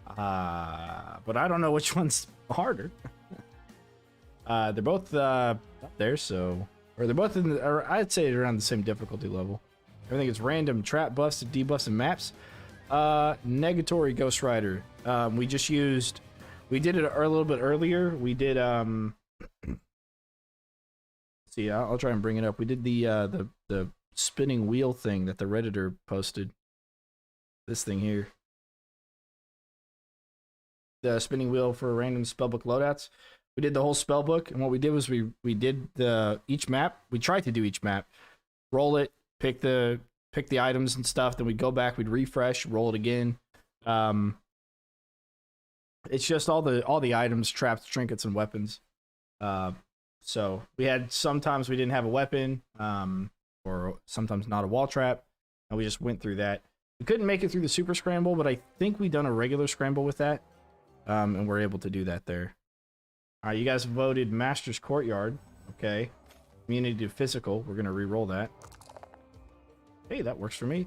But I don't know which one's harder. They're both up there, so... Or they're both in the... Or I'd say around the same difficulty level. Everything is random, trap buffs, debuffs, and maps. Negatory Ghost Rider. We just used... We did it a little bit earlier. We did, see, I'll try and bring it up. We did the spinning wheel thing that the Redditor posted. This thing here. The spinning wheel for random spellbook loadouts. We did the whole spellbook, and what we did was we did each map. We tried to do each map. Roll it, pick the items and stuff, then we'd go back, we'd refresh, roll it again. It's just all the items, traps, trinkets, and weapons. So we had sometimes we didn't have a weapon, or sometimes not a wall trap, and we just went through that. We couldn't make it through the super scramble, but I think we done a regular scramble with that, and we're able to do that there. All right, you guys voted Master's Courtyard. Okay, Community to Physical. We're gonna re-roll that. Hey, that works for me.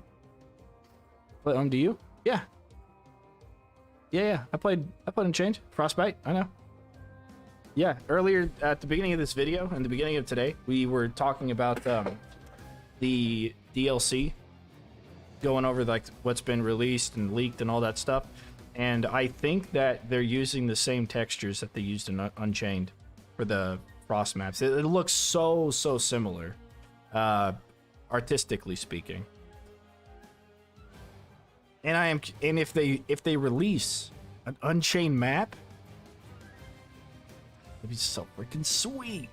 But do you? Yeah. Yeah. I played Unchained, Frostbite. I know. Yeah, earlier at the beginning of this video and the beginning of today, we were talking about the DLC, going over like what's been released and leaked and all that stuff. And I think that they're using the same textures that they used in Unchained for the Frost maps. It looks so similar, artistically speaking. And if they release an Unchained map, it'd be so freaking sweet.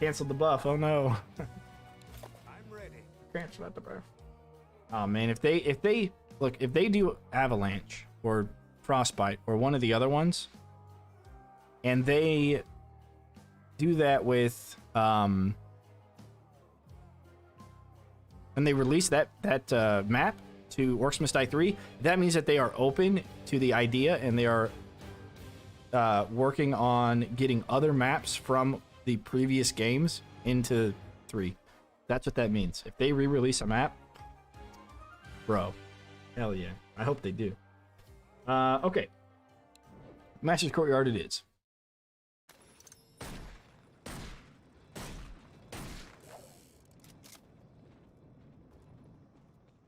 Cancel the buff. Oh no. I'm ready. Cancel the buff. Oh man, if they do Avalanche or Frostbite or one of the other ones, and they do that with and they release that map to Orcs Must Die 3, that means that they are open to the idea and they are working on getting other maps from the previous games into 3. That's what that means. If they re-release a map, bro, hell yeah. I hope they do. Okay. Master's Courtyard it is.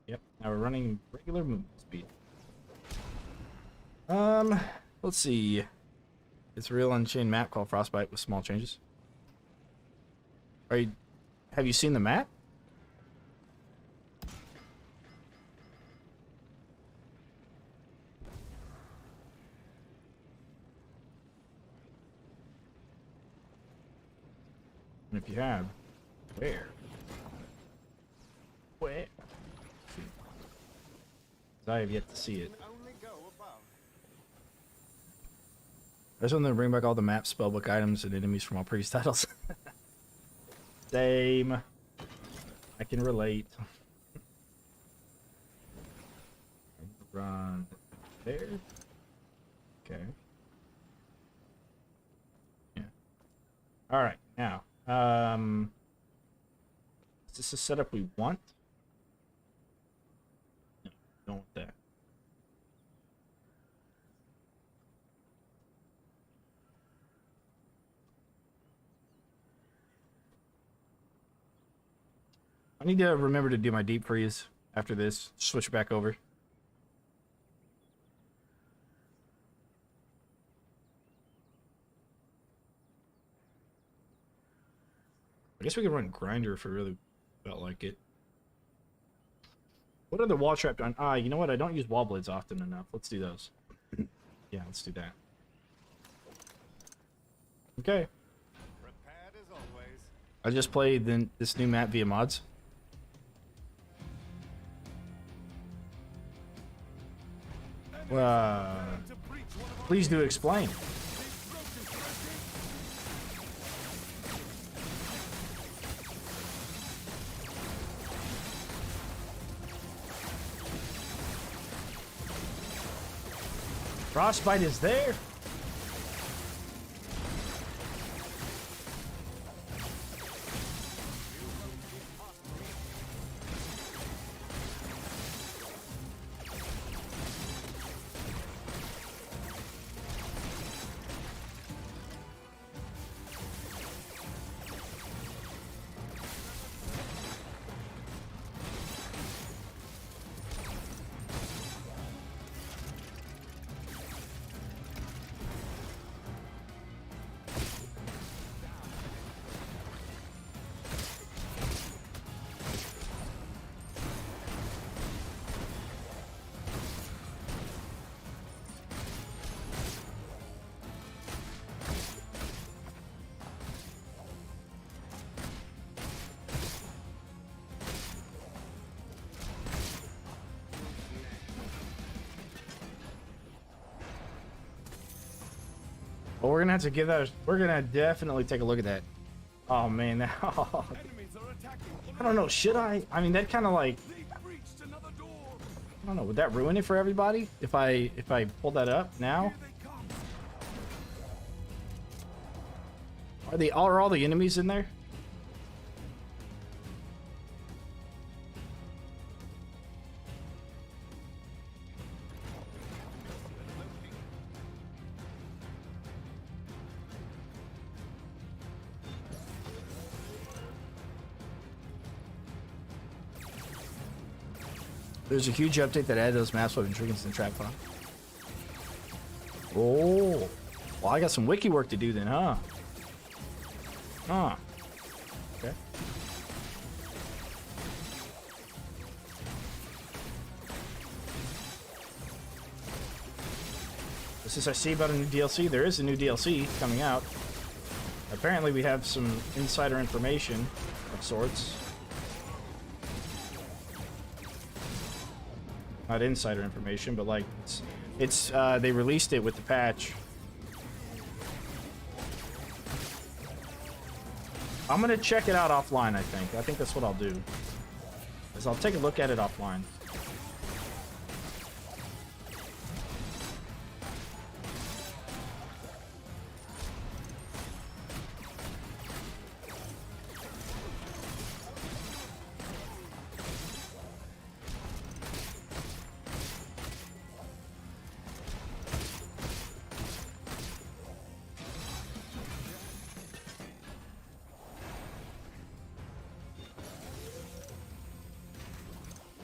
Yep, now we're running regular movement speed. Let's see. It's a real Unchained map called Frostbite with small changes. Have you seen the map? And if you have, where? Where? 'Cause I have yet to see it. I just want them to bring back all the map, spellbook items, and enemies from all previous titles. Same. I can relate. Run there. Okay. Yeah. All right. Now, is this a setup we want? No, don't want that. I need to remember to do my deep freeze after this. Switch back over. I guess we could run grinder if we really felt like it. What other wall trap done? You know what? I don't use wall blades often enough. Let's do those. Yeah, let's do that. Okay. Prepared as always. I just played this new map via mods. Please do explain. Frostbite is there. Well, we're gonna have to give that. We're gonna definitely take a look at that. Oh man, Enemies are attacking. I don't know. Should I? I mean, that kind of like. They've breached another door. I don't know. Would that ruin it for everybody if I pull that up now? Here they come. Are all the enemies in there? There's a huge update that added those mass weapon triggers in the trap pod. Oh, well, I got some wiki work to do then, huh? Huh. Okay. This is I see about a new DLC. There is a new DLC coming out. Apparently, we have some insider information of sorts. Not insider information, but like it's they released it with the patch. I'm gonna check it out offline. I think that's what I'll do. Is I'll take a look at it offline.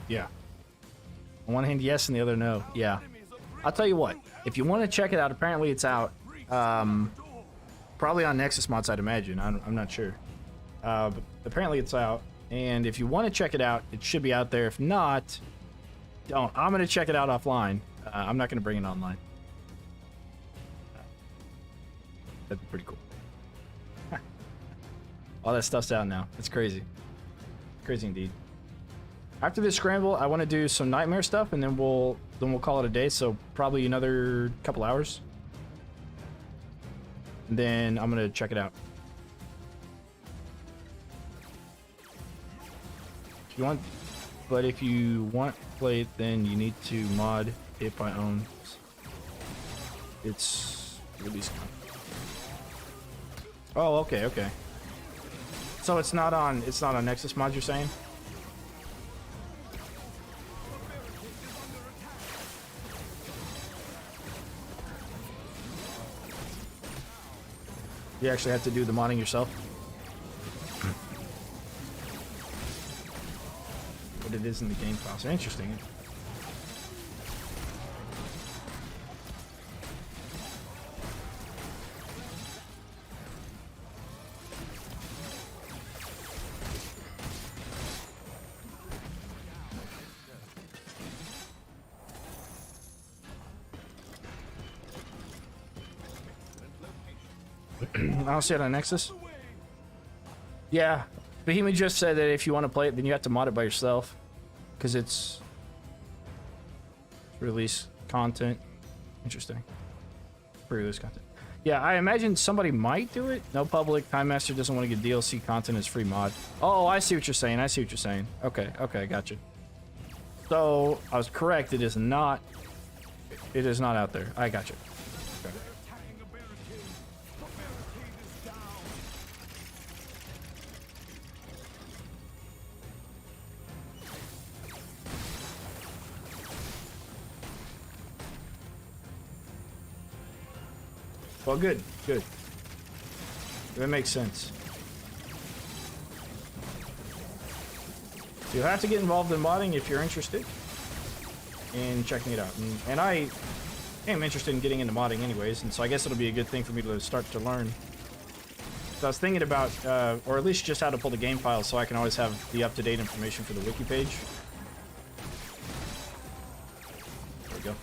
Yeah. On one hand, yes, and the other, no. Yeah. I'll tell you what. If you want to check it out, apparently it's out. Probably on Nexus Mods, I'd imagine. I'm not sure. But apparently it's out. And if you want to check it out, it should be out there. If not, don't. I'm going to check it out offline. I'm not going to bring it online. That'd be pretty cool. All that stuff's out now. It's crazy. Crazy indeed. After this scramble, I want to do some nightmare stuff, and then we'll call it a day. So probably another couple hours. And then I'm gonna check it out. If you want, but if you want to play it, then you need to mod it by own. It's release. Oh, okay, okay. So it's not on Nexus Mods, you're saying? You actually have to do the modding yourself. But it is in the game file, so interesting. I don't see it on Nexus. Yeah, Behemoth just said that if you want to play it, then you have to mod it by yourself, because it's release content. Interesting. Pre-release content. Yeah, I imagine somebody might do it. No public. Time Master doesn't want to get DLC content as free mod. Oh, I see what you're saying. I see what you're saying. Okay, okay, gotcha. So I was correct. It is not. It is not out there. I gotcha. Okay. Well, good, good. That makes sense. You have to get involved in modding if you're interested in checking it out. And I am interested in getting into modding anyways, and so I guess it'll be a good thing for me to start to learn. So I was thinking about, or at least just how to pull the game files so I can always have the up-to-date information for the wiki page. There we go.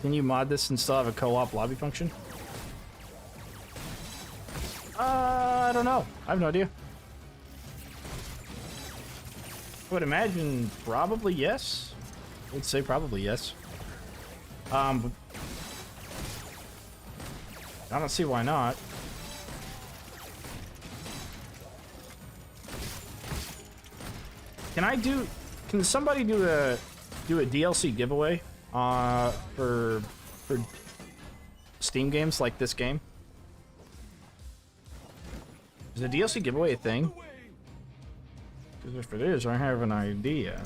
Can you mod this and still have a co-op lobby function? I don't know. I have no idea. I would imagine probably yes. I would say probably yes. I don't see why not. Can somebody do a DLC giveaway for Steam games like this game? Is a DLC giveaway a thing? Because if it is, I have an idea.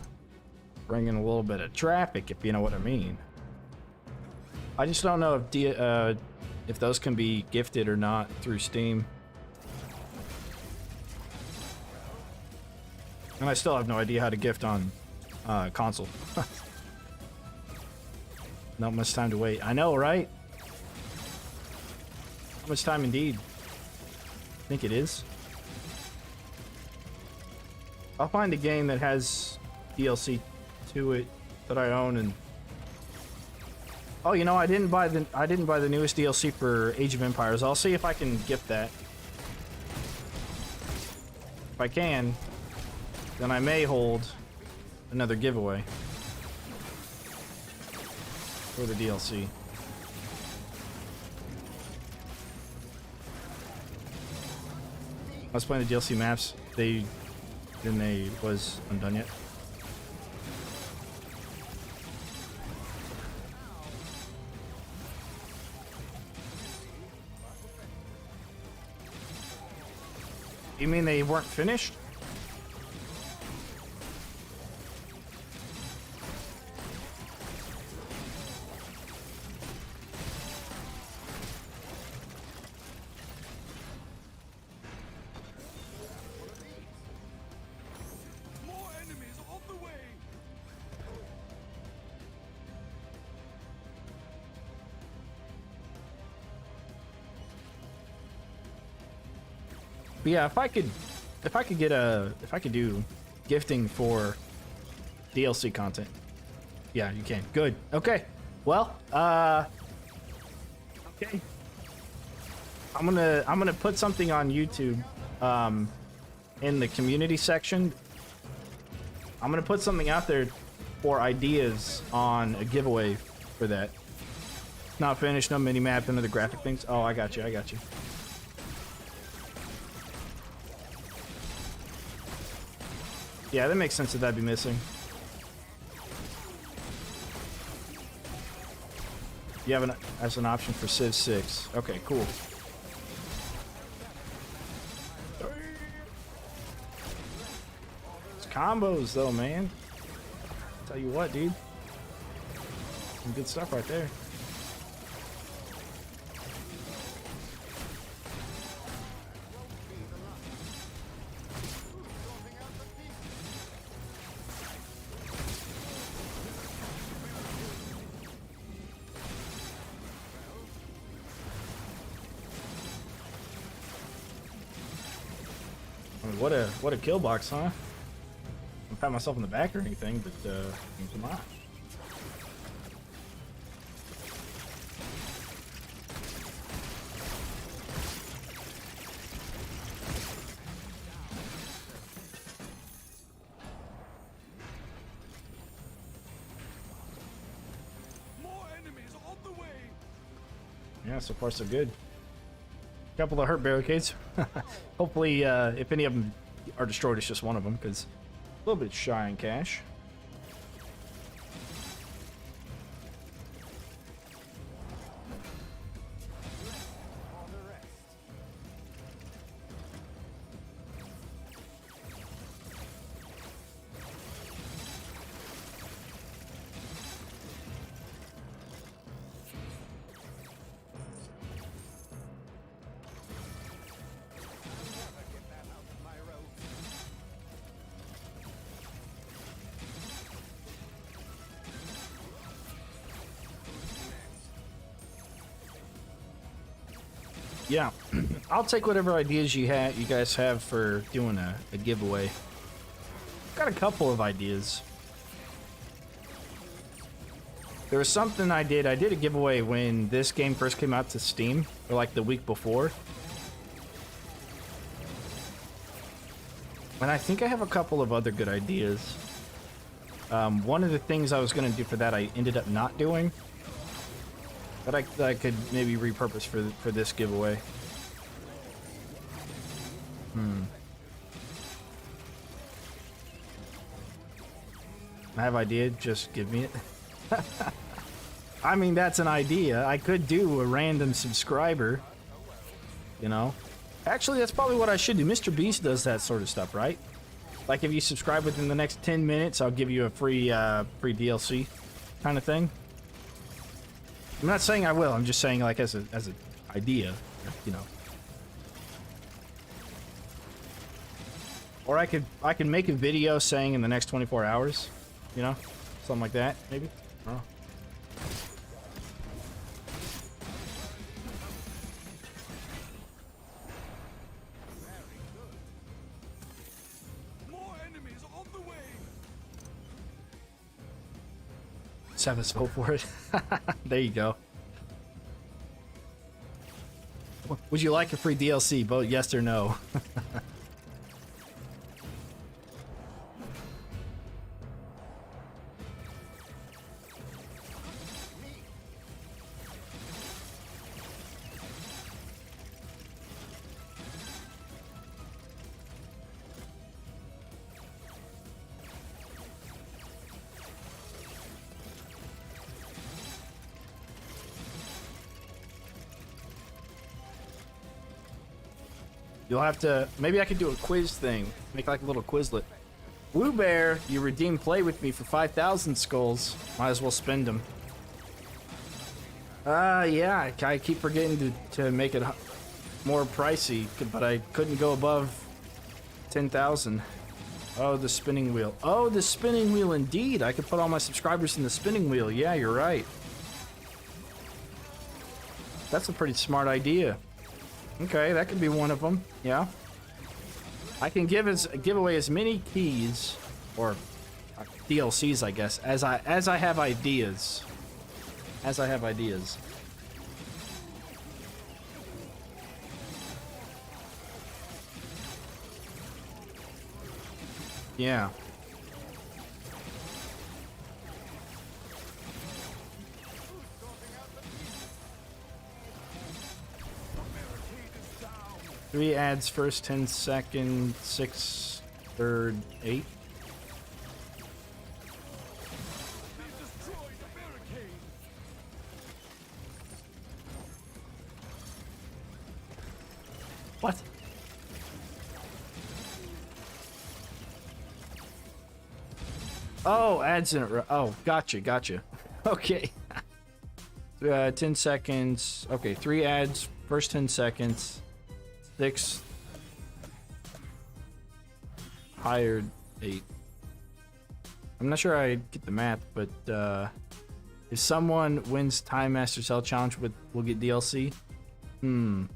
Bring in a little bit of traffic, if you know what I mean. I just don't know if those can be gifted or not through Steam. And I still have no idea how to gift on console. Not much time to wait. I know, right? How much time indeed? I think it is. I'll find a game that has DLC to it that I own and... Oh, you know, I didn't buy the newest DLC for Age of Empires. I'll see if I can gift that. If I can, then I may hold another giveaway for the DLC. I was playing the DLC maps. They was undone yet. You mean they weren't finished? More enemies on the way. But yeah, if I could do gifting for DLC content. Yeah, you can. Good. Okay. Well, okay. I'm gonna put something on YouTube, in the community section. I'm gonna put something out there for ideas on a giveaway for that. Not finished, no mini map, none of the graphic things. Oh, I got you. I got you. Yeah, that makes sense that that'd be missing. You have as an option for Civ 6. Okay, cool. It's combos though, man. Tell you what, dude. Some good stuff right there. I mean, what a kill box, huh? I don't pat myself in the back or anything, but come on. More enemies on the way. Yeah, so far so good. Couple of hurt barricades. Hopefully, if any of them are destroyed, it's just one of them, because a little bit shy on cash. Yeah, I'll take whatever ideas you guys have for doing a giveaway. Got a couple of ideas. There was something I did a giveaway when this game first came out to Steam, or like the week before. And I think I have a couple of other good ideas. One of the things I was going to do for that, I ended up not doing. But I could maybe repurpose for this giveaway. I have idea, just give me it. I mean, that's an idea. I could do a random subscriber, you know. Actually, that's probably what I should do. Mr. Beast does that sort of stuff, right? Like, if you subscribe within the next 10 minutes, I'll give you a free DLC kind of thing. I'm not saying I will. I'm just saying, like, as an idea, you know. Or I could make a video saying in the next 24 hours, you know, something like that, maybe. Oh. More enemies on the way. Let's have us vote for it. There you go. Would you like a free DLC? Vote yes or no. You'll have to... Maybe I could do a quiz thing. Make like a little Quizlet. Blue Bear, you redeemed play with me for 5,000 skulls. Might as well spend them. Yeah, I keep forgetting to make it more pricey, but I couldn't go above 10,000. Oh, the spinning wheel. Oh, the spinning wheel indeed. I could put all my subscribers in the spinning wheel. Yeah, you're right. That's a pretty smart idea. Okay, that could be one of them. Yeah. I can give away as many keys or DLCs, I guess, as I have ideas. As I have ideas. Yeah. Three ads, first 10 seconds, 6, third, 8. What? Oh, ads in it. Oh, gotcha. Okay. 10 seconds. Okay, 3 ads, first 10 seconds. 6 hired 8. I'm not sure I get the math, but if someone wins Time Master Cell Challenge, will get DLC. I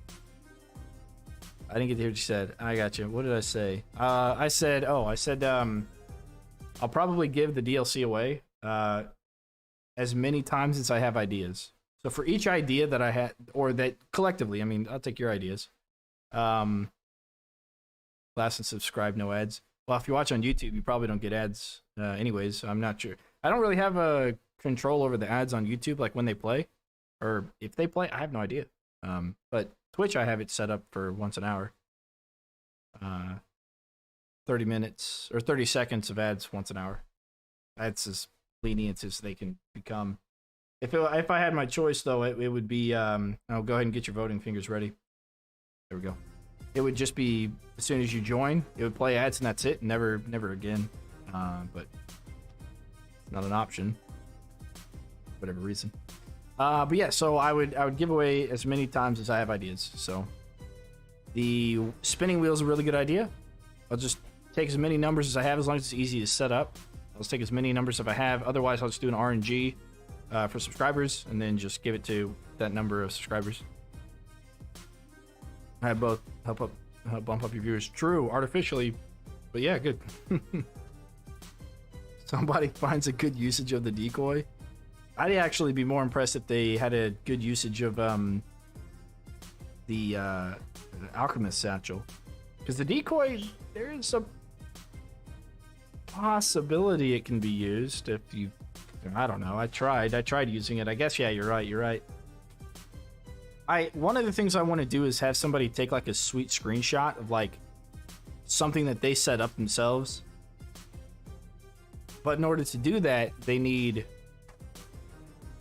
didn't get to hear what you said. I got you. What did I say? I said I'll probably give the DLC away as many times as I have ideas. So for each idea that I had, or that collectively, I mean, I'll take your ideas. Last and subscribe, no ads. Well, if you watch on YouTube, you probably don't get ads anyways. So I'm not sure. I don't really have a control over the ads on YouTube, like when they play, or if they play. I have no idea. But Twitch, I have it set up for once an hour. 30 minutes or 30 seconds of ads once an hour. That's as lenient as they can become. If I had my choice, though, it would be. I'll go ahead and get your voting fingers ready. There we go. It would just be as soon as you join, it would play ads and that's it. Never again. But it's not an option. For whatever reason. But yeah, so I would give away as many times as I have ideas. So the spinning wheel is a really good idea. I'll just take as many numbers as I have, as long as it's easy to set up. I'll just take as many numbers as I have. Otherwise, I'll just do an RNG for subscribers and then just give it to that number of subscribers. I have both help bump up your viewers. True, artificially, but yeah, good. Somebody finds a good usage of the decoy. I'd actually be more impressed if they had a good usage of the alchemist satchel, because the decoy, there's a possibility it can be used if you... I don't know. I tried using it. I guess, yeah, you're right. One of the things I want to do is have somebody take like a sweet screenshot of like something that they set up themselves. But in order to do that, they need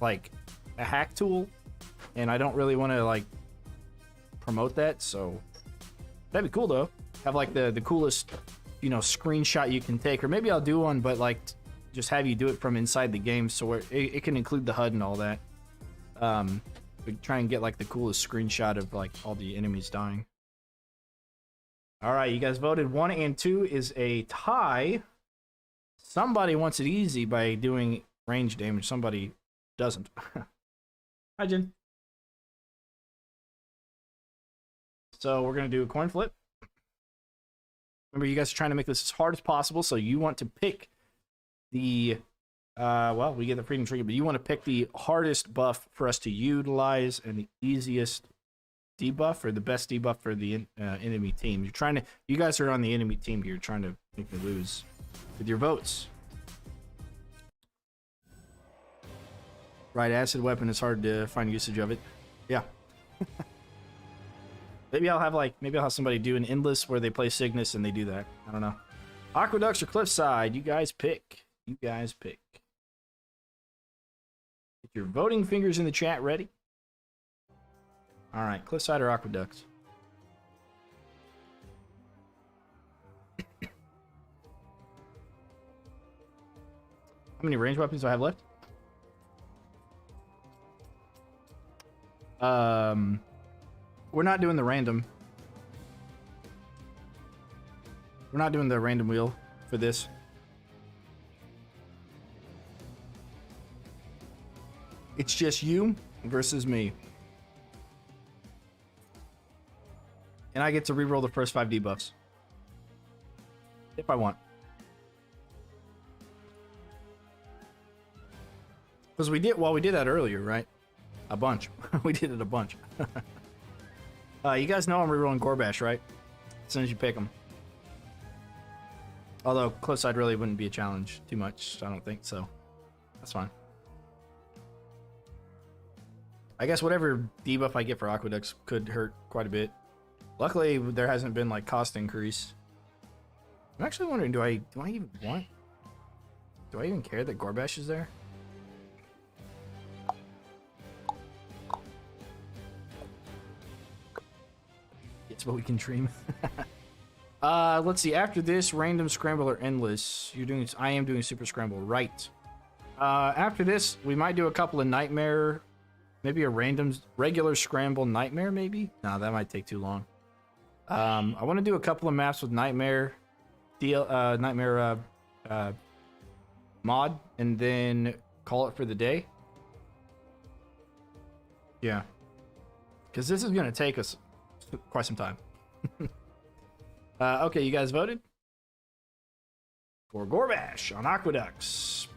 like a hack tool, and I don't really want to like promote that, so that'd be cool though. Have like the coolest, you know, screenshot you can take, or maybe I'll do one, but like just have you do it from inside the game, so it can include the HUD and all that. But try and get like the coolest screenshot of like all the enemies dying. All right, you guys voted 1 and 2 is a tie. Somebody wants it easy by doing range damage. Somebody doesn't. Hi, Jen. So we're gonna do a coin flip. Remember, you guys are trying to make this as hard as possible, so you want to pick the well, we get the freedom trigger, but you want to pick the hardest buff for us to utilize and the easiest debuff, or the best debuff for the enemy team. You guys are on the enemy team here, trying to make me lose with your votes. Right, acid weapon is hard to find usage of it. Yeah. Maybe I'll have somebody do an endless where they play Cygnus and they do that. I don't know. Aqueducts or Cliffside? You guys pick. Get your voting fingers in the chat ready. All right, Cliffside or Aqueducts? How many range weapons do I have left? We're not doing the random. We're not doing the random wheel for this. It's just you versus me. And I get to reroll the first 5 debuffs. If I want. Because we did that earlier, right? A bunch. We did it a bunch. You guys know I'm rerolling Gorbash, right? As soon as you pick them. Although Cliffside really wouldn't be a challenge too much, I don't think, so that's fine. I guess whatever debuff I get for Aqueducts could hurt quite a bit. Luckily, there hasn't been like cost increase. I'm actually wondering, do I even care that Gorbash is there? It's what we can dream. Let's see. After this, random, scramble, or endless. I am doing super scramble, right? After this, we might do a couple of nightmare, maybe a random, regular scramble nightmare, maybe. No, that might take too long. I want to do a couple of maps with nightmare, mod, and then call it for the day. Yeah, because this is gonna take us quite some time. Okay, you guys voted for Gorbash on Aqueducts.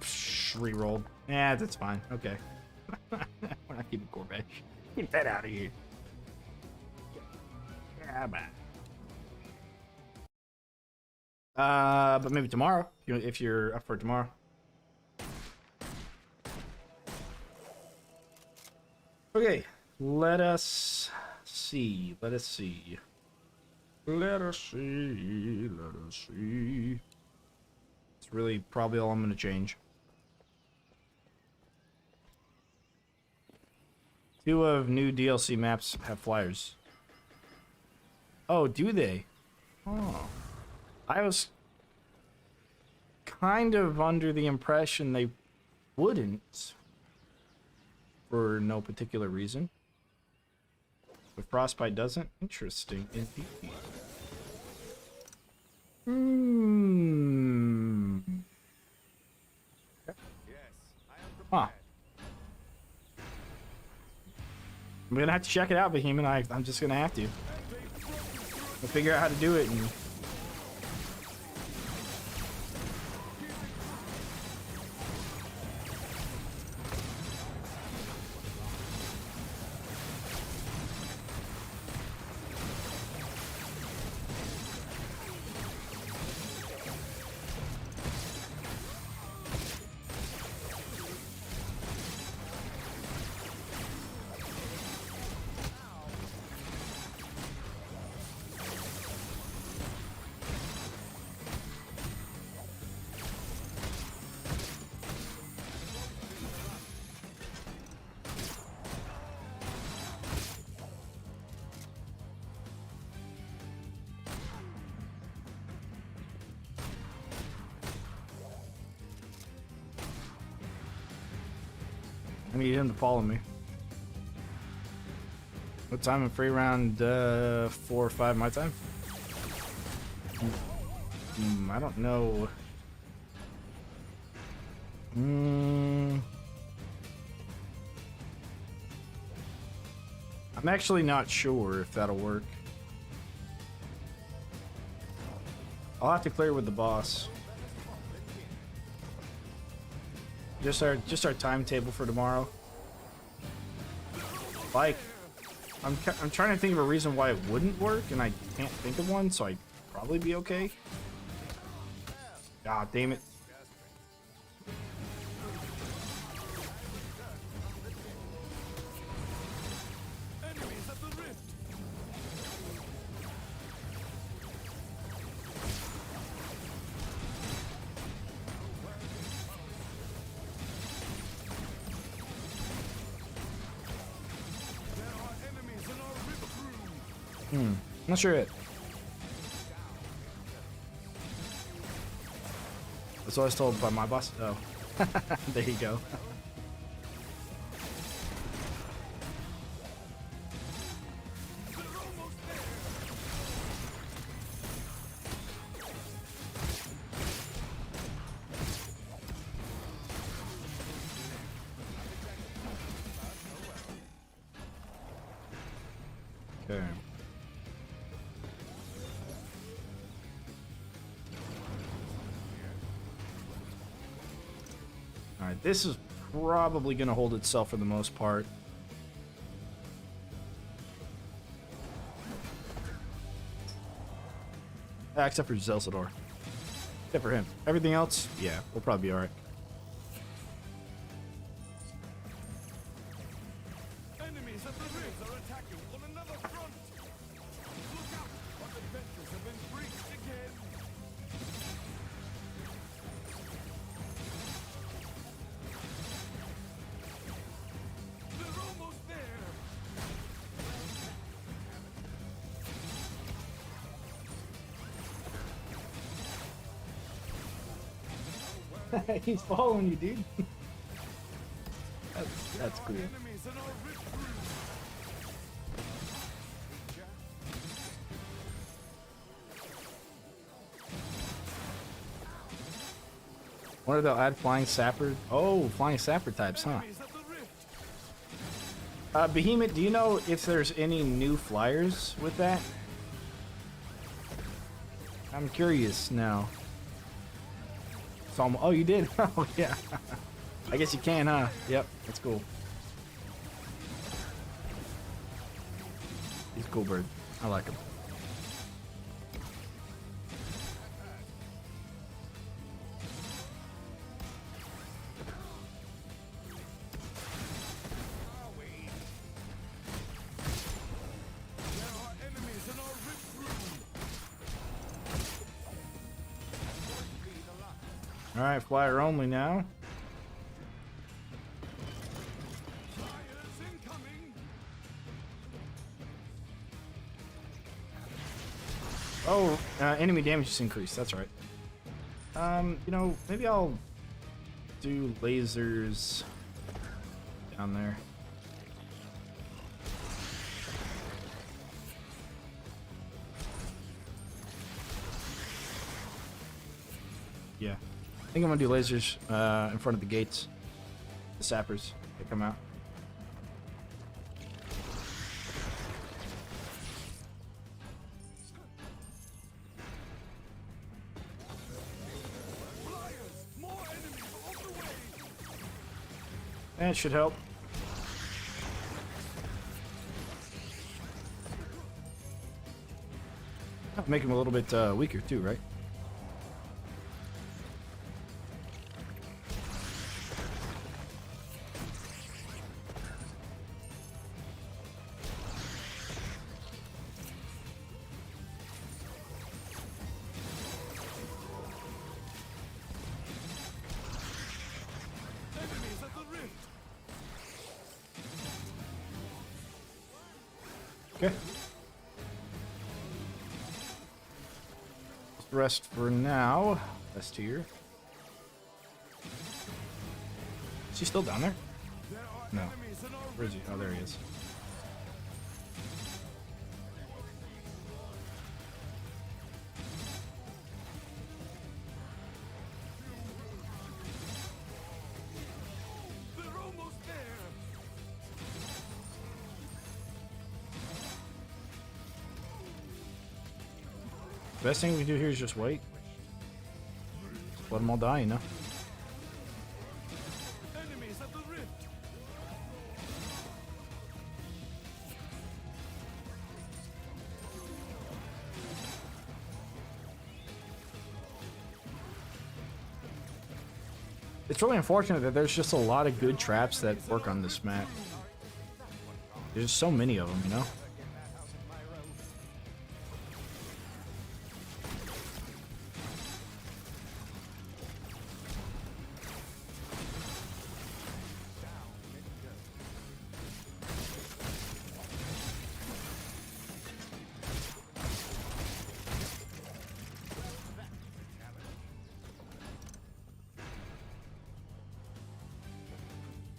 Rerolled. Yeah, that's fine. Okay. We're not keeping Gorbash. Get that out of here. Yeah, bye. But maybe tomorrow, if you're up for tomorrow. Okay, let us see. That's really probably all I'm going to change. 2 of new DLC maps have flyers. Oh, do they? Oh. I was kind of under the impression they wouldn't. For no particular reason. But Frostbite doesn't? Interesting indeed. Huh. I'm gonna have to check it out, Behemoth. I'm just gonna have to. We'll figure out how to do it and... need him to follow me. What time in free round? 4 or 5 my time? I don't know. I'm actually not sure if that'll work. I'll have to clear with the boss. Just our timetable for tomorrow. Like, I'm trying to think of a reason why it wouldn't work, and I can't think of one, so I'd probably be okay. God damn it. Enemies at the rift. There are enemies in our rift room. Not sure it. That's what I was told by my boss. Oh. There you go. They're almost there. Okay. Alright, this is probably going to hold itself for the most part. Except for Zelsador. Except for him. Everything else, yeah, we'll probably be alright. Enemies at the rift are attacking on another front. Look out! Our defenses have been breached again. They're almost there. He's following you, dude. That's cool. Enemies in our rift room. What if they'll add flying sapper? Oh, flying sapper types, huh? Enemies at the rift. Behemoth, do you know if there's any new flyers with that? I'm curious now. So oh, you did? Oh, yeah. I guess you can, huh? Yep, that's cool. He's a cool bird. I like him. There are enemies in our rift room. Alright, flyer only now. Fires incoming. Oh, enemy damage is increased. That's right. You know, maybe I'll do lasers down there. Yeah. I think I'm gonna do lasers in front of the gates. The sappers that come out. Flyers. More enemies on the way. That should help. Make him a little bit weaker too, right? Enemies at the rift. Okay. Just rest for now. Rest here. Is she still down there? There are No. Where is he? Oh, there he is. They're almost there. Best thing we do here is just wait. Let them all die, you know? Enemies at the rift. It's really unfortunate that there's just a lot of good traps that work on this map. There's so many of them, you know?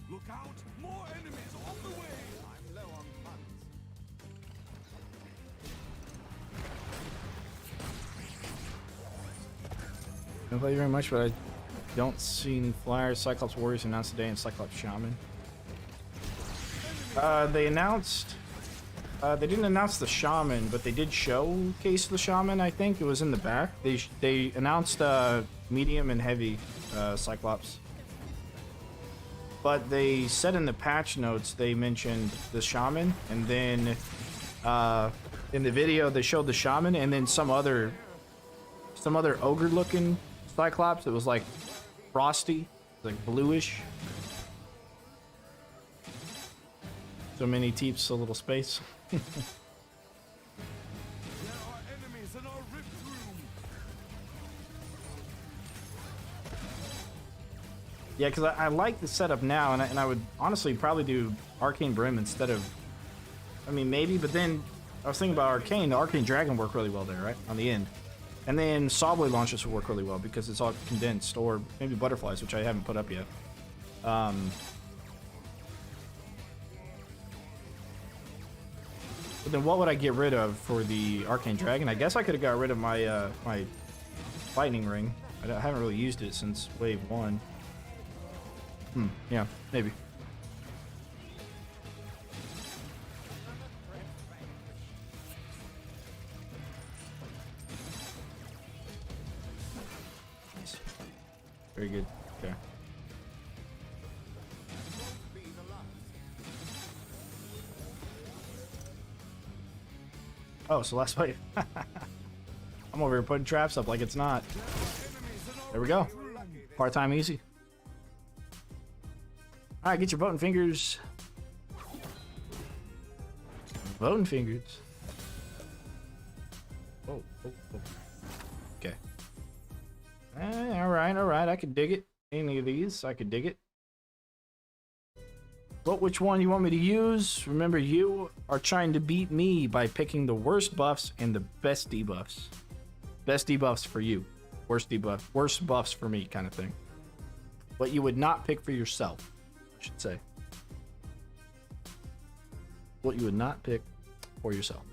Look out! More enemies on the way! I'm low on funds. Thank you very much, but I don't see any flyers. Cyclops Warriors announced today and Cyclops Shaman. They announced... they didn't announce the Shaman, but they did showcase the Shaman, I think. It was in the back. They announced medium and heavy Cyclops. But they said in the patch notes, they mentioned the Shaman, and then in the video they showed the Shaman, and then some other ogre-looking Cyclops. It was like frosty, like bluish. So many teeps, a little space. There are enemies in our rift room. Yeah, because I like the setup now, and I would honestly probably do Arcane Brim instead of... I mean, maybe, but then I was thinking about Arcane. The Arcane Dragon worked really well there, right? On the end. And then Sawblade launches would work really well because it's all condensed, or maybe Butterflies, which I haven't put up yet. But then what would I get rid of for the Arcane Dragon? I guess I could have got rid of my my Lightning Ring. I haven't really used it since Wave 1. Yeah, maybe. Nice. Very good. Okay. Oh, so last fight. I'm over here putting traps up like it's not. There we go. Part-time easy. Alright, get your voting fingers. Voting fingers. Oh. Okay. Alright. I can dig it. Any of these, I could dig it. But which one you want me to use? Remember, you are trying to beat me by picking the worst buffs and the best debuffs. Best debuffs for you. Worst buffs for me, kind of thing. What you would not pick for yourself, I should say. What you would not pick for yourself.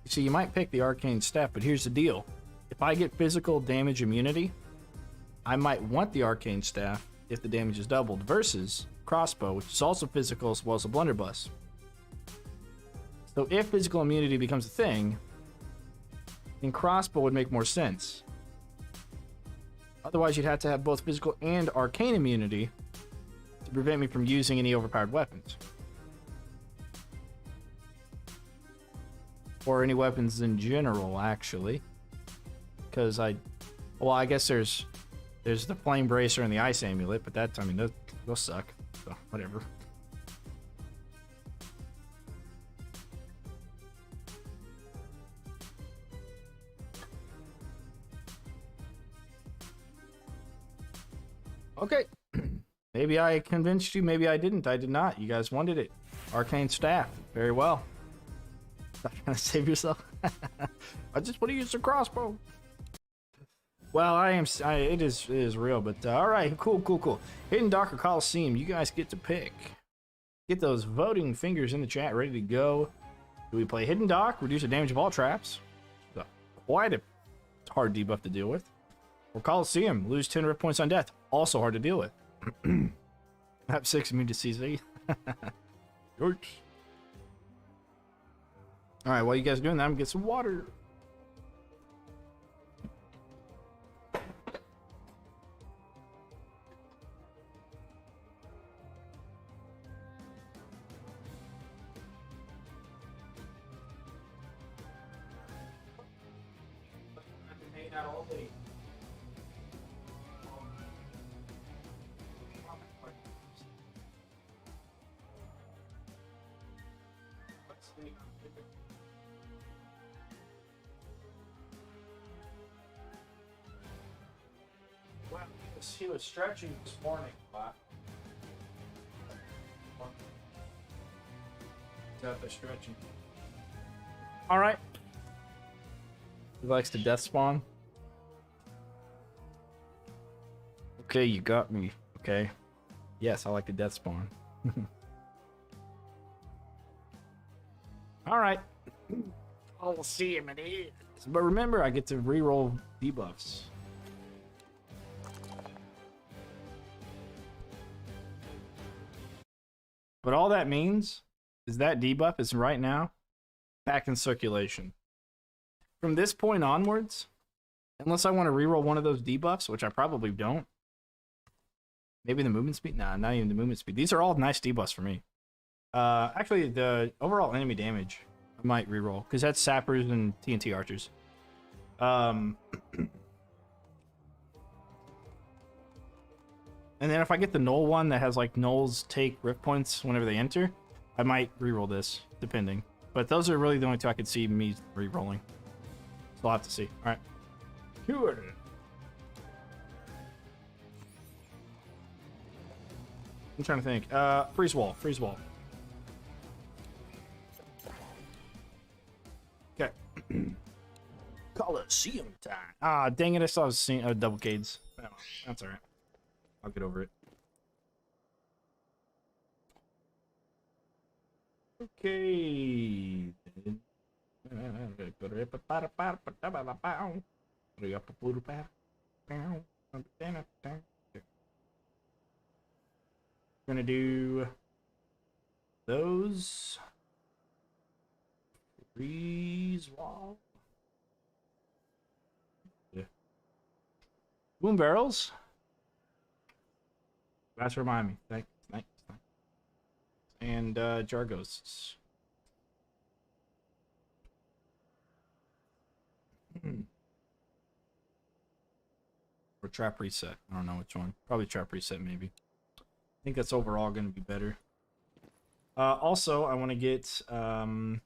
See, you might pick the Arcane Staff, but here's the deal. If I get physical damage immunity, I might want the Arcane Staff if the damage is doubled, versus Crossbow, which is also physical as well as a blunderbuss. So if physical immunity becomes a thing, then Crossbow would make more sense. Otherwise, you'd have to have both physical and arcane immunity to prevent me from using any overpowered weapons. Or any weapons in general, actually. Because I guess there's the Flame Bracer and the Ice Amulet, but that's, I mean, they'll suck. So, whatever. Okay. Maybe I convinced you, maybe I didn't. I did not. You guys wanted it. Arcane Staff. Very well. Stop trying to save yourself. I just want to use the crossbow. Well, it is real, but all right, cool. Hidden Dock or Coliseum, you guys get to pick. Get those voting fingers in the chat ready to go. Do we play Hidden Dock, reduce the damage of all traps? Quite a hard debuff to deal with. Or Coliseum, lose 10 rip points on death. Also hard to deal with. Have 6 immune to CZ. Yikes. Alright, while you guys are doing that, I'm gonna get some water. Well, he was stretching this morning a lot. He's out there stretching. Alright. He likes to death spawn. Okay, you got me. Okay. Yes, I like the death spawn. Alright. I'll see him in here. But remember, I get to reroll debuffs. But all that means is that debuff is right now back in circulation. From this point onwards, unless I want to reroll one of those debuffs, which I probably don't. Maybe the movement speed? Nah, not even the movement speed. These are all nice debuffs for me. Actually, the overall enemy damage, I might reroll, because that's sappers and TNT archers. And then if I get the null one that has like nulls take rip points whenever they enter, I might reroll this, depending. But those are really the only two I could see me rerolling. So I'll have to see. Alright. Sure. I'm trying to think. Freeze wall. Freeze wall. Okay. Coliseum time. Ah, dang it. I saw double cades. Oh, that's alright. I'll get over it. Okay. Gonna do those. Freeze wall. Yeah. Boom barrels. That's remind me. Thanks. And jar ghosts. Or trap reset. I don't know which one. Probably trap reset, maybe. I think that's overall going to be better. Also, I want to get freaking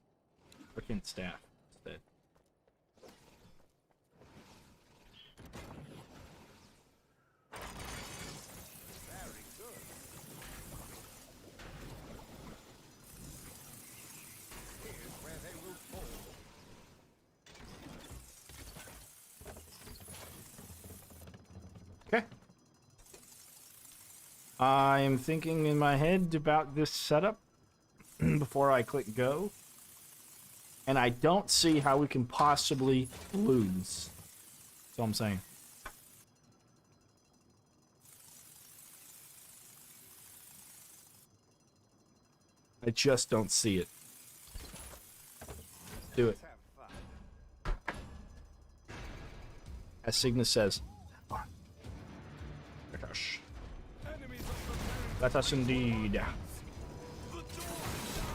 staff instead. Very good. Here's where they will fall. Okay. I'm thinking in my head about this setup before I click go. And I don't see how we can possibly lose. That's all I'm saying. I just don't see it. Do it. Have fun. As Cygnus says. Enemies are preparing. Let us indeed. The door is down.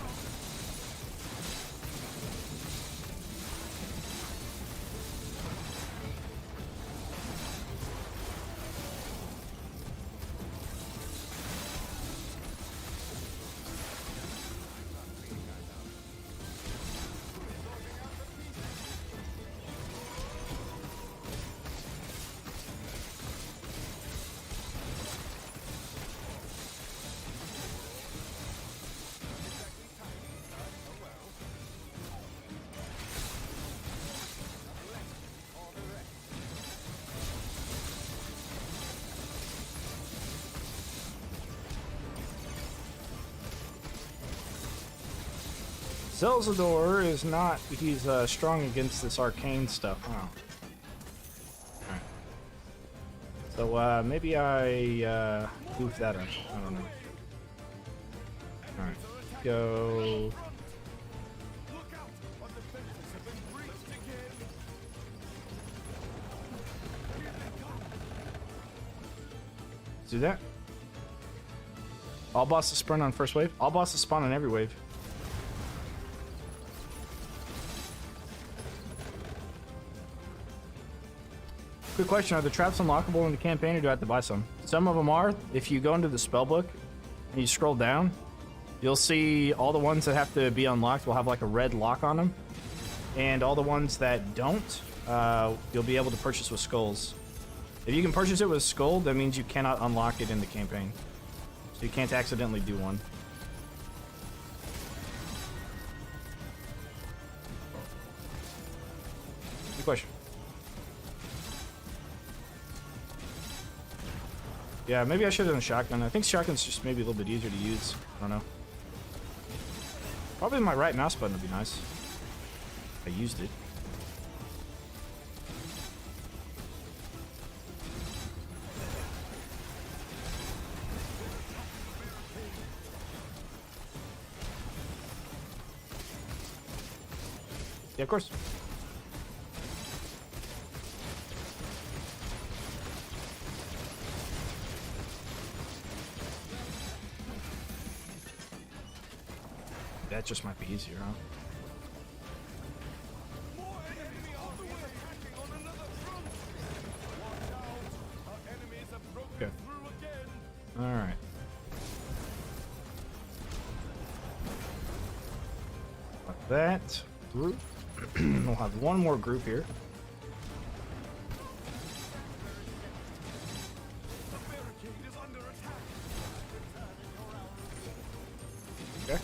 Zelzador is not, he's strong against this arcane stuff. Oh. Alright. So maybe I goof that up. I don't know. Alright. Go. Look out! Our defenses have been breached again. Here they come. Do that. All bosses sprint on first wave. All bosses spawn on every wave. Quick question, are the traps unlockable in the campaign or do I have to buy some? Some of them are. If you go into the spellbook and you scroll down, you'll see all the ones that have to be unlocked will have like a red lock on them. And all the ones that don't, you'll be able to purchase with skulls. If you can purchase it with skull, that means you cannot unlock it in the campaign. So you can't accidentally do one. Good question. Yeah, maybe I should have done a shotgun. I think shotgun's just maybe a little bit easier to use. I don't know. Probably my right mouse button would be nice. I used it. Yeah, of course. That just might be easier, huh? More enemy on the way. Attacking on another front. Watch out! Our enemies have broken Okay. through again. Alright. Like that. Group. We'll have one more group here. The barricade is under attack. Okay.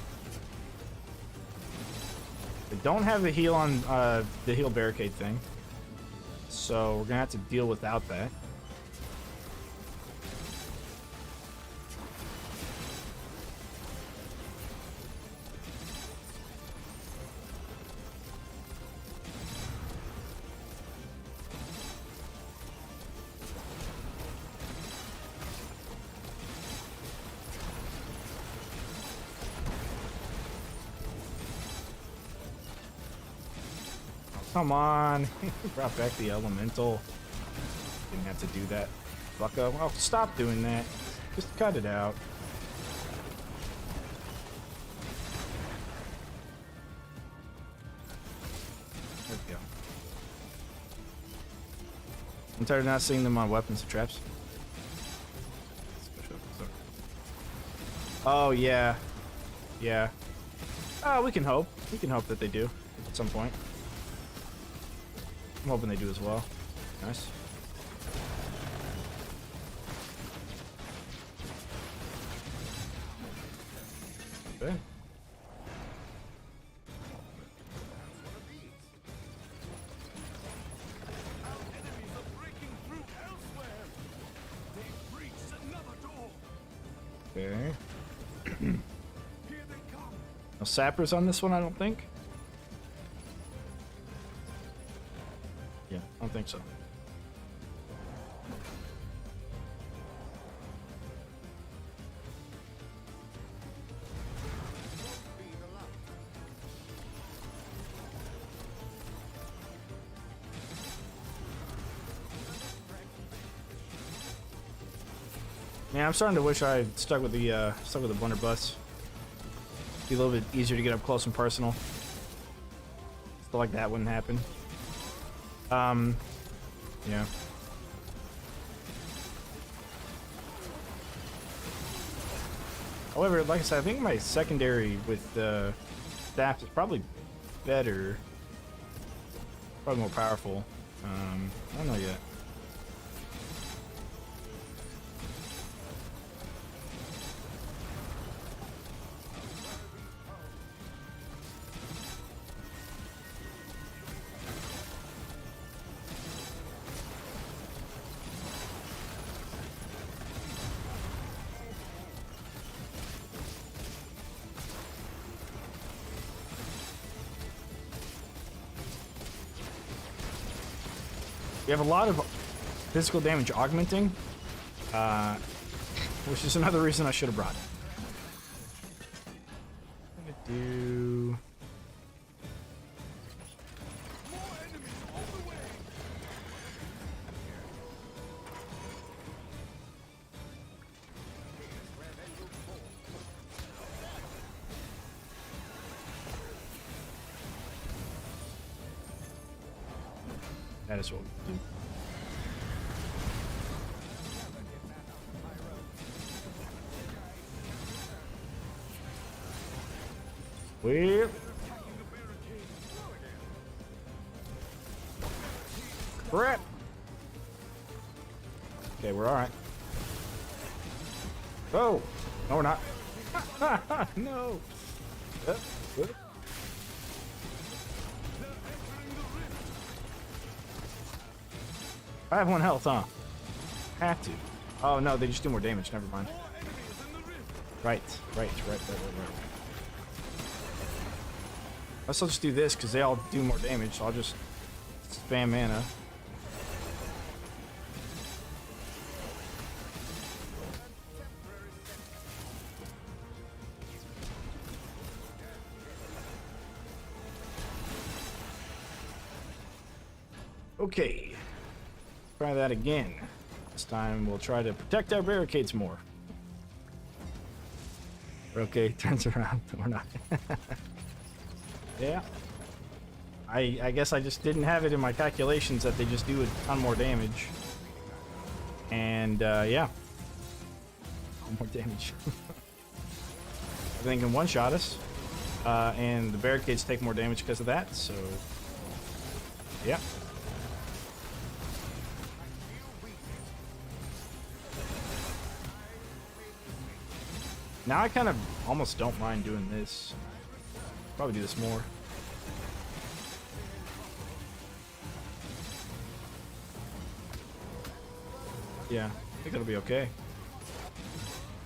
They don't have the heal on the heal barricade thing. So we're gonna have to deal without that. Come on. Brought back the elemental. Didn't have to do that. Bucko. Oh, stop doing that. Just cut it out. There we go. I'm tired of not seeing them on weapons and traps. Oh, yeah. Yeah. Oh, we can hope. We can hope that they do at some point. I'm hoping they do as well. Nice. Okay. Our enemies are breaking through elsewhere. They've breached another door. Okay. Here they come. No sappers on this one, I don't think. Yeah, I don't think so. Yeah, I'm starting to wish I had stuck with the blunderbuss. Be a little bit easier to get up close and personal. Stuff like that wouldn't happen. Yeah. However, like I said, I think my secondary with the staff is probably better. Probably more powerful. I don't know yet. We have a lot of physical damage augmenting, which is another reason I should have brought it. I'm gonna do... More enemies on the way. That is what we do. Well, crap. Okay, we're all right. Oh, no, we're not. No. I have 1 health, huh? Have to. Oh no, they just do more damage. Never mind. More enemies in the rift. Right. I'll just do this because they all do more damage, so I'll just spam mana. Okay. Try that again. This time we'll try to protect our barricades more. Okay, turns around. We're not. Yeah. I guess I just didn't have it in my calculations that they just do a ton more damage. And, yeah. More damage. I think can one-shot us. And the barricades take more damage because of that, so... Yeah. Now I kind of almost don't mind doing this. Probably do this more. Yeah, I think it'll be okay.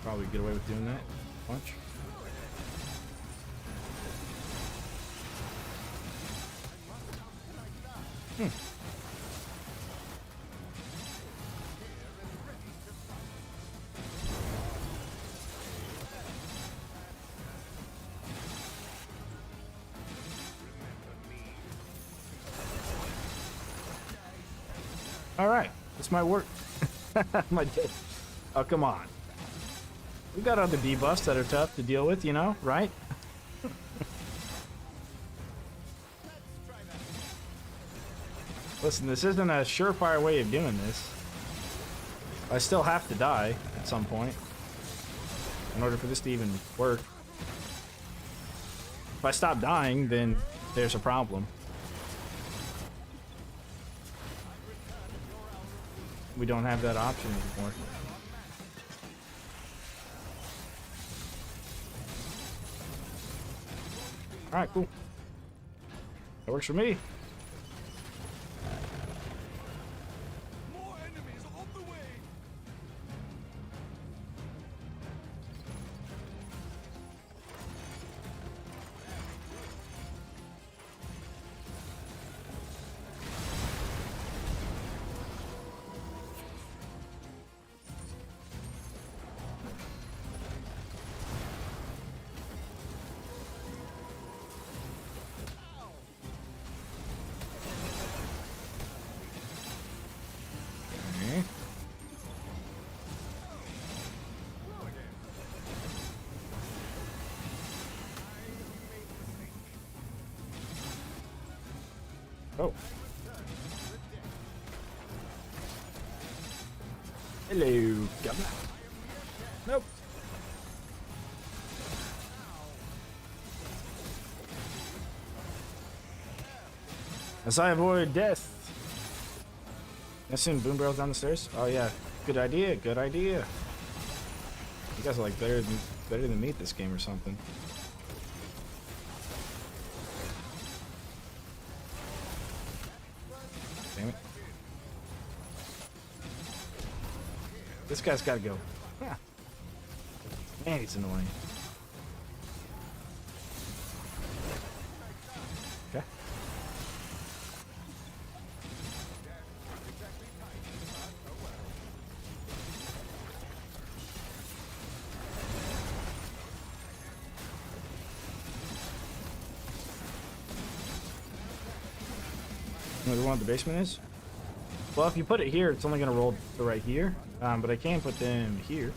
Probably get away with doing that. Punch. Alright, this might work. Might do. Oh, come on. We got other debuffs that are tough to deal with, you know, right? Listen, this isn't a surefire way of doing this. I still have to die at some point in order for this to even work. If I stop dying, then there's a problem. We don't have that option anymore. Alright, cool. That works for me. More enemies on the way. Okay. Oh. Hello, governor. Nope. As I avoid death. I seen boom barrels down the stairs. Oh yeah, good idea. Good idea. You guys are like better than me at this game or something. Damn it. This guy's got to go. Yeah. Man, he's annoying. Okay. Where the one at the basement is? Well, if you put it here, it's only going to roll to right here. But I can put them here.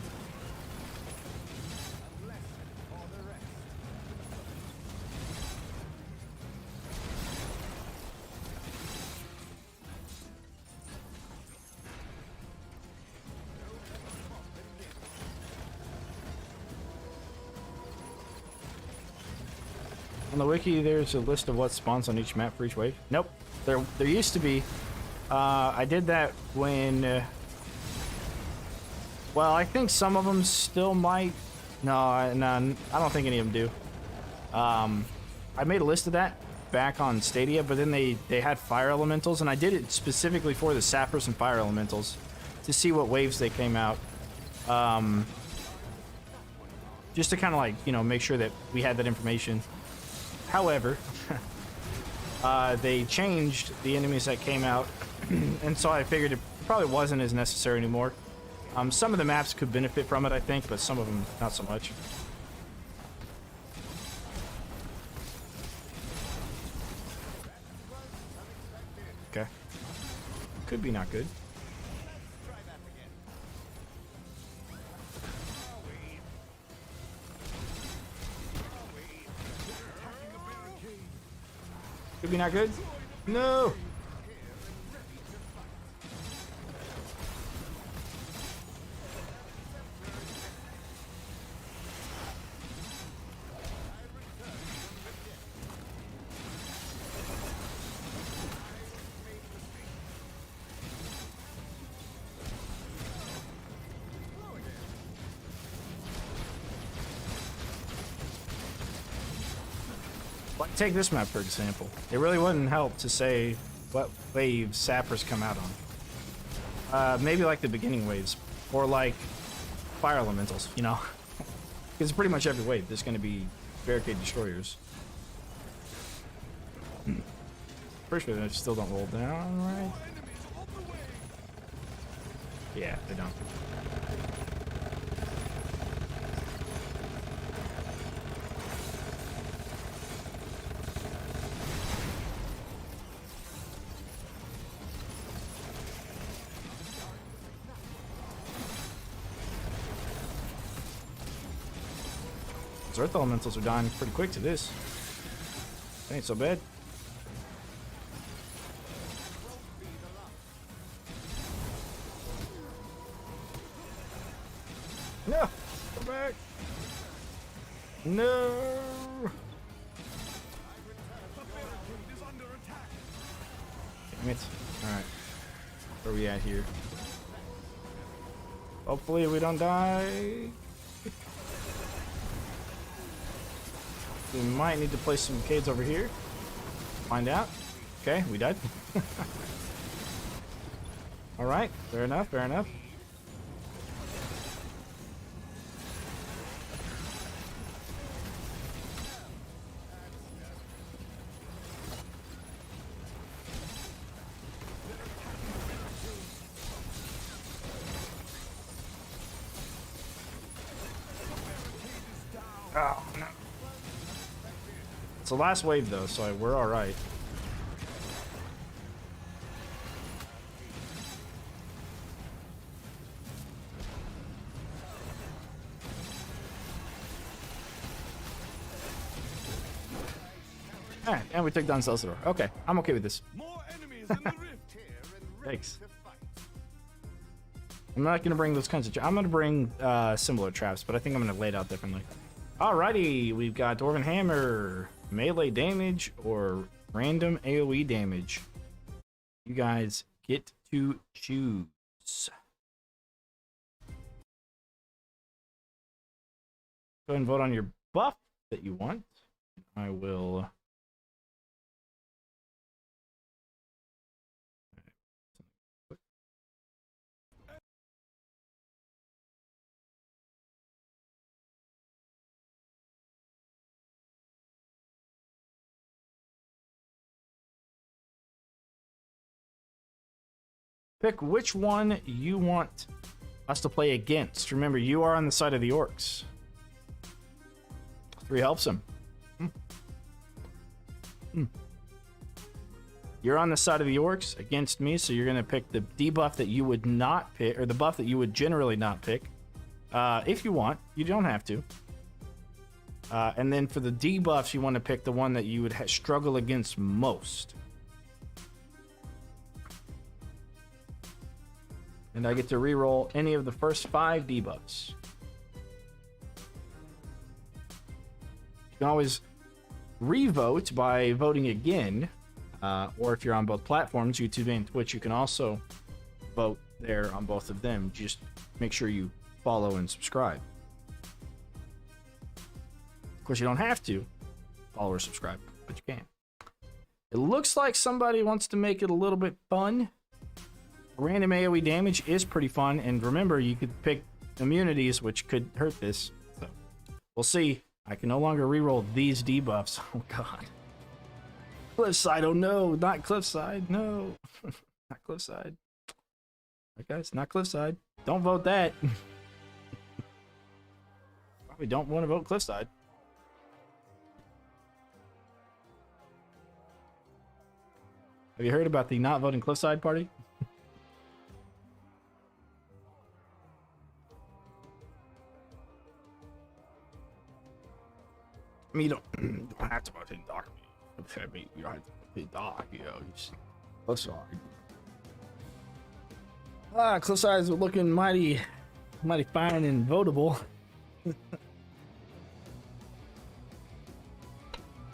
On the wiki, there's a list of what spawns on each map for each wave. Nope. There used to be. I did that when... well, I think some of them still might. No, I don't think any of them do. I made a list of that back on Stadia, but then they had fire elementals, and I did it specifically for the sappers and fire elementals to see what waves they came out. Just to kind of like, you know, make sure that we had that information. However, they changed the enemies that came out, and so I figured it probably wasn't as necessary anymore. Some of the maps could benefit from it, I think, but some of them not so much. Okay. Could be not good. Could be not good. No. Like, take this map for example. It really wouldn't help to say what wave sappers come out on. Maybe like the beginning waves, or like fire elementals, you know? Because pretty much every wave there's going to be barricade destroyers. Pretty sure they still don't roll down, right? Yeah, they don't. Earth elementals are dying pretty quick to this. Ain't so bad. No! Go back! No! Damn it. Alright. Where are we at here? Hopefully we don't die. We might need to place some cades over here. Find out. Okay, we died. Alright, fair enough, fair enough. Oh, no. It's the last wave though, so we're alright. Alright, and we took down Celsador. Okay, I'm okay with this. More enemies in the rift. Thanks. I'm not gonna bring those kinds of I'm gonna bring similar traps, but I think I'm gonna lay it out differently. Alrighty, we've got Dwarven Hammer, melee damage, or random AoE damage. You guys get to choose. Go ahead and vote on your buff that you want. I will... Pick which one you want us to play against. Remember, you are on the side of the orcs. 3 helps him. You're on the side of the orcs against me, so you're gonna pick the debuff that you would not pick, or the buff that you would generally not pick. If you want, you don't have to. And then for the debuffs, you want to pick the one that you would struggle against most. And I get to reroll any of the first 5 debuffs. You can always revote by voting again, or if you're on both platforms, YouTube and Twitch, you can also vote there on both of them. Just make sure you follow and subscribe. Of course, you don't have to follow or subscribe, but you can. It looks like somebody wants to make it a little bit fun. Random AoE damage is pretty fun, and remember, you could pick immunities, which could hurt this. So, we'll see. I can no longer reroll these debuffs. Oh, God. Cliffside, oh no, not Cliffside, no. Not Cliffside. Okay, guys, not Cliffside. Don't vote that. Probably don't want to vote Cliffside. Have you heard about the not voting Cliffside party? I mean, you don't have to vote in Doc. I mean, you don't have to vote in Doc, you know. Just Cliffside. Cliffside's looking mighty fine and votable.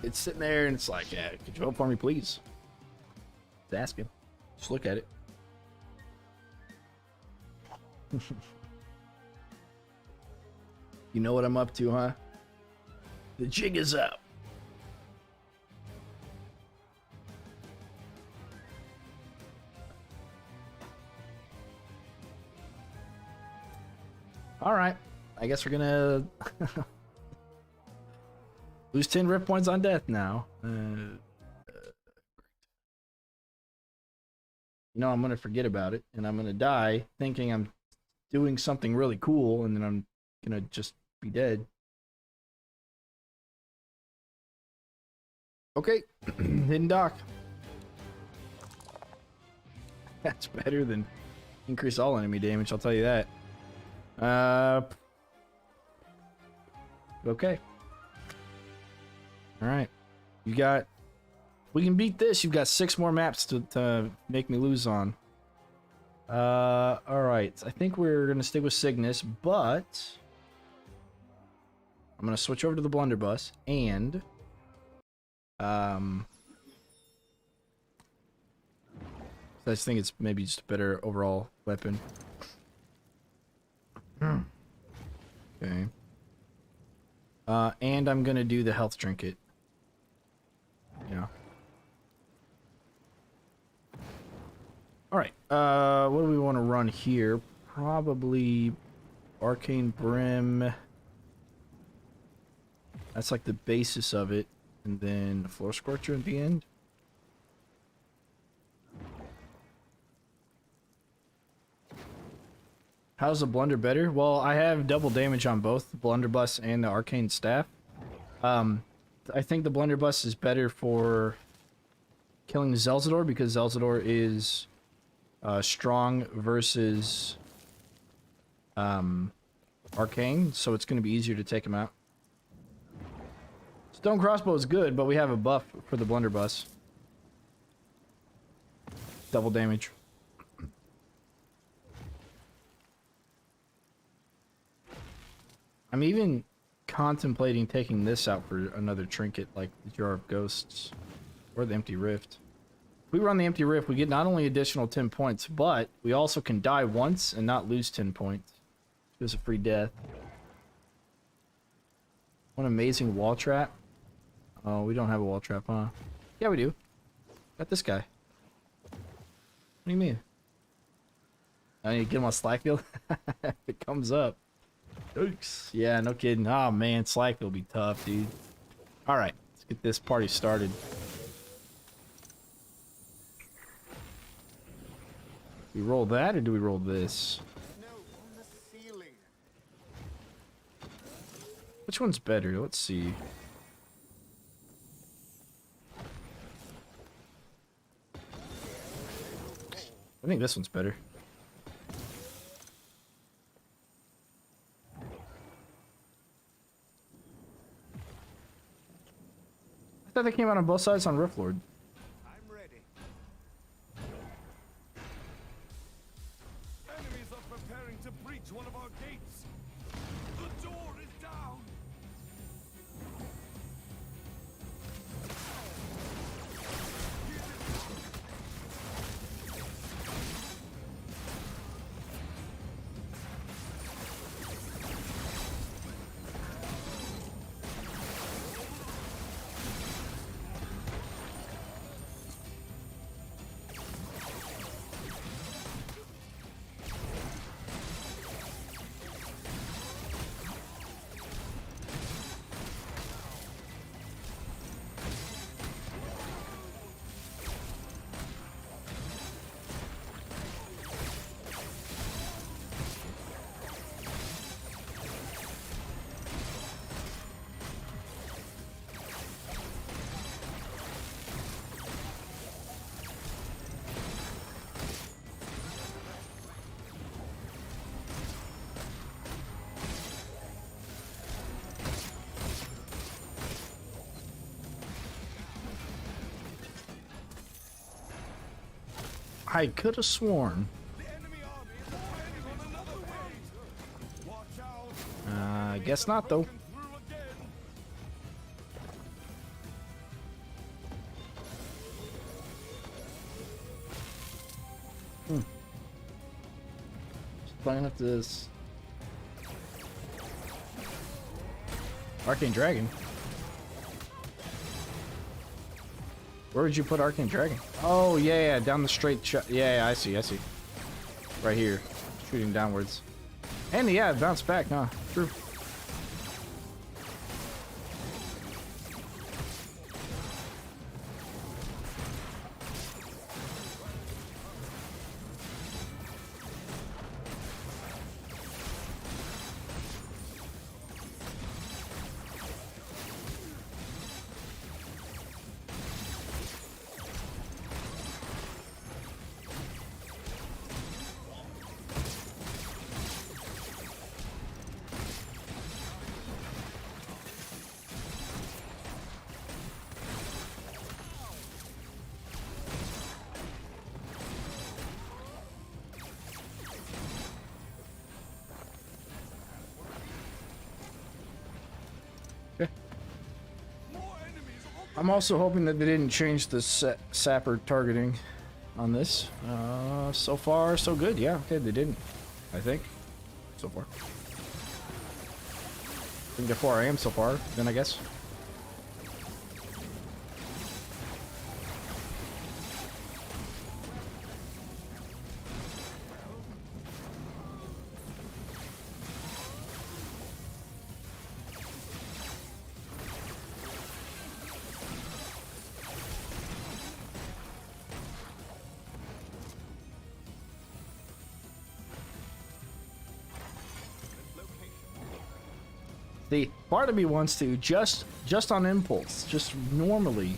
It's sitting there and it's like, yeah, could you vote for me, please? Just ask him. Just look at it. You know what I'm up to, huh? The jig is up. All right. I guess we're gonna lose 10 rip points on death now. You know, I'm gonna forget about it, and I'm gonna die thinking I'm doing something really cool, and then I'm gonna just be dead. Okay, hidden dock. That's better than increase all enemy damage, I'll tell you that. Okay. Alright. You got... We can beat this. You've got 6 more maps to make me lose on. Alright. I think we're going to stick with Cygnus, but... I'm going to switch over to the blunderbuss, and... I just think it's maybe just a better overall weapon. Okay. And I'm gonna do the health trinket. Yeah. Alright, what do we want to run here? Probably Arcane Brim. That's like the basis of it. And then Floor Scorcher at the end. How's the Blunder better? Well, I have double damage on both the Blunderbuss and the Arcane Staff. I think the Blunderbuss is better for killing Zelzador because Zelzador is strong versus Arcane, so it's going to be easier to take him out. Stone Crossbow is good, but we have a buff for the Blunderbuss. Double damage. I'm even contemplating taking this out for another trinket, like the Jar of Ghosts or the Empty Rift. If we run the Empty Rift, we get not only additional 10 points, but we also can die once and not lose 10 points. There's a free death. One amazing wall trap. Oh, we don't have a wall trap, huh? Yeah, we do. Got this guy. What do you mean? I need to get him on Slackfield? It comes up. Oops. Yeah, no kidding. Oh, man, Slackfield will be tough, dude. Alright, let's get this party started. Do we roll that, or do we roll this? Which one's better? Let's see. think this one's better. I thought they came out on both sides on Riftlord. I'm ready. Enemies are preparing to breach one of our gates. The door is down. I could have sworn. The enemy army is heading on another way. Watch out. I guess not, though. Broken through again. Playing up this Arcane Dragon. Where would you put Arcane Dragon? Oh yeah, down the straight shot. Yeah, I see. Right here, shooting downwards. And yeah, it bounced back. Huh? True. More enemies on I'm also hoping that they didn't change the sapper targeting on this. So far, so good. Yeah, okay, they didn't. I think. So far. I think they're 4 AM so far, then I guess. See, part of me wants to just on impulse, just normally.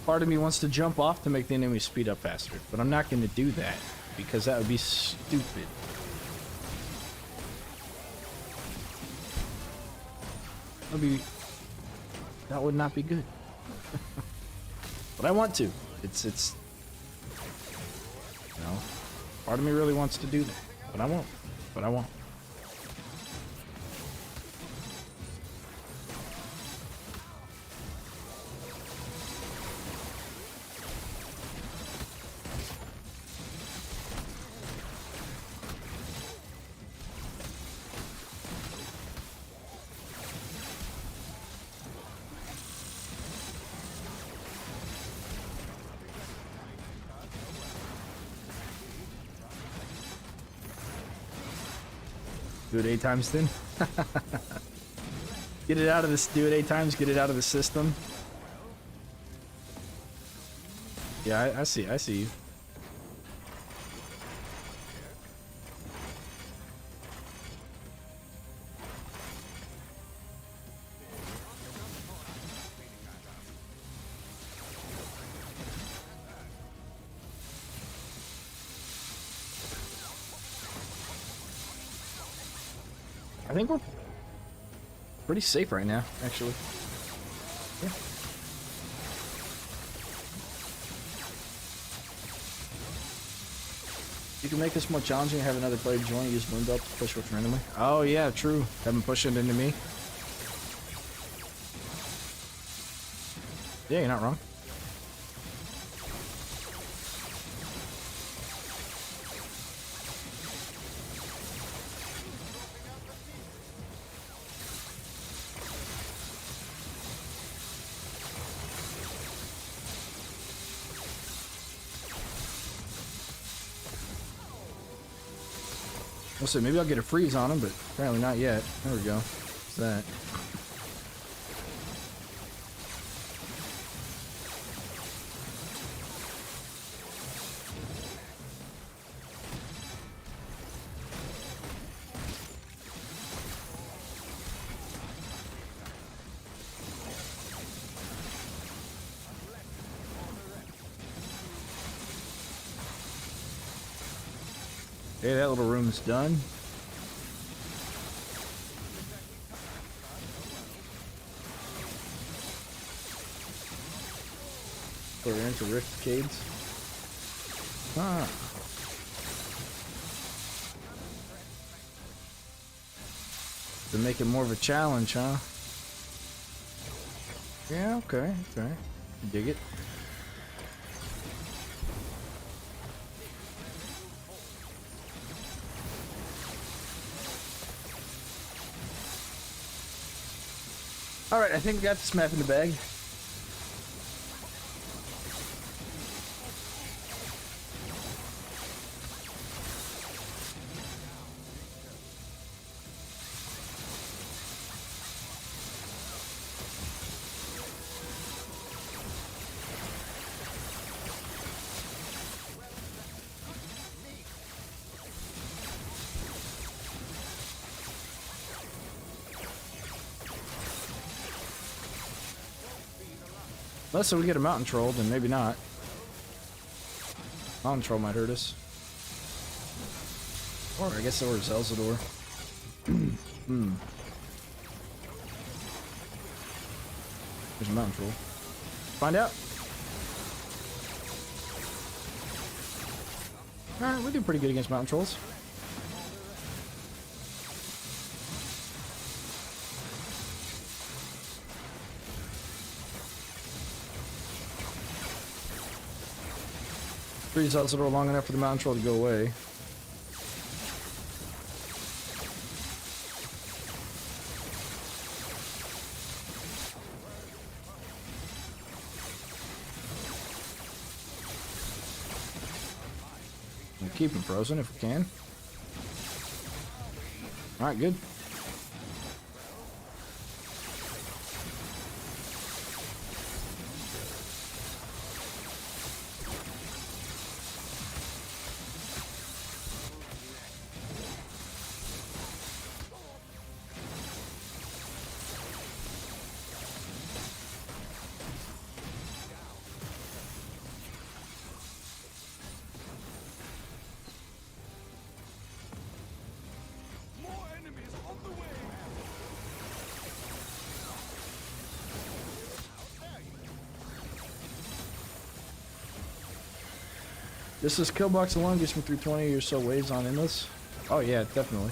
Part of me wants to jump off to make the enemy speed up faster, but I'm not going to do that because that would be stupid. That would not be good. But I want to. It's you know, part of me really wants to do that, but I won't. But I won't. Do it 8 times then. Get it out of this. Do it 8 times. Get it out of the system. Yeah, I see. I see you. think we're pretty safe right now, actually. Yeah. You can make this more challenging and have another player join. Use Moon Belt to push with randomly. Oh yeah, true. Have them push it into me. Yeah, you're not wrong. We'll see, maybe I'll get a freeze on him, but apparently not yet. There we go. What's that? Okay, that little room's done. We're into rift cades. Ah. To make it more of a challenge, huh? Yeah, okay, okay. Dig it. Alright, I think we got this map in the bag. Unless we get a mountain troll, then maybe not. Mountain troll might hurt us. Or I guess or Zelzador. There's a mountain troll. Find out. Alright, we do pretty good against mountain trolls. Freeze Zelzador long enough for the mountain troll to go away. We'll keep him frozen if we can. Alright, good. More enemies on the way. This is kill box alone gets me through 20 or so waves on endless. Oh yeah, definitely.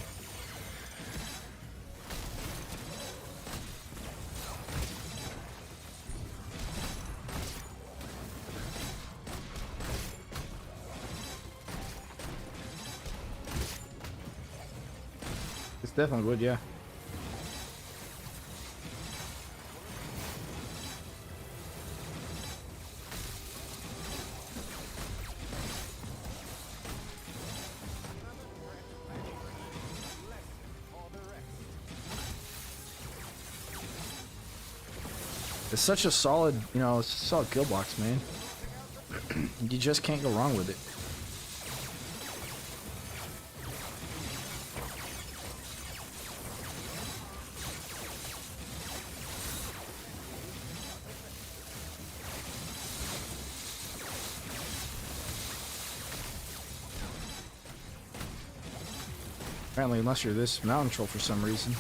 It's definitely would, yeah. It's such a solid, you know, it's a solid kill box, man. You just can't go wrong with it. Apparently, unless you're this mountain troll for some reason.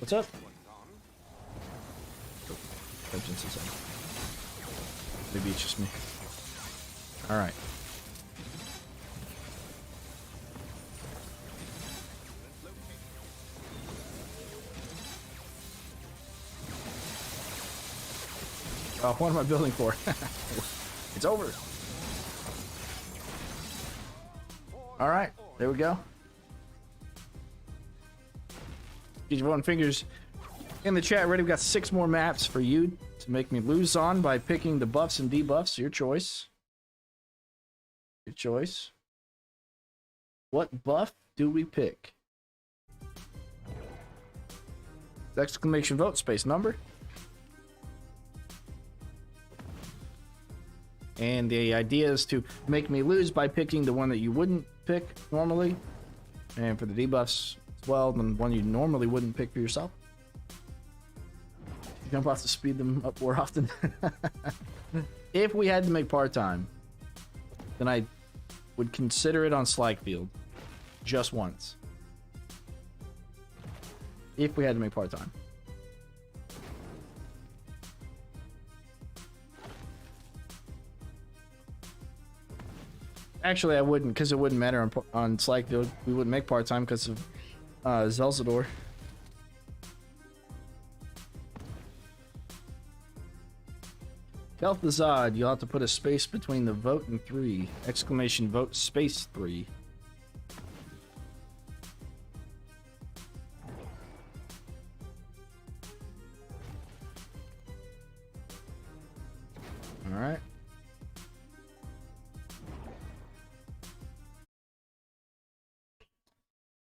What's up? Vengeance is on. Maybe it's just me. Alright. Oh, what am I building for? It's over. Alright, there we go. Get your 1 fingers in the chat ready. We've got 6 more maps for you to make me lose on by picking the buffs and debuffs. Your choice. Your choice. What buff do we pick? Exclamation vote, space number. And the idea is to make me lose by picking the one that you wouldn't pick normally. And for the debuffs as well, the one you normally wouldn't pick for yourself. You don't have to speed them up more often. If we had to make part-time, then I would consider it on Slagfield. Just once. If we had to make part-time. Actually, I wouldn't, because it wouldn't matter on Slagfield. We wouldn't make part-time because of Zelzador. Kel'Thuzad, you'll have to put a space between the vote and 3. Exclamation vote space 3. Alright.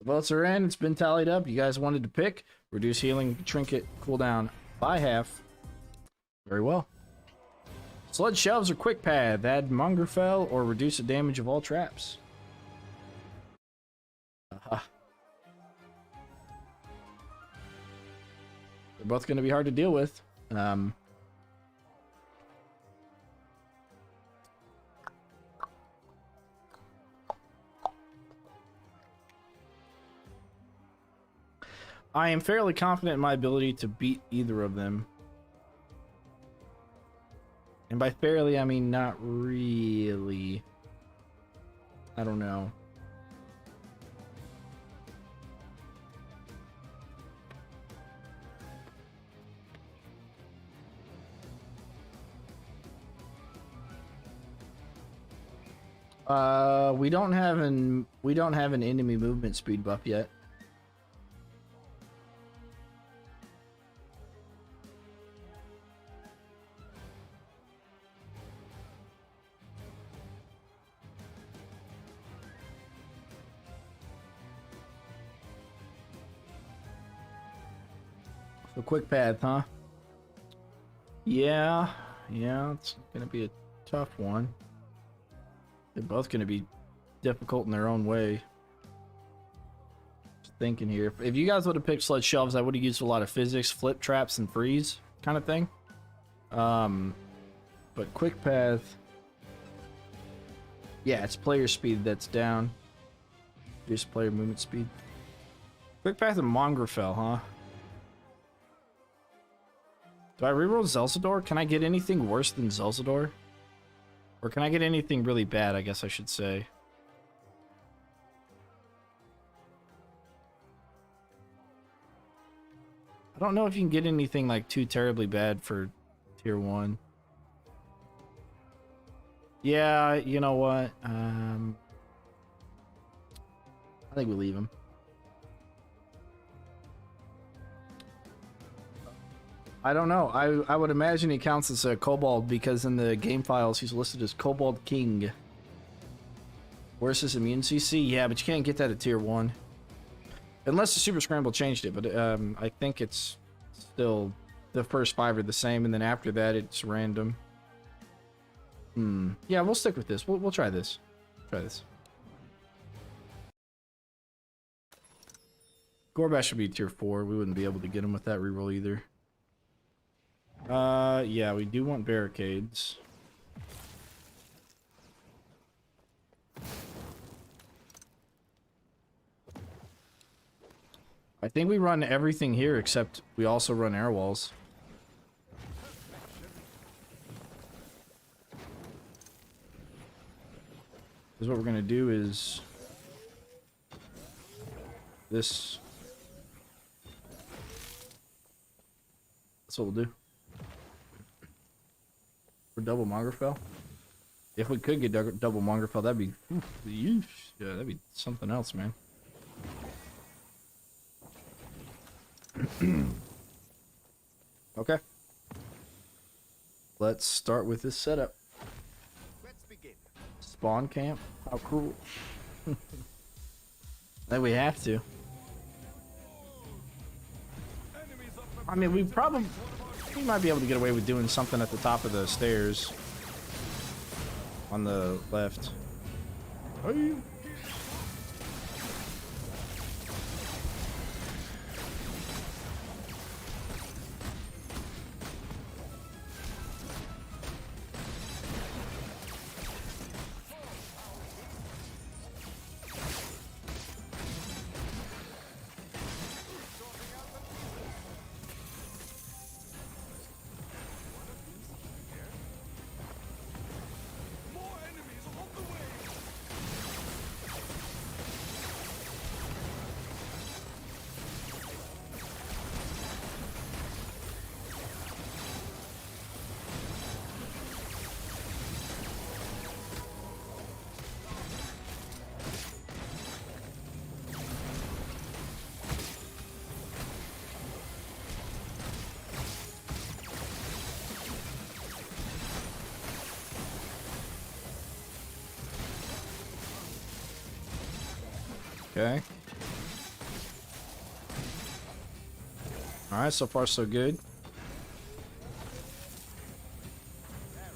The votes are in. It's been tallied up. You guys wanted to pick. Reduce healing trinket cooldown by half. Very well. Sludge shelves or quick path. Add Mongrel or reduce the damage of all traps. They're both going to be hard to deal with. I am fairly confident in my ability to beat either of them. And by fairly, I mean not really. I don't know. We don't have an enemy movement speed buff yet. So quick path, huh? Yeah, it's gonna be a tough one. They're both gonna be difficult in their own way. Just thinking here, if you guys would have picked sludge shelves, I would have used a lot of physics, flip traps, and freeze kind of thing. But quick path, yeah, it's player speed that's down. Reduce player movement speed. Quick path and Mongrel, huh? Do I reroll Zelzador? Can I get anything worse than Zelzador? Or can I get anything really bad, I guess I should say. I don't know if you can get anything like too terribly bad for tier 1. Yeah, you know what? I think we leave him. I don't know. I would imagine he counts as a kobold because in the game files he's listed as Kobold King. Where's his immune CC? Yeah, but you can't get that at tier 1. Unless the Super Scramble changed it, but I think it's still the first 5 are the same, and then after that it's random. Yeah, we'll stick with this. We'll try this. Try this. Gorbash should be tier 4. We wouldn't be able to get him with that reroll either. Yeah, we do want barricades. I think we run everything here except we also run air walls. Because what we're gonna do is this. That's what we'll do. For double Mongrel. If we could get double Mongrel, that'd be yeah, that'd be something else, man. Okay. Let's start with this setup. Let's begin. Spawn camp. How cool. That we have to. Enemies up I mean, we might be able to get away with doing something at the top of the stairs. On the left. Hey. More enemies on the way. Okay. Alright, so far so good.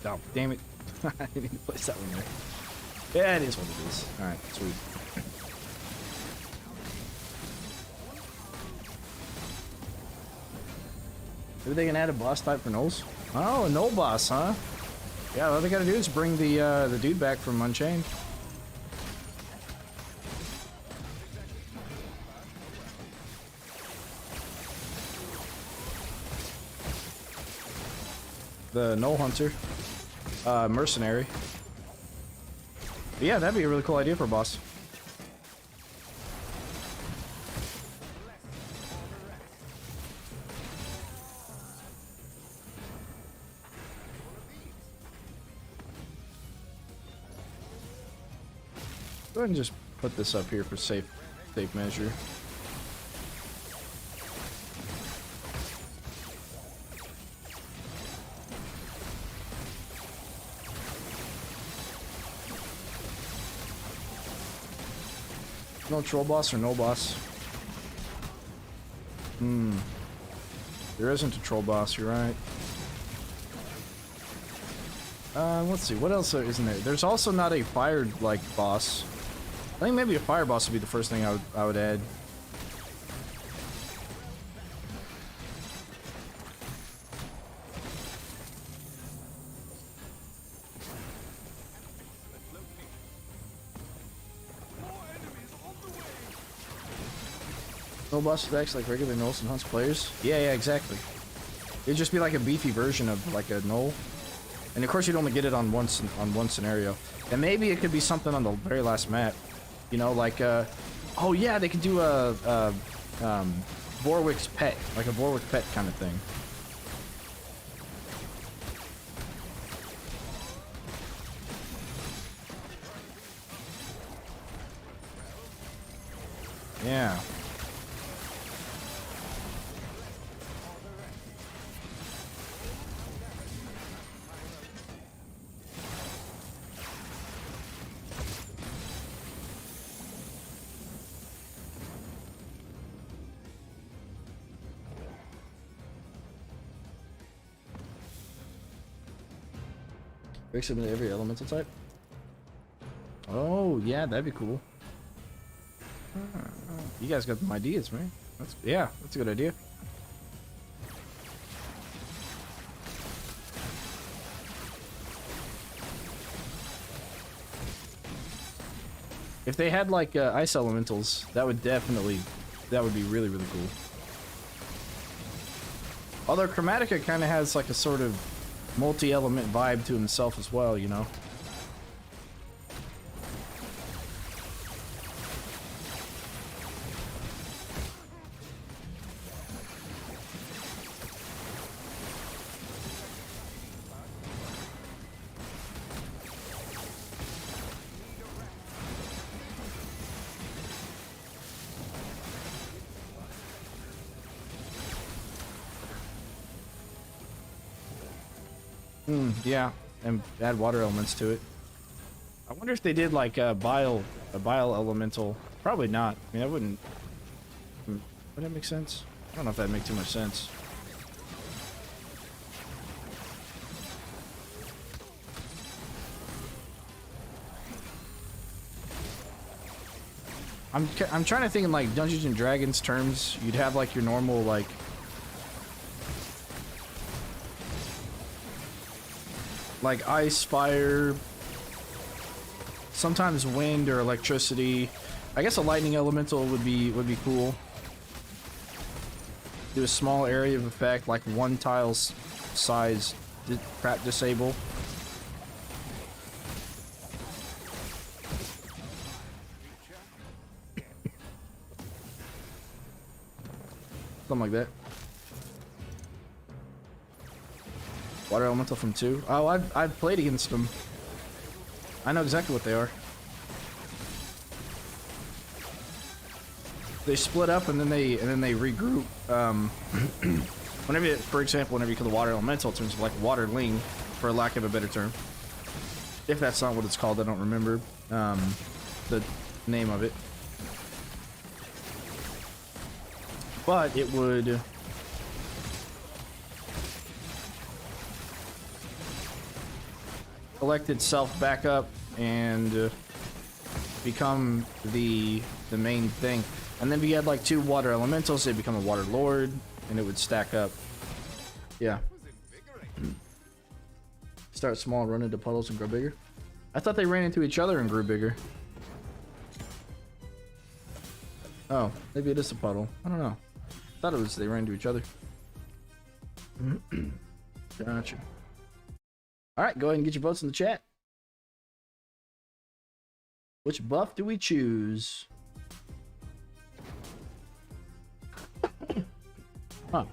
Oh, damn it. I didn't need to place that one there. Yeah, it is what it is. Alright, sweet. Maybe they can add a boss type for Knolls? Oh, a Knoll boss, huh? Yeah, all they gotta do is bring the dude back from Unchained. The Knoll Hunter. Mercenary. But yeah, that'd be a really cool idea for a boss. Go ahead and just put this up here for safe measure. No troll boss or no boss? There isn't a troll boss, you're right. Let's see, what else isn't there? There's also not a fire, like, boss. I think maybe a fire boss would be the first thing I would add. No boss attacks like regular Knolls and hunts players? Yeah, exactly. It'd just be like a beefy version of like a Knoll. And of course you'd only get it on one scenario. And maybe it could be something on the very last map. You know, like oh yeah, they could do a Vorwick's pet, like a Vorwick pet kind of thing. Yeah. Breaks into every elemental type. Oh, yeah, that'd be cool. You guys got some ideas, man. That's a good idea. If they had like ice elementals, that would definitely that would be really, really cool. Although Chromatica kind of has like a sort of multi-element vibe to himself as well, you know? Yeah, and add water elements to it. I wonder if they did like a bile elemental. Probably not. I mean, that wouldn't. Would that make sense? I don't know if that'd make too much sense. I'm trying to think in like Dungeons and Dragons terms. You'd have like your normal like. Like ice, fire, sometimes wind or electricity. I guess a lightning elemental would be cool. Do a small area of effect, like one tile's size, crap disable. Something like that. Water elemental from 2. Oh, I've played against them. I know exactly what they are. They split up and then they regroup. For example, whenever you kill the water elemental, it turns like waterling, for lack of a better term. If that's not what it's called, I don't remember the name of it. But it would. Collect itself back up and become the main thing. And then if you had like 2 water elementals, they'd become a water lord, and it would stack up. Yeah. Start small, run into puddles, and grow bigger. I thought they ran into each other and grew bigger. Oh, maybe it is a puddle. I don't know. I thought it was they ran into each other. Gotcha. Alright, go ahead and get your votes in the chat. Which buff do we choose? Huh.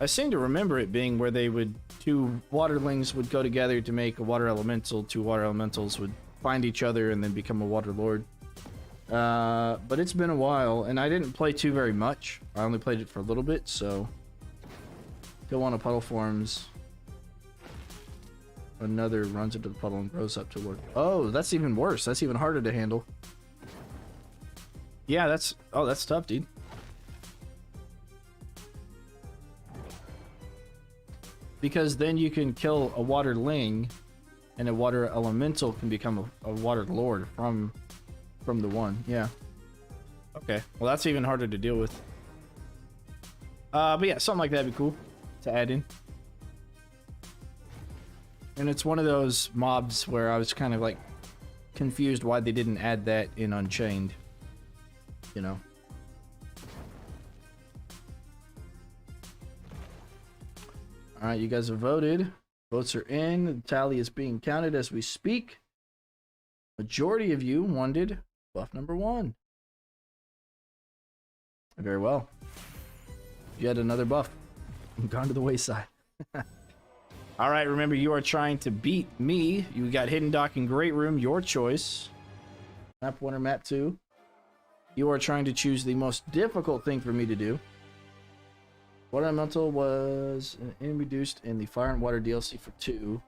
I seem to remember it being where they would, 2 waterlings would go together to make a water elemental, 2 water elementals would find each other and then become a water lord. But it's been a while, and I didn't play 2 very much. I only played it for a little bit, so... Go on a puddle forms. Another runs into the puddle and grows up to work. Oh, that's even worse. That's even harder to handle. Yeah, that's tough, dude. Because then you can kill a waterling, and a water elemental can become a water lord from the one. Yeah. Okay. Well, that's even harder to deal with. But yeah, something like that'd be cool to add in. And it's one of those mobs where I was kind of like confused why they didn't add that in Unchained, you know. All right, you guys have voted. Votes are in. The tally is being counted as we speak. Majority of you wanted buff number 1. Very well. Yet another buff. Gone to the wayside. All right, remember, you are trying to beat me. You got Hidden Dock and Great Room, your choice. Map 1 or Map 2. You are trying to choose the most difficult thing for me to do. Water Elemental was introduced in the Fire and Water DLC for 2.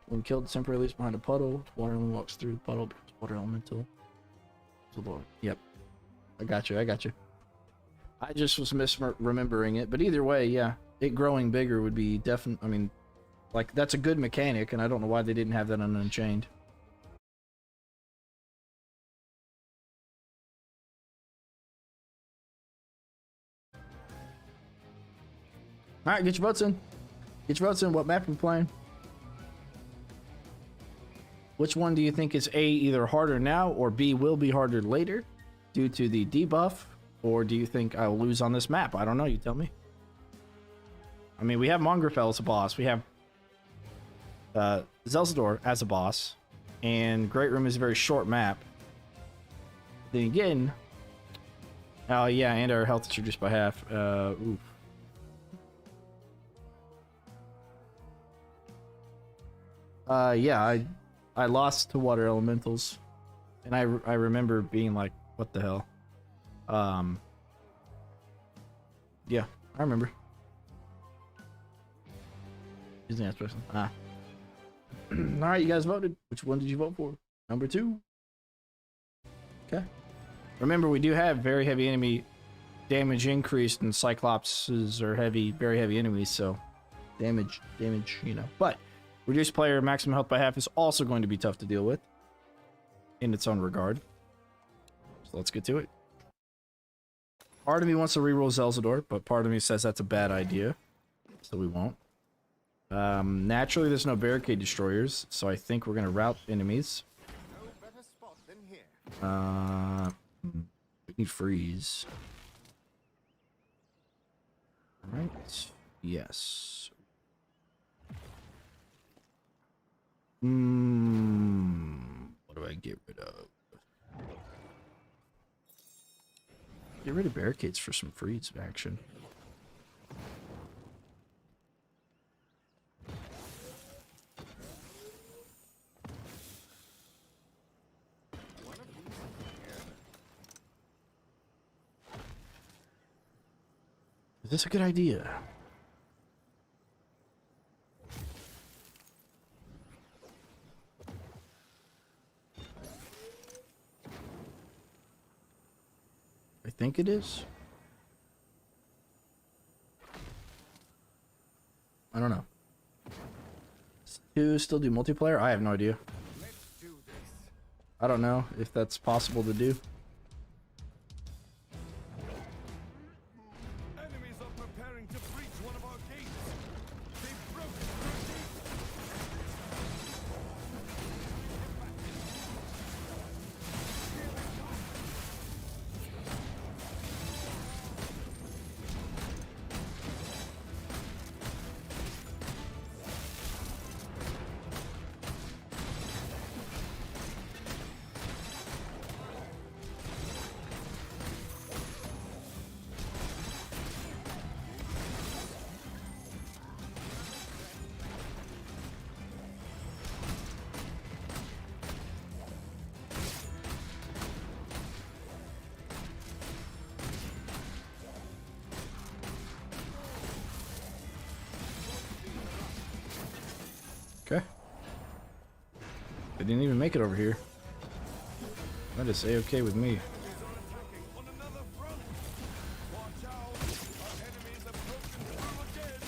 When killed, temporarily leaves behind a puddle. Water Elemental walks through the puddle, becomes Water Elemental. Yep. I got you. I just was misremembering it. But either way, yeah. It growing bigger would be definite. I mean, like, that's a good mechanic, and I don't know why they didn't have that on Unchained. Alright, get your votes in. Get your votes in. What map are we playing? Which one do you think is A, either harder now, or B, will be harder later? due to the debuff, or do you think I'll lose on this map? I don't know. You tell me. I mean, we have Mongrel as a boss. We have Zelzador as a boss, and Great Room is a very short map. Then again, oh yeah, and our health is reduced by half. Oof. Yeah, I lost to water elementals, and I remember being like, what the hell? Yeah, I remember. Who's the next person? Ah. All right, you guys voted. Which one did you vote for? Number 2. Okay. Remember, we do have very heavy enemy damage increased, and Cyclopses are heavy, very heavy enemies, so damage, you know. But reduced player maximum health by half is also going to be tough to deal with in its own regard. So let's get to it. Part of me wants to reroll Zelzador, but part of me says that's a bad idea, so we won't. Naturally, there's no barricade destroyers, so I think we're gonna rout enemies. No better spot than here. We need freeze. Right? Yes. What do I get rid of? Get rid of barricades for some freeze action. Is this a good idea? I think it is. I don't know. Still do multiplayer? I have no idea. Let's do this. I don't know if that's possible to do. Enemies are preparing to breach one of our gates. They've broken through. Okay. They didn't even make it over here. That is A-okay with me. Enemies are attacking on another front. Watch out. Our enemies have broken through again.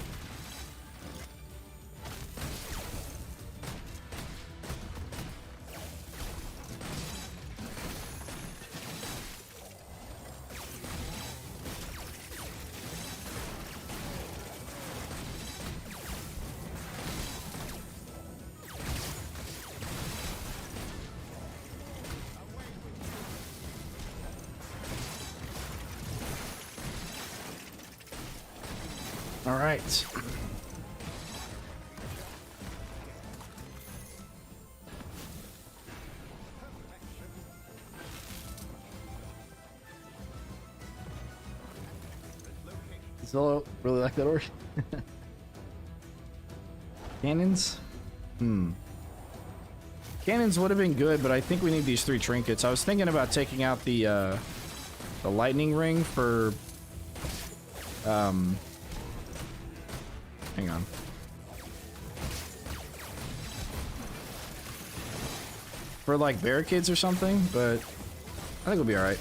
All right. Zillow really like that orc. Cannons? Cannons would have been good, but I think we need these 3 trinkets. I was thinking about taking out the lightning ring for hang on. For like barricades or something, but I think we'll be alright.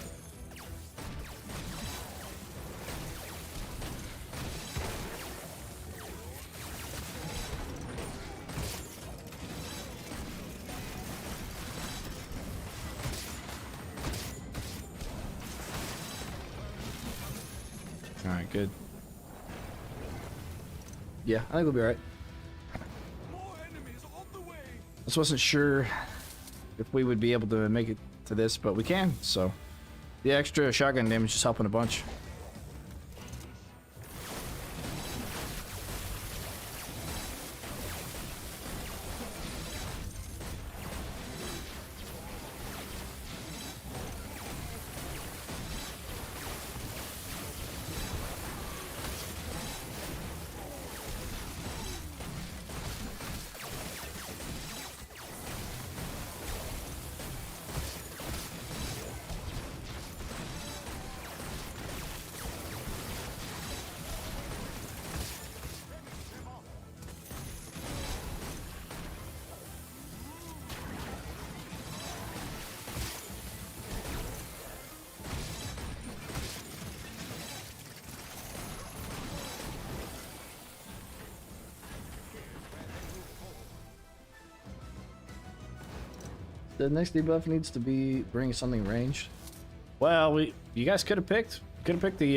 Alright, good. Yeah, I think we'll be alright. More enemies on the way. Just wasn't sure if we would be able to make it to this, but we can, so The extra shotgun damage is helping a bunch. The next debuff needs to be bring something ranged. Well, you guys could have picked the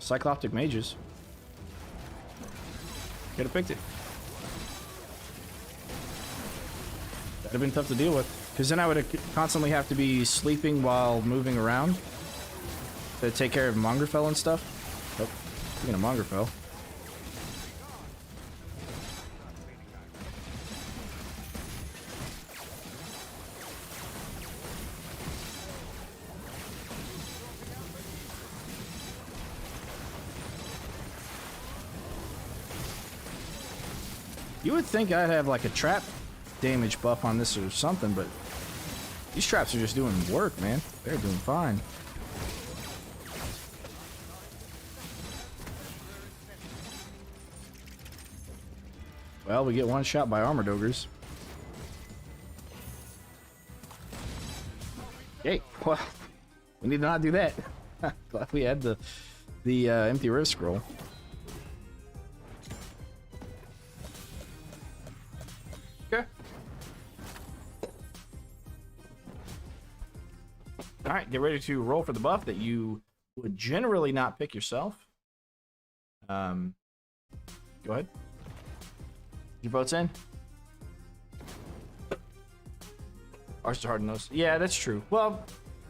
Cycloptic Mages. Could have picked it. That'd have been tough to deal with, because then I would constantly have to be sleeping while moving around to take care of Mongrefell and stuff. Oh, speaking of Mongrefell. You would think I'd have like a trap damage buff on this or something, but these traps are just doing work, man. They're doing fine. Well, we get one shot by armored ogres. Yay! Well, we need to not do that. Glad we had the empty rift scroll. Okay. All right, get ready to roll for the buff that you would generally not pick yourself. Go ahead. Your vote's in. Ours are hard nosed. Yeah, that's true. Well,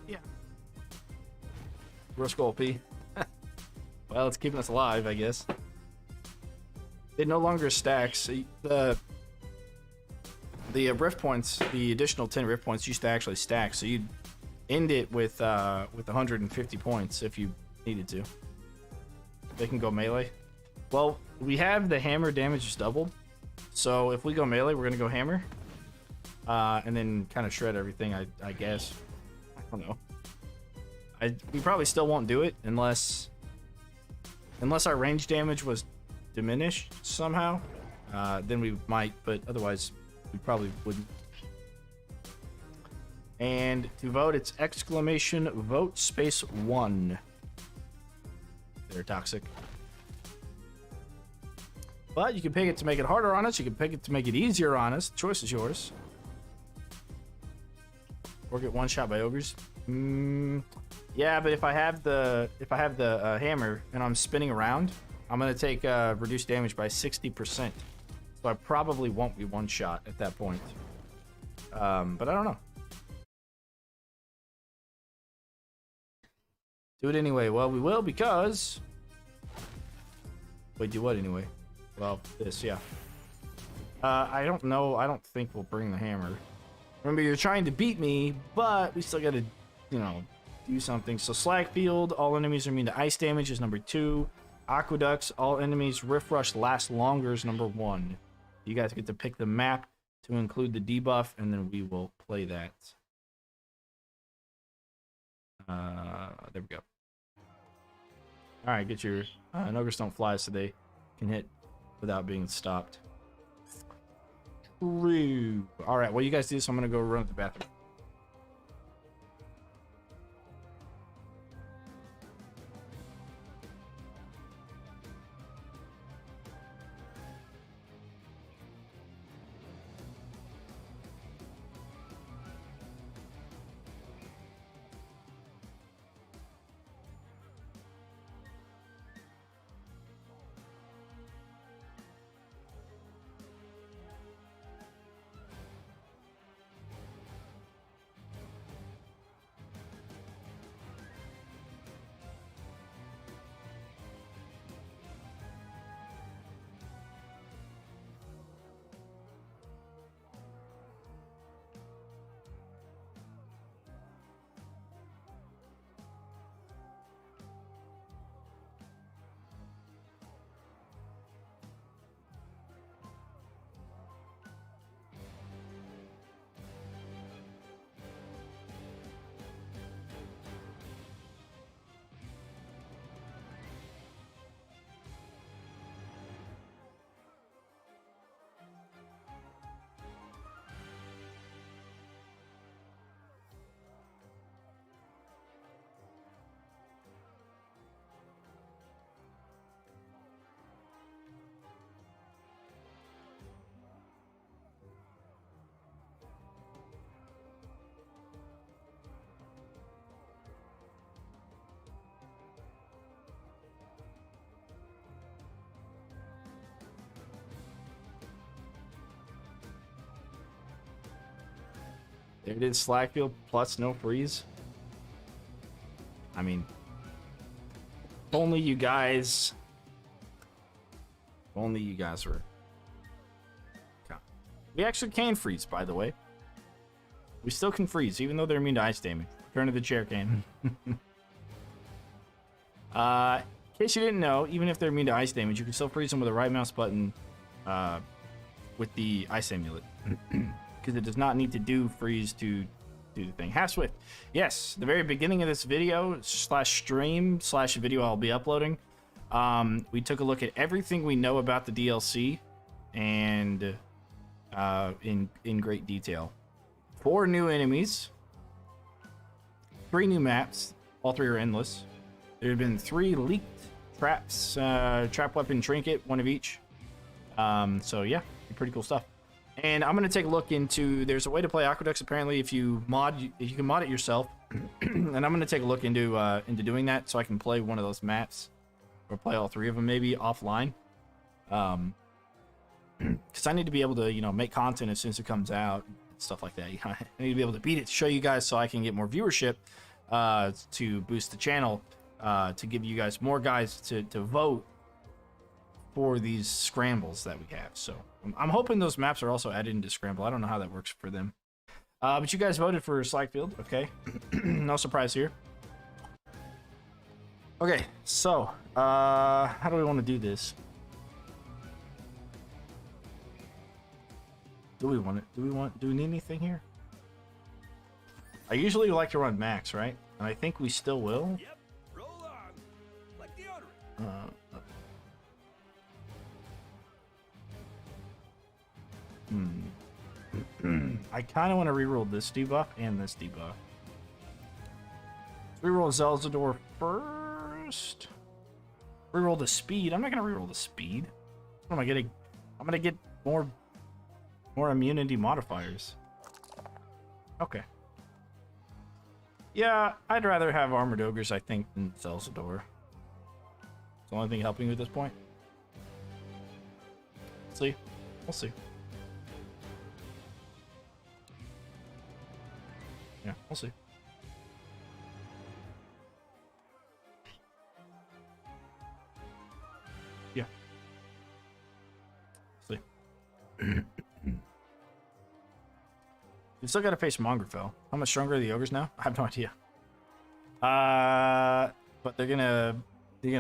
yeah. Rift scroll P. Well, it's keeping us alive, I guess. It no longer stacks. The rift points, the additional 10 rift points used to actually stack, so you'd end it with 150 points if you needed to. They can go melee. Well, we have the hammer damage is doubled, so if we go melee, we're gonna go hammer, and then kind of shred everything. I guess. I don't know. We probably still won't do it unless our range damage was diminished somehow. Then we might, but otherwise. We probably wouldn't. And to vote, it's exclamation vote space 1. They're toxic. But you can pick it to make it harder on us. You can pick it to make it easier on us. The choice is yours. Or get one shot by ogres. Yeah, but if I have the hammer and I'm spinning around, I'm gonna take reduced damage by 60%. So I probably won't be one shot at that point. But I don't know. Do it anyway. Well, we will because... Wait, do what anyway? Well, this, yeah. I don't know. I don't think we'll bring the hammer. Remember, you're trying to beat me, but we still gotta, you know, do something. So slag field, all enemies are immune to ice damage is number 2. Aqueducts, all enemies rift rush last longer is number 1. You guys get to pick the map to include the debuff, and then we will play that. There we go. All right, get your ogres don't fly, so they can hit without being stopped. True. All right, well, you guys do this. I'm gonna go run to the bathroom. There it is, Slackfield plus no freeze. I mean, if only you guys were. We actually can freeze, by the way. We still can freeze, even though they're immune to ice damage. Turn to the chair can. In case you didn't know, even if they're immune to ice damage, you can still freeze them with the right mouse button with the ice amulet. Because it does not need to do freeze to do the thing. Half Swift. Yes, the very beginning of this video slash stream slash video I'll be uploading, we took a look at everything we know about the DLC and in great detail. 4 new enemies, 3 new maps, all 3 are endless. There have been 3 leaked traps, trap weapon, trinket, 1 of each. So yeah, pretty cool stuff. And I'm gonna take a look into. There's a way to play Aqueducts apparently if you can mod it yourself. And I'm gonna take a look into doing that so I can play one of those maps or play all 3 of them maybe offline. Because I need to be able to make content as soon as it comes out, stuff like that. I need to be able to beat it to show you guys so I can get more viewership to boost the channel, to give you guys more guys to vote for these scrambles that we have. So I'm hoping those maps are also added into Scramble. I don't know how that works for them. But you guys voted for Slackfield, okay? No surprise here. Okay, so how do we want to do this? Do we need anything here? I usually like to run max, right? And I think we still will. Yep, roll on. Like deodorant. I kind of want to reroll this debuff and this debuff. Let's reroll Zelzador first. Reroll the speed. I'm not gonna reroll the speed. What am I getting? I'm gonna get more immunity modifiers. Okay. Yeah, I'd rather have Armored Ogres, I think, than Zelzador. It's the only thing helping you at this point. See? We'll see. Yeah, we'll see. Yeah. See. You still gotta face Mongrel. How much stronger are the ogres now? I have no idea. But they're gonna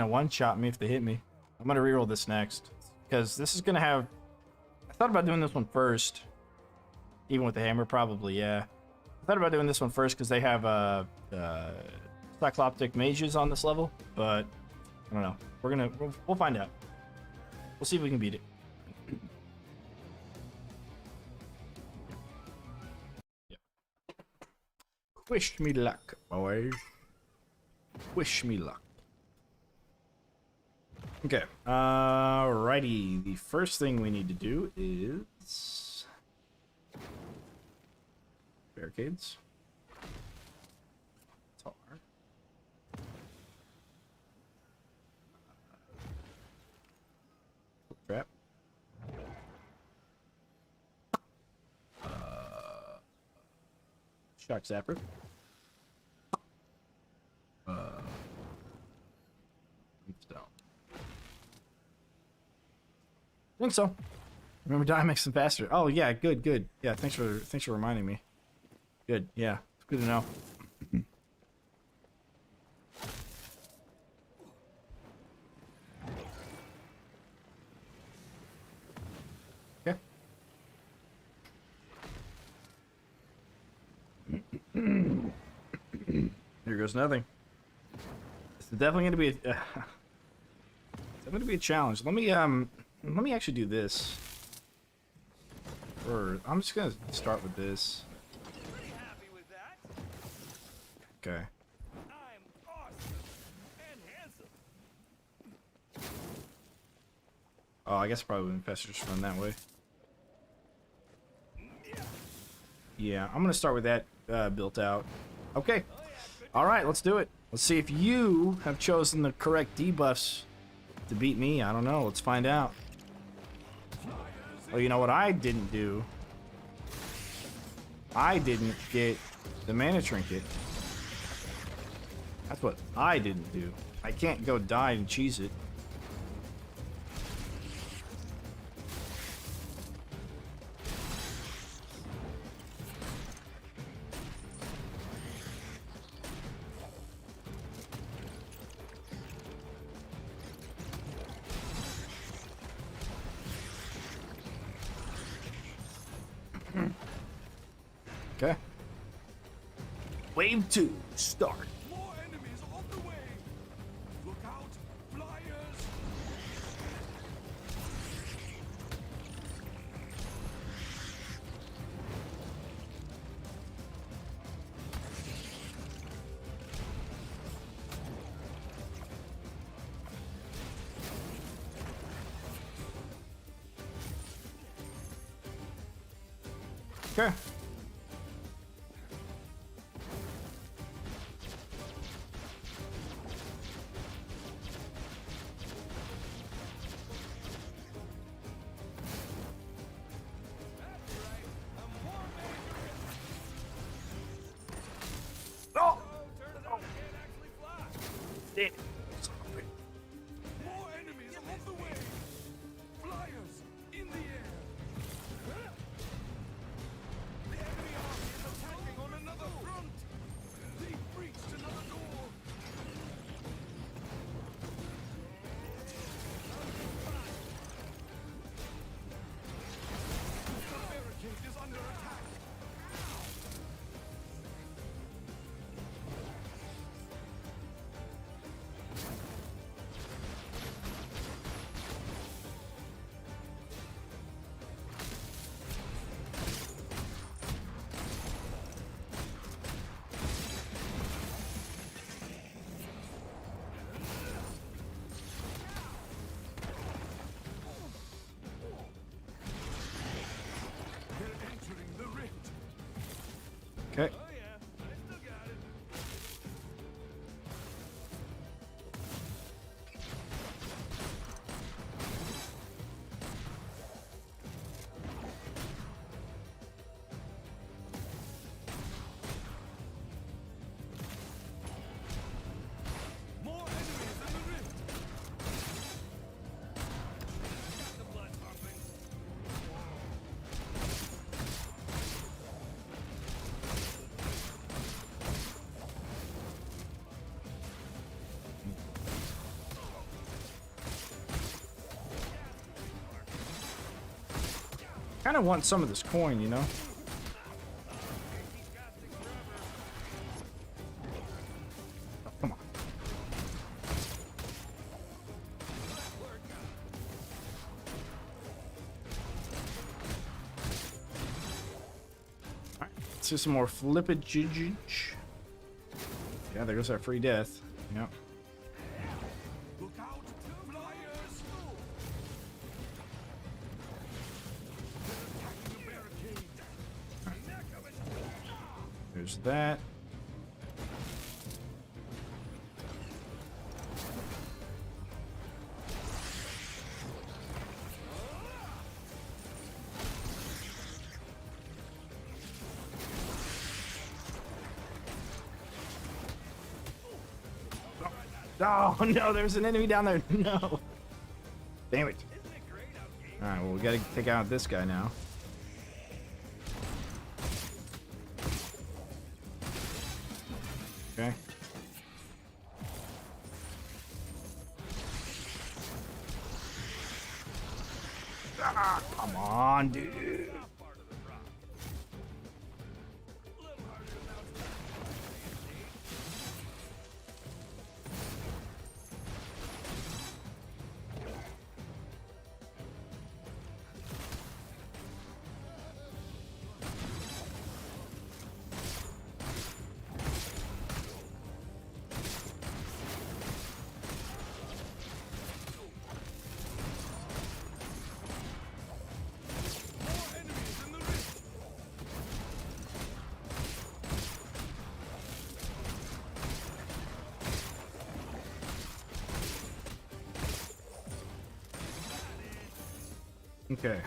one-shot me if they hit me. I'm gonna reroll this next. Because this is gonna have... I thought about doing this one first. Even with the hammer, probably, yeah. I thought about doing this one first because they have Cycloptic mages on this level, but I don't know. We'll find out. We'll see if we can beat it. Yeah. Wish me luck, boys. Wish me luck. Okay. Alrighty. The first thing we need to do is barricades. Tar. Trap. Shock zapper. Stone. I think so. Remember, die makes them faster. Oh yeah, good. Yeah, thanks for reminding me. Good. Yeah, it's good to know. Okay. Here goes nothing. It's definitely going to be it's going to be a challenge. Let me actually do this. Or I'm just going to start with this. Pretty happy with that. Okay. I'm awesome and handsome. Oh, I guess probably wouldn't faster just run that way. Yeah, I'm gonna start with that built out. Okay. All right, let's do it. Let's see if you have chosen the correct debuffs to beat me. I don't know. Let's find out. Oh, you know what I didn't do? I didn't get the mana trinket. That's what I didn't do. I can't go die and cheese it. Okay. Wave 2, start. More enemies on the way. Look out, flyers. Okay. Oh! Turns out you can't actually fly. Damn. More enemies on the way. Flyers in the air. The enemy army is attacking on another front. They've breached another door. The barricade is under attack. They're entering the rift. Okay. Oh yeah, I still got it. More enemies in the rift. Got the blood pumping. Kind of want some of this coin, you know? Oh, come on. Alright, let's do some more flippage. Yeah, there goes our free death. Yep. Look out, flyers! They're attacking the barricade. There's that. Oh no, there's an enemy down there. No. Damn it. Alright, well, we gotta take out this guy now. Okay. Ah, come on, dude. Okay.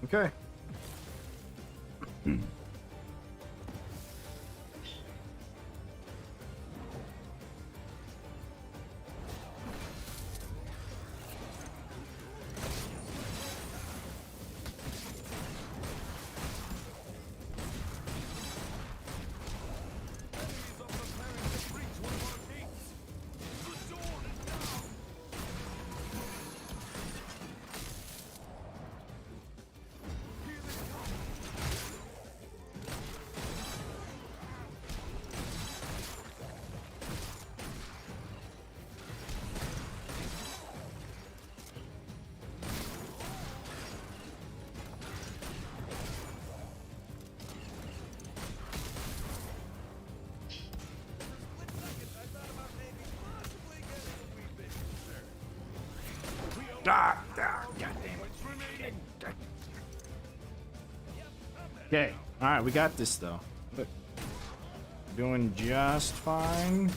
Okay. Enemies are preparing to breach one of our gates. The door is down. Here they come. Ah, ah, God damn it. Okay. Alright, we got this though. Look. Doing just fine.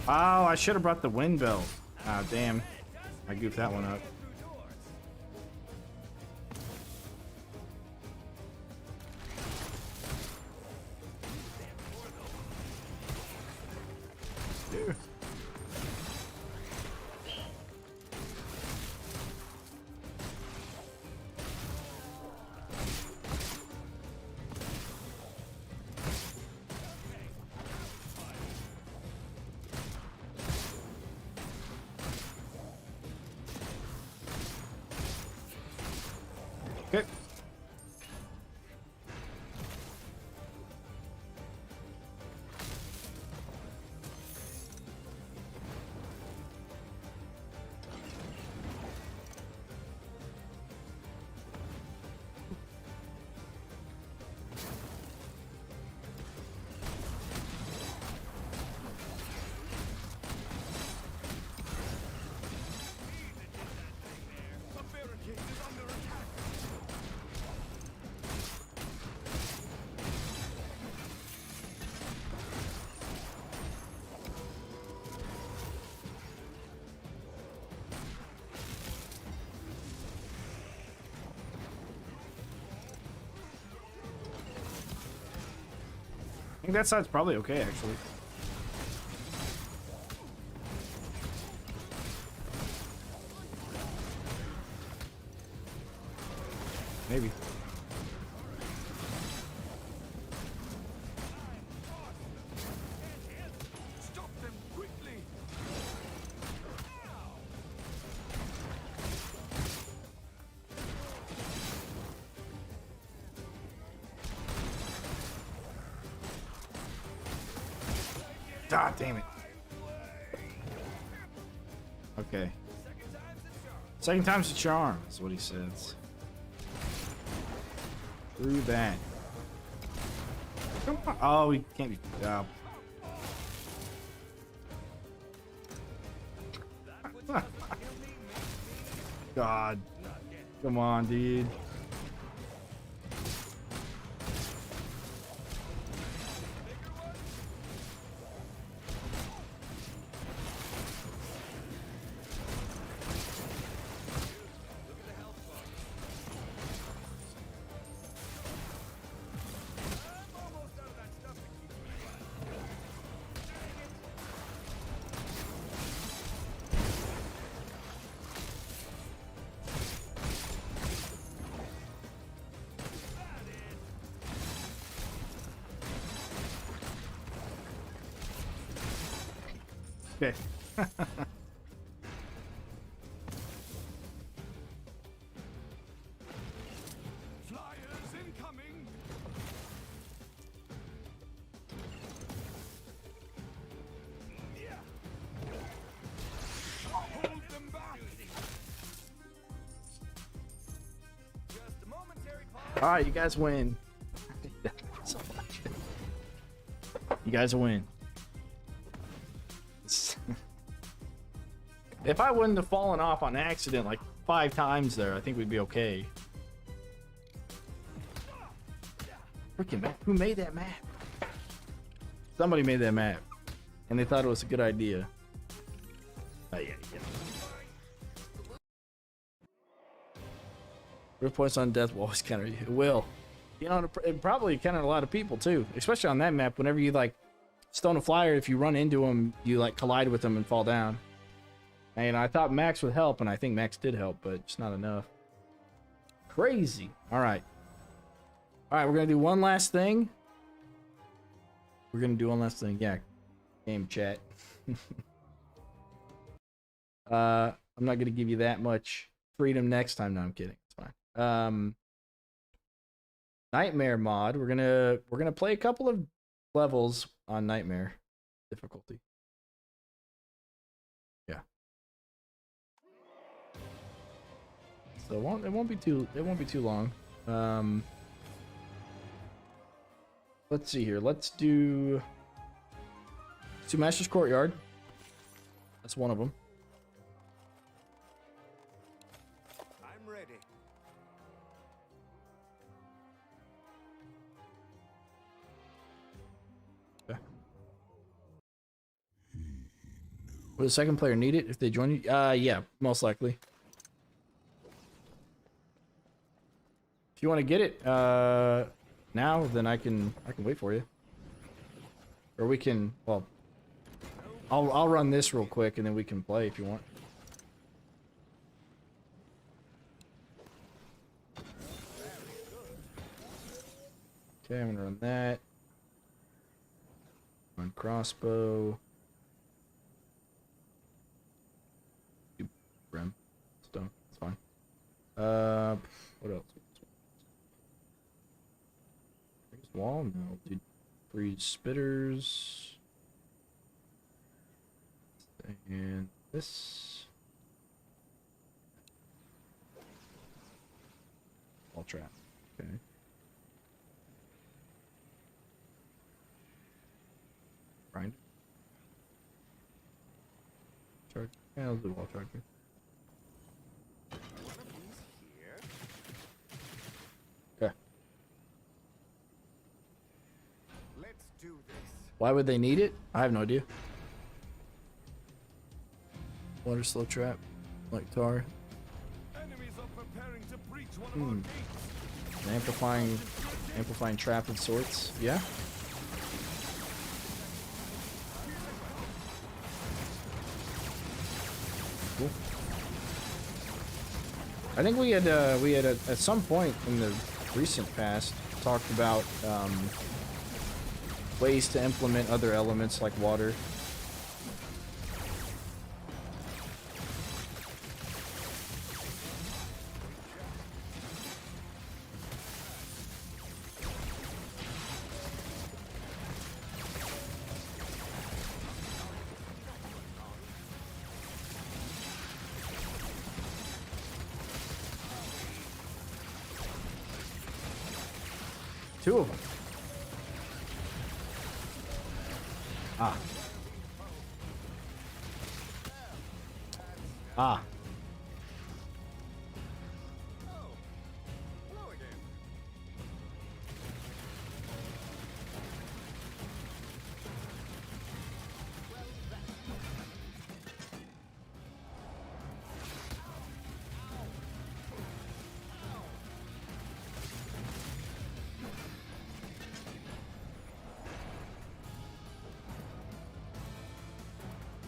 Oh, I should have brought the wind belt. Ah, damn. I goofed that one up. Dude. Okay. The barricade is under attack. I think that side's probably okay, actually. Maybe. Stop them quickly. Ah, damn it. Okay. Second time's the charm, is what he says. Through that. Come on. Oh, we can't be. God. Come on, dude. Okay. Flyers incoming. Yeah. Hold them back. Just a momentary pause. All right, you guys win. So much. You guys win. If I wouldn't have fallen off on accident like 5 times there, I think we'd be okay. Freaking map. Who made that map? Somebody made that map. And they thought it was a good idea. Yeah. Rip points on death will always counter you. It will. You know, it probably counter a lot of people too, especially on that map. Whenever you like stone a flyer, if you run into them, you like collide with them and fall down. And I thought Max would help, and I think Max did help, but it's not enough. Crazy. All right, we're gonna do one last thing. Yeah, game chat. I'm not gonna give you that much freedom next time. No, I'm kidding. It's fine. Nightmare mod. We're gonna play a couple of levels on Nightmare difficulty. Yeah. So it won't be too long. Let's see here. Let's do Master's Courtyard. That's one of them. I'm ready. Okay. Will the second player need it if they join you? Yeah, most likely. If you want to get it now, then I can wait for you. Or we can, well, I'll run this real quick and then we can play if you want. Okay, I'm gonna run that. Run crossbow. Rem. Stone. It's fine. What else? Wall? No. Dude. 3 spitters. And this. Wall trap. Okay. Grind. Charge. Yeah, I'll do wall charger. One of these here. Okay. Let's do this. Why would they need it? I have no idea. Water slow trap. Like tar. Enemies are preparing to breach one of our gates. An amplifying trap of sorts. Yeah. Cool. I think we had at some point in the recent past talked about ways to implement other elements like water. Two of them. Ah. Ah.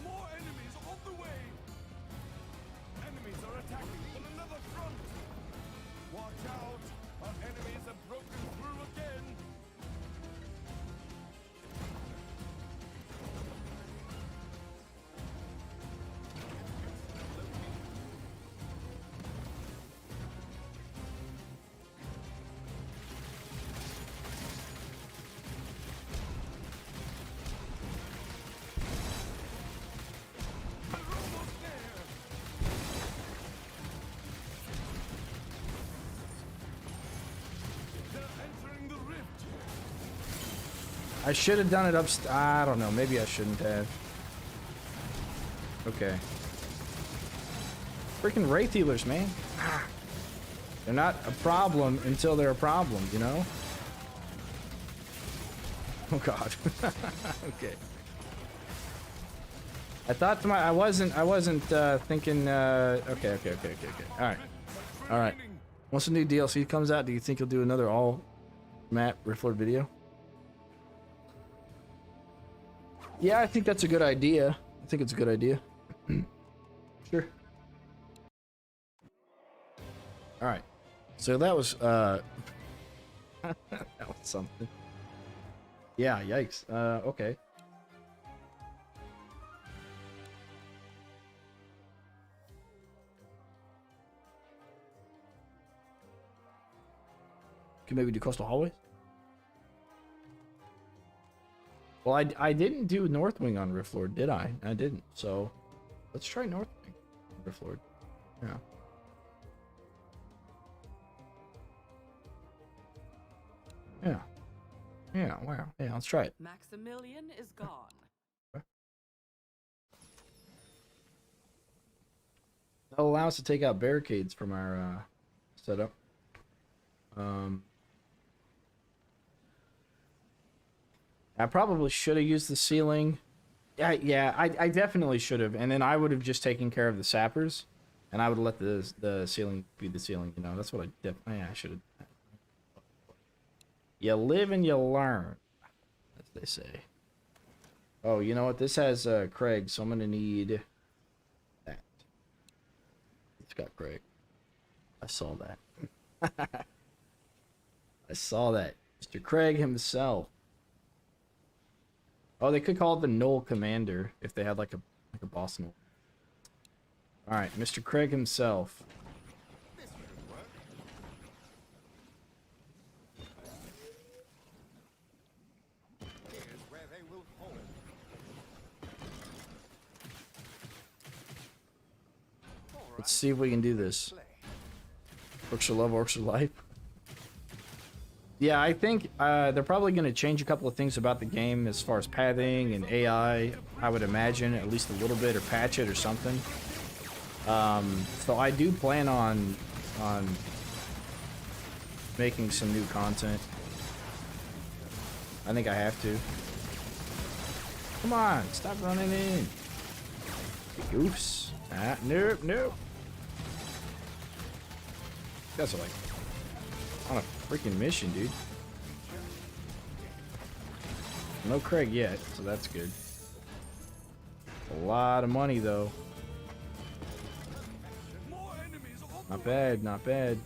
More enemies on the way. Enemies are attacking on another front. Watch out. Our enemies have broken through again. We're almost there. They're entering the rift. I should have done it I don't know. Maybe I shouldn't have. Okay. Freaking Wraith healers, man. They're not a problem until they're a problem, you know? Oh god. Okay. I thought to my, I wasn't thinking, okay. All right. Once the new DLC comes out, do you think you'll do another all map Riftlord video? Yeah, I think that's a good idea. I think it's a good idea. Sure. All right. So that was, that was something. Yeah, yikes. Okay. Can maybe do coastal hallways? Well, I didn't do Northwing on Riftlord, did I? I didn't. So let's try Northwing on Riftlord. Yeah. Yeah. Yeah, wow. Yeah, let's try it. Maximilian is gone. That'll allow us to take out barricades from our setup. I probably should have used the ceiling. I definitely should have, and then I would have just taken care of the sappers, and I would have let the ceiling be the ceiling. You know, that's what I should have. You live and you learn, as they say. Oh, you know what? This has Craig, so I'm gonna need that. It's got Craig. I saw that. I saw that. Mr. Craig himself. Oh, they could call it the Knoll Commander if they had like a boss Knoll. All right, Mr. Craig himself. This should work. Here's where they will fall. Let's see if we can do this. Orcs are love, orcs are life. Yeah, I think they're probably going to change a couple of things about the game as far as pathing and AI. I would imagine at least a little bit, or patch it or something. So I do plan on making some new content. I think I have to. Come on, stop running in. You goofs. Ah, nope, nope. You guys are like on a freaking mission, dude. No Craig yet, so that's good. A lot of money, though. Not bad, not bad.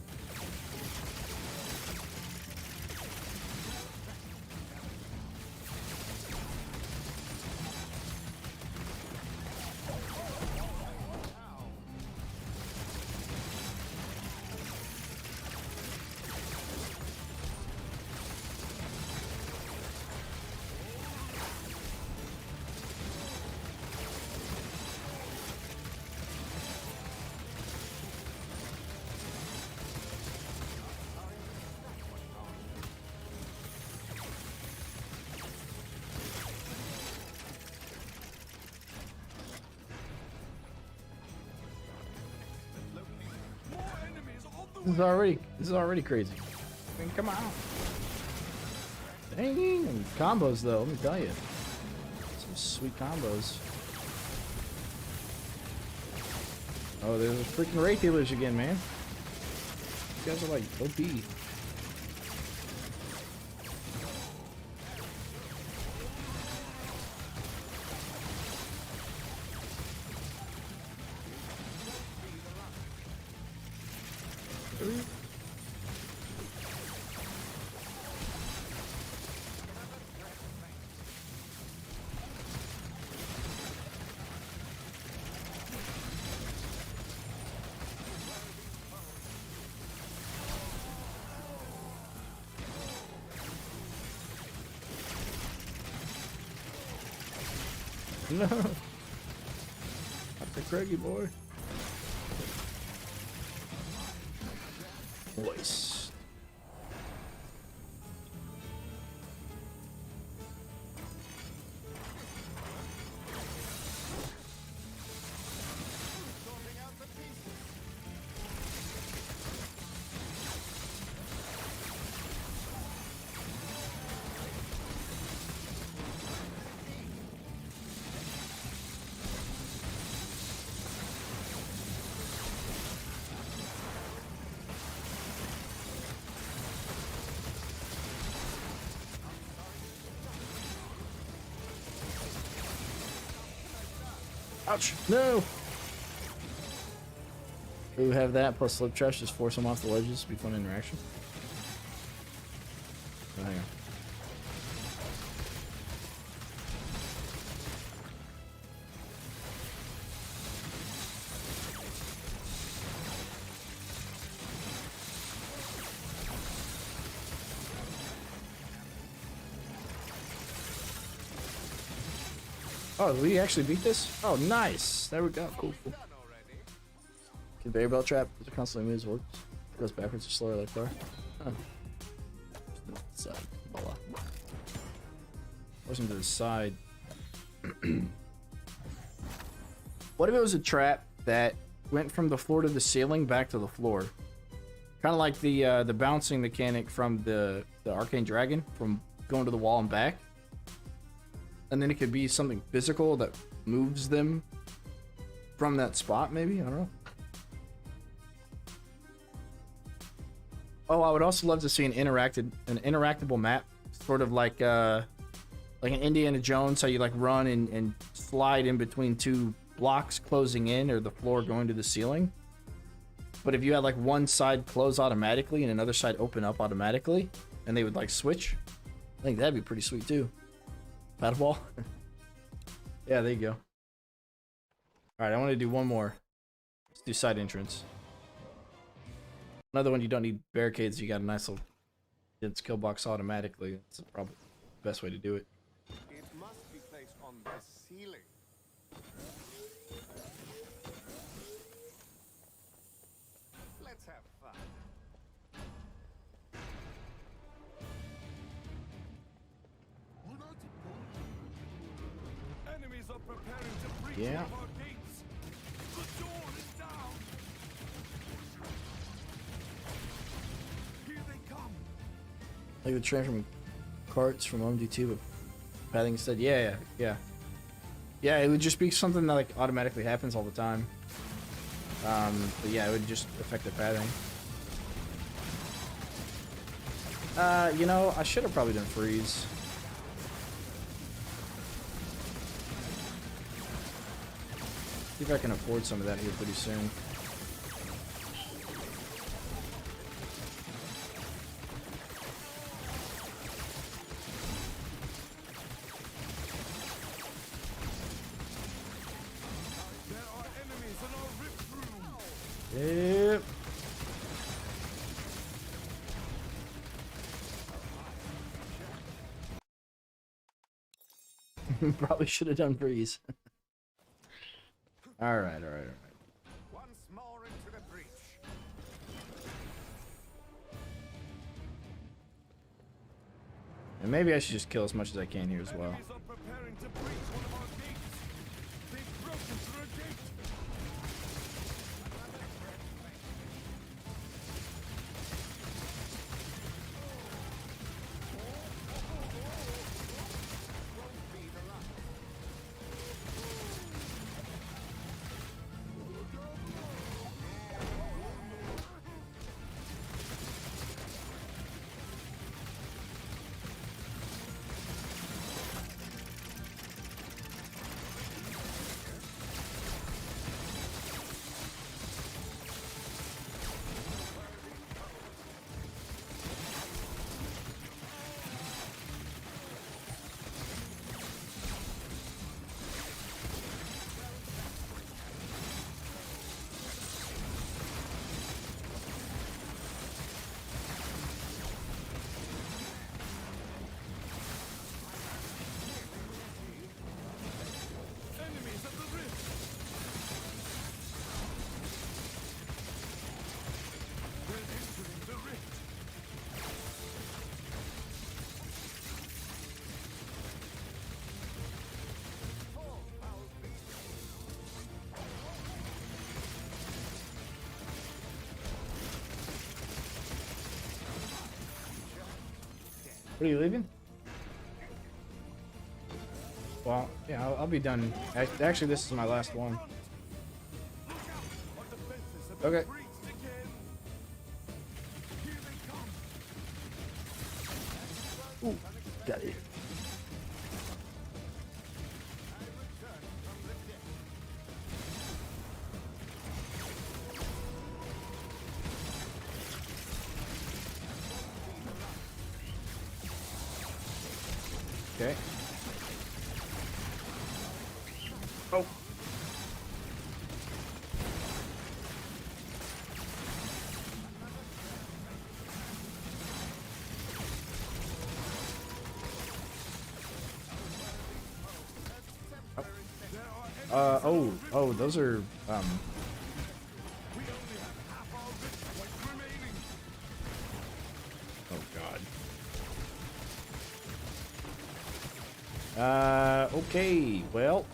This is already crazy. I mean, come on. Dang, and combos though, let me tell you. Some sweet combos. Oh, there's freaking Wraith healers again, man. You guys are like OP. No. Not the Craigie boy. Voice. Ouch! No! We have that, plus slip trash, just force them off the ledges. Be fun interaction. Oh, hang on. Oh, we actually beat this? Oh, nice. There we go. Cool, cool. Conveyor belt trap. It constantly moves. Works. Goes backwards or slower like car. Huh. Side. Voila. Force him to the side. What if it was a trap that went from the floor to the ceiling back to the floor? Kind of like the bouncing mechanic from the Arcane Dragon, from going to the wall and back. And then it could be something physical that moves them from that spot, maybe? I don't know. Oh, I would also love to see an interactable map, sort of like an Indiana Jones, how you like run and slide in between two blocks closing in, or the floor going to the ceiling. But if you had like one side close automatically and another side open up automatically, and they would like switch, I think that'd be pretty sweet too. Paddle ball. Yeah, there you go. All right, I want to do one more. Let's do side entrance. Another one, you don't need barricades. You got a nice little dense kill box automatically. That's probably the best way to do it. It must be placed on the ceiling. Let's have fun. Enemies are preparing to breach Yeah. one of our gates. The door is down. Here they come. Like the train from carts from MD2, but pathing instead. Yeah. It would just be something that like automatically happens all the time. But yeah, it would just affect the pathing. You know, I should have probably done freeze. See if I can afford some of that here pretty soon. There are enemies in our rift room. Yep. Probably should have done freeze. All right. Once more into the breach. And maybe I should just kill as much as I can here as well. Enemies are preparing to breach one of our gates. They've broken through a gate. Enemies at the rift. We're entering the rift. What are you leaving? Well, yeah, I'll be done. Actually, this is my last one. Look out! Our defenses have been Okay. breached again. Here they come. Ooh, got it. Okay. Oh. Oh, those are, We only have half our rich points remaining. oh god. Okay, well,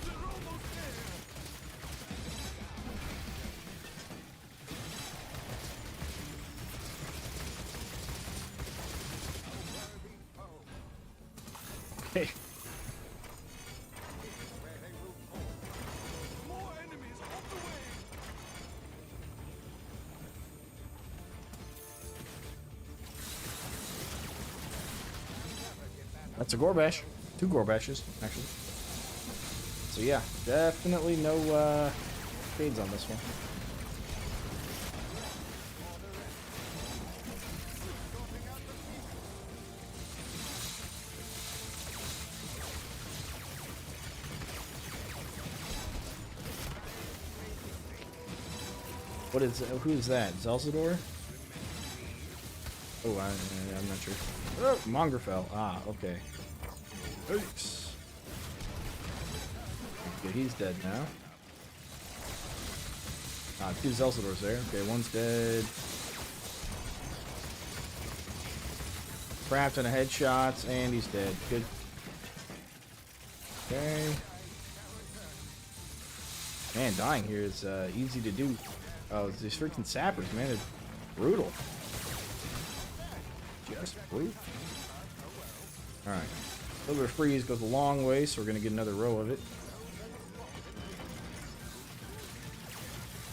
They're almost there. okay. More enemies on the way. That's a gore bash. 2 gore bashes, actually. So yeah, definitely no, fades on this one. What is, who is that? Zelzador? Oh, I'm not sure. Oh, Mongrel. Ah, okay. Oops. Okay, he's dead now. Ah, 2 Zelzadors there. Okay, one's dead. Trapped in a headshots, and he's dead. Good. Okay. Man, dying here is easy to do. Oh, these freaking sappers, man, they're brutal. Just brutal. Alright. A little bit of freeze goes a long way, so we're going to get another row of it.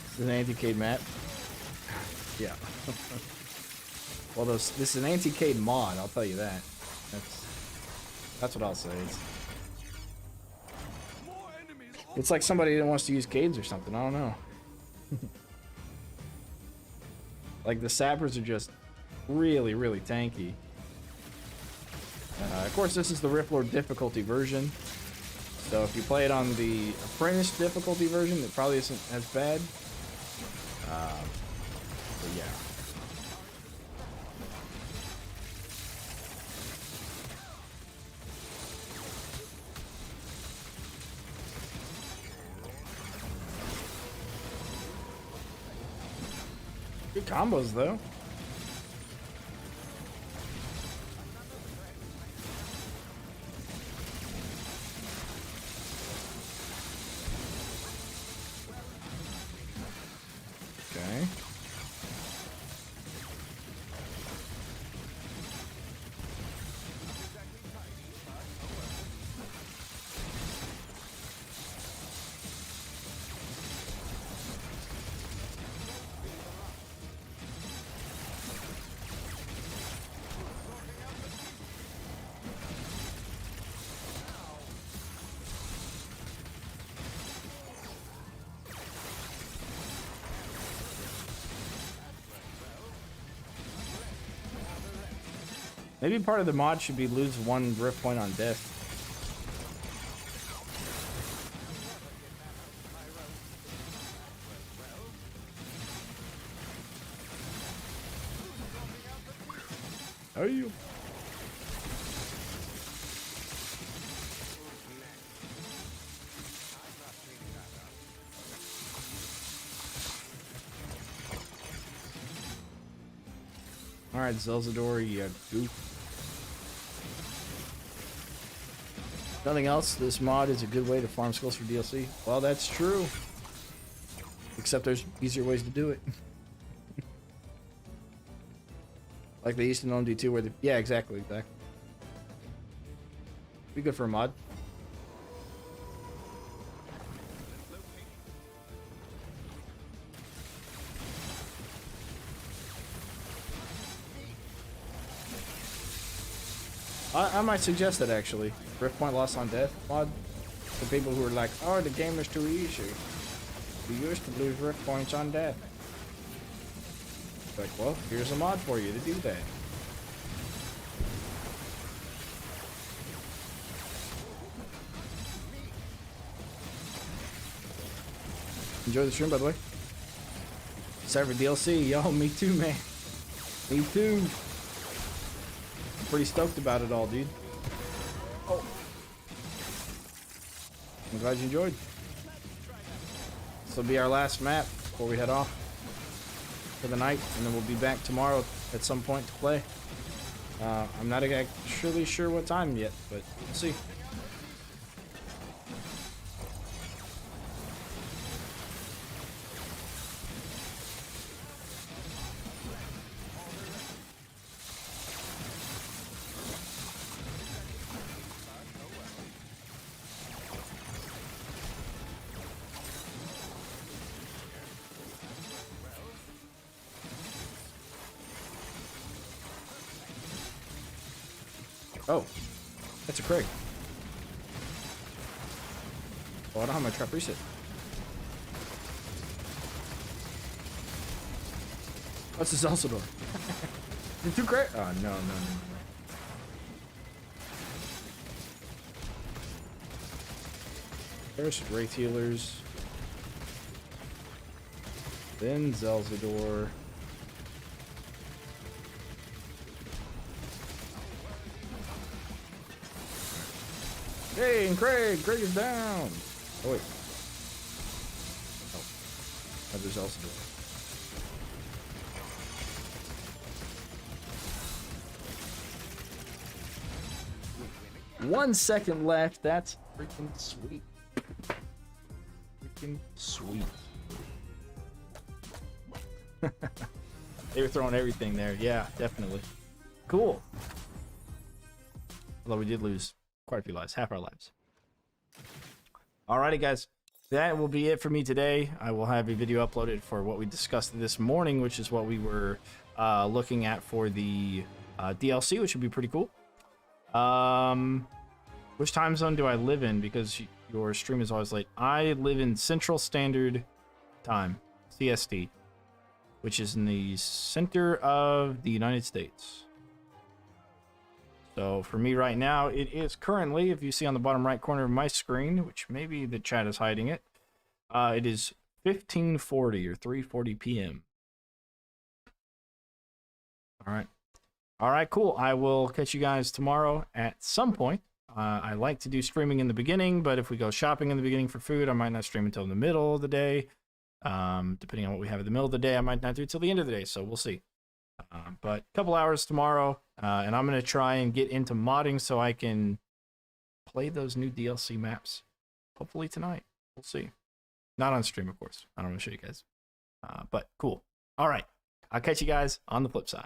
This is an anti-cade map. Yeah. Well, this is an anti-cade mod, I'll tell you that. That's what I'll say. More enemies on It's like somebody that wants to use cades or something, I don't know. Like, the sappers are just really, really tanky. Of course, this is the Rifflord difficulty version. So if you play it on the Apprentice difficulty version, it probably isn't as bad. But yeah. Good combos, though. Okay. Maybe part of the mod should be lose 1 rift point on death. Are you? Alright, Zelzador, you goof. Nothing else, this mod is a good way to farm skills for DLC. Well, that's true. Except there's easier ways to do it. Like they used to know in D2 where the... Yeah, exactly. Be good for a mod. I might suggest that actually. Rift point loss on death mod. For people who are like, oh, the game is too easy. We used to lose rift points on death. Like, well, here's a mod for you to do that. Enjoy the stream, by the way. Excited for DLC. Yo, me too, man. Me too. I'm pretty stoked about it all, dude. Oh. I'm glad you enjoyed. This will be our last map before we head off for the night, and then we'll be back tomorrow at some point to play. I'm not actually sure what time yet, but we'll see. Oh, that's a Craig. Oh, I don't have my trap reset. What's this also door? You're too great. Oh, no. First, Wraith Healers. Then Zelzador. Hey, and Craig! Craig is down! Oh, wait. Oh. There's Zelzador. One second left. That's freaking sweet. Freaking sweet. They were throwing everything there. Yeah, definitely. Cool. Although we did lose quite a few lives, half our lives. Alrighty, guys. That will be it for me today. I will have a video uploaded for what we discussed this morning, which is what we were looking at for the DLC, which would be pretty cool. Which time zone do I live in? Because your stream is always late. I live in Central Standard Time, CST, which is in the center of the United States. So for me right now, it is currently, if you see on the bottom right corner of my screen, which maybe the chat is hiding it, it is 15:40 or 3:40 p.m. All right, cool. I will catch you guys tomorrow at some point. I like to do streaming in the beginning, but if we go shopping in the beginning for food, I might not stream until the middle of the day. Depending on what we have in the middle of the day, I might not do it till the end of the day, so we'll see. But a couple hours tomorrow, and I'm going to try and get into modding so I can play those new DLC maps. Hopefully tonight. We'll see. Not on stream, of course. I don't want to show you guys. But cool. All right. I'll catch you guys on the flip side.